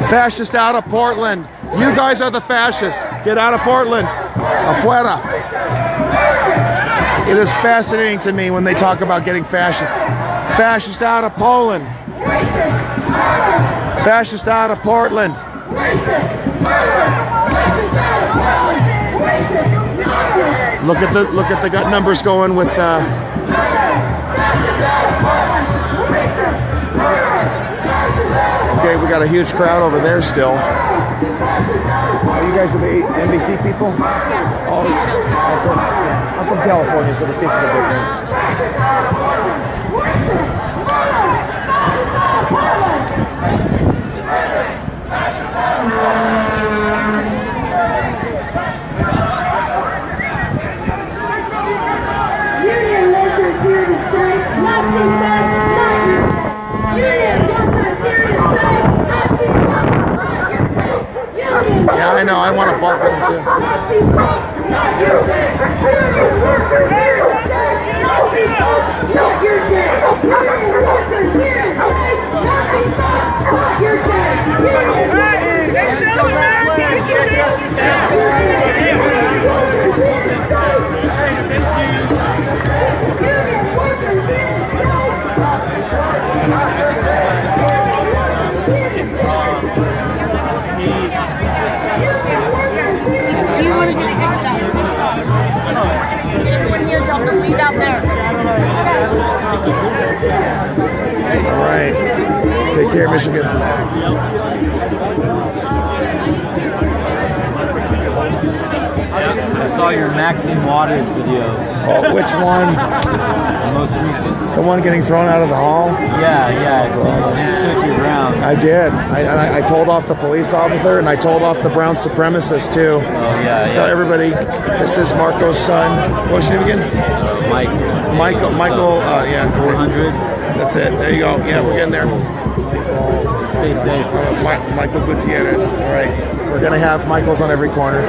Fascist out of Portland. You guys are the fascists. Get out of Portland. Afuera. It is fascinating to me when they talk about getting fascist. Fascist out of Poland. Fascist out of Portland. Look at the gut numbers going with okay, we got a huge crowd over there still. Oh, you guys are the NBC people? Oh, I'm from California, so the stations are different. Union workers here to say nothing but nothing. Union workers here to say nothing but nothing. Yeah, I know. I want to bark at them too. Not your day. Union workers here to say nothing but not your day. Union workers here to say nothing but not your day. Union workers here to say You want to get an exit out of this side. Everyone here jump the lead out there. All right. Take care, Michigan. I saw your Maxine Waters video. Oh, which one? The most recent. The one getting thrown out of the hall? Yeah. So you stood your ground. I did. I told off the police officer, and I told off the brown supremacist too. Oh yeah. So everybody, this is Marco's son. What's your name again? Michael. Yeah. 400. That's it. There you go. Yeah, we're getting there. Stay safe. Michael Gutierrez. All right. We're gonna have Michaels on every corner.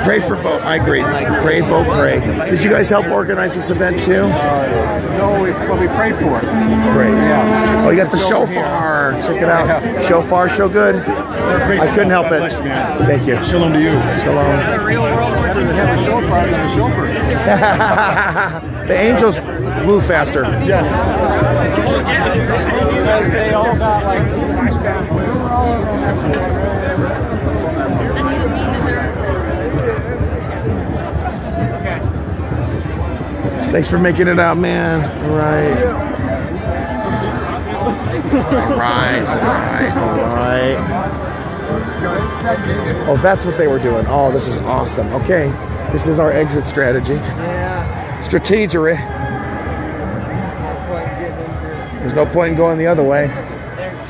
Pray for vote. I agree. Pray, vote, pray. Did you guys help organize this event too? No, we prayed for it. Great. Yeah. Oh, you got the shofar. Check it out. Shofar, show good. I couldn't help it. Thank you. Shalom to you. Shalom. The real world was to have a shofar than a chauffeur. The angels move faster. Yes. They all got like Thanks for making it out, man. All right. Oh, that's what they were doing. Oh, this is awesome. Okay, this is our exit strategy. yeah. Strategery. There's no point in going the other way. They're just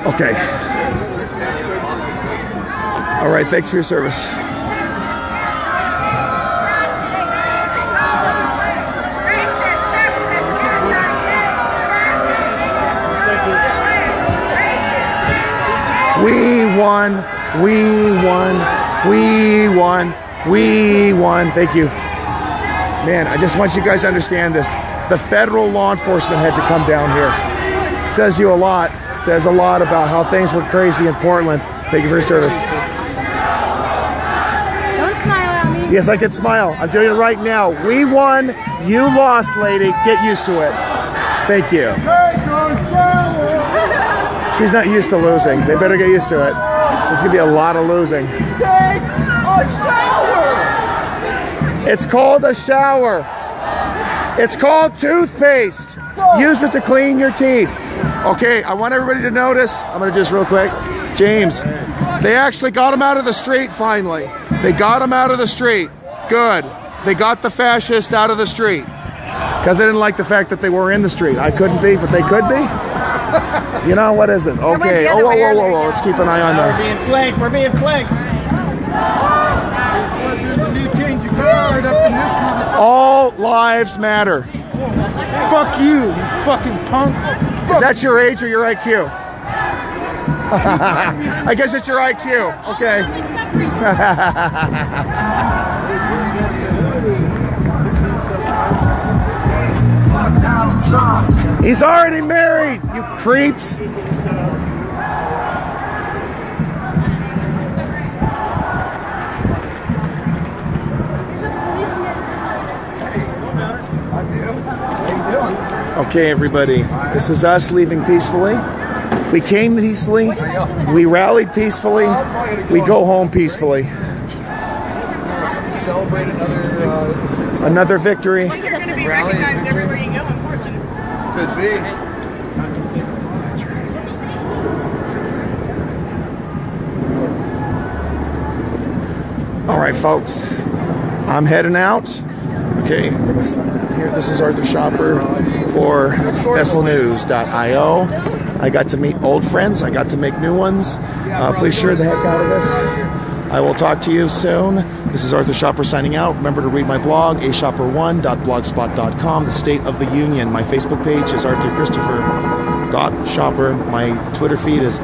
Okay. All right, thanks for your service. We won, we won, we won, we won. Thank you. Man, I just want you guys to understand this. The federal law enforcement had to come down here. Says you a lot. Says a lot about how things were crazy in Portland. Thank you for your service. Don't smile at me. Yes, I can smile. I'm doing it right now. We won. You lost, lady. Get used to it. Thank you. She's not used to losing. They better get used to it. There's going to be a lot of losing. Take a shower! It's called a shower. It's called toothpaste. Use it to clean your teeth. Okay, I want everybody to notice. I'm going to do this real quick. James, they actually got him out of the street finally. They got him out of the street. Good. They got the fascist out of the street. Because they didn't like the fact that they were in the street. I couldn't be, but they could be. You know, what is it? Okay. Oh, whoa, whoa, whoa, whoa. Let's keep an eye on that. We're being flanked. We're being flanked. All lives matter. Fuck you, you fucking punk. Is that your age or your IQ? I guess it's your IQ. Okay. He's already married, you creeps. Okay, everybody, this is us leaving peacefully. We came peacefully. We rallied peacefully. We go home peacefully. Celebrate Another victory. Well, you're going to be recognized everywhere you go in Portland. Could be. All right, folks, I'm heading out. Okay, here, this is Arthur Shopper for VesselNews.io. I got to meet old friends. I got to make new ones. Please share the heck out of this. I will talk to you soon. This is Arthur Shopper signing out. Remember to read my blog, ashopper1.blogspot.com, the State of the Union. My Facebook page is arthurchristopher.shopper. My Twitter feed is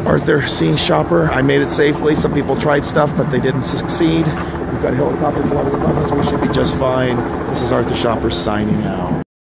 Arthur C. Shopper. I made it safely. Some people tried stuff, but they didn't succeed. We've got a helicopter flying above us. We should be just fine. This is Arthur Shopper signing out.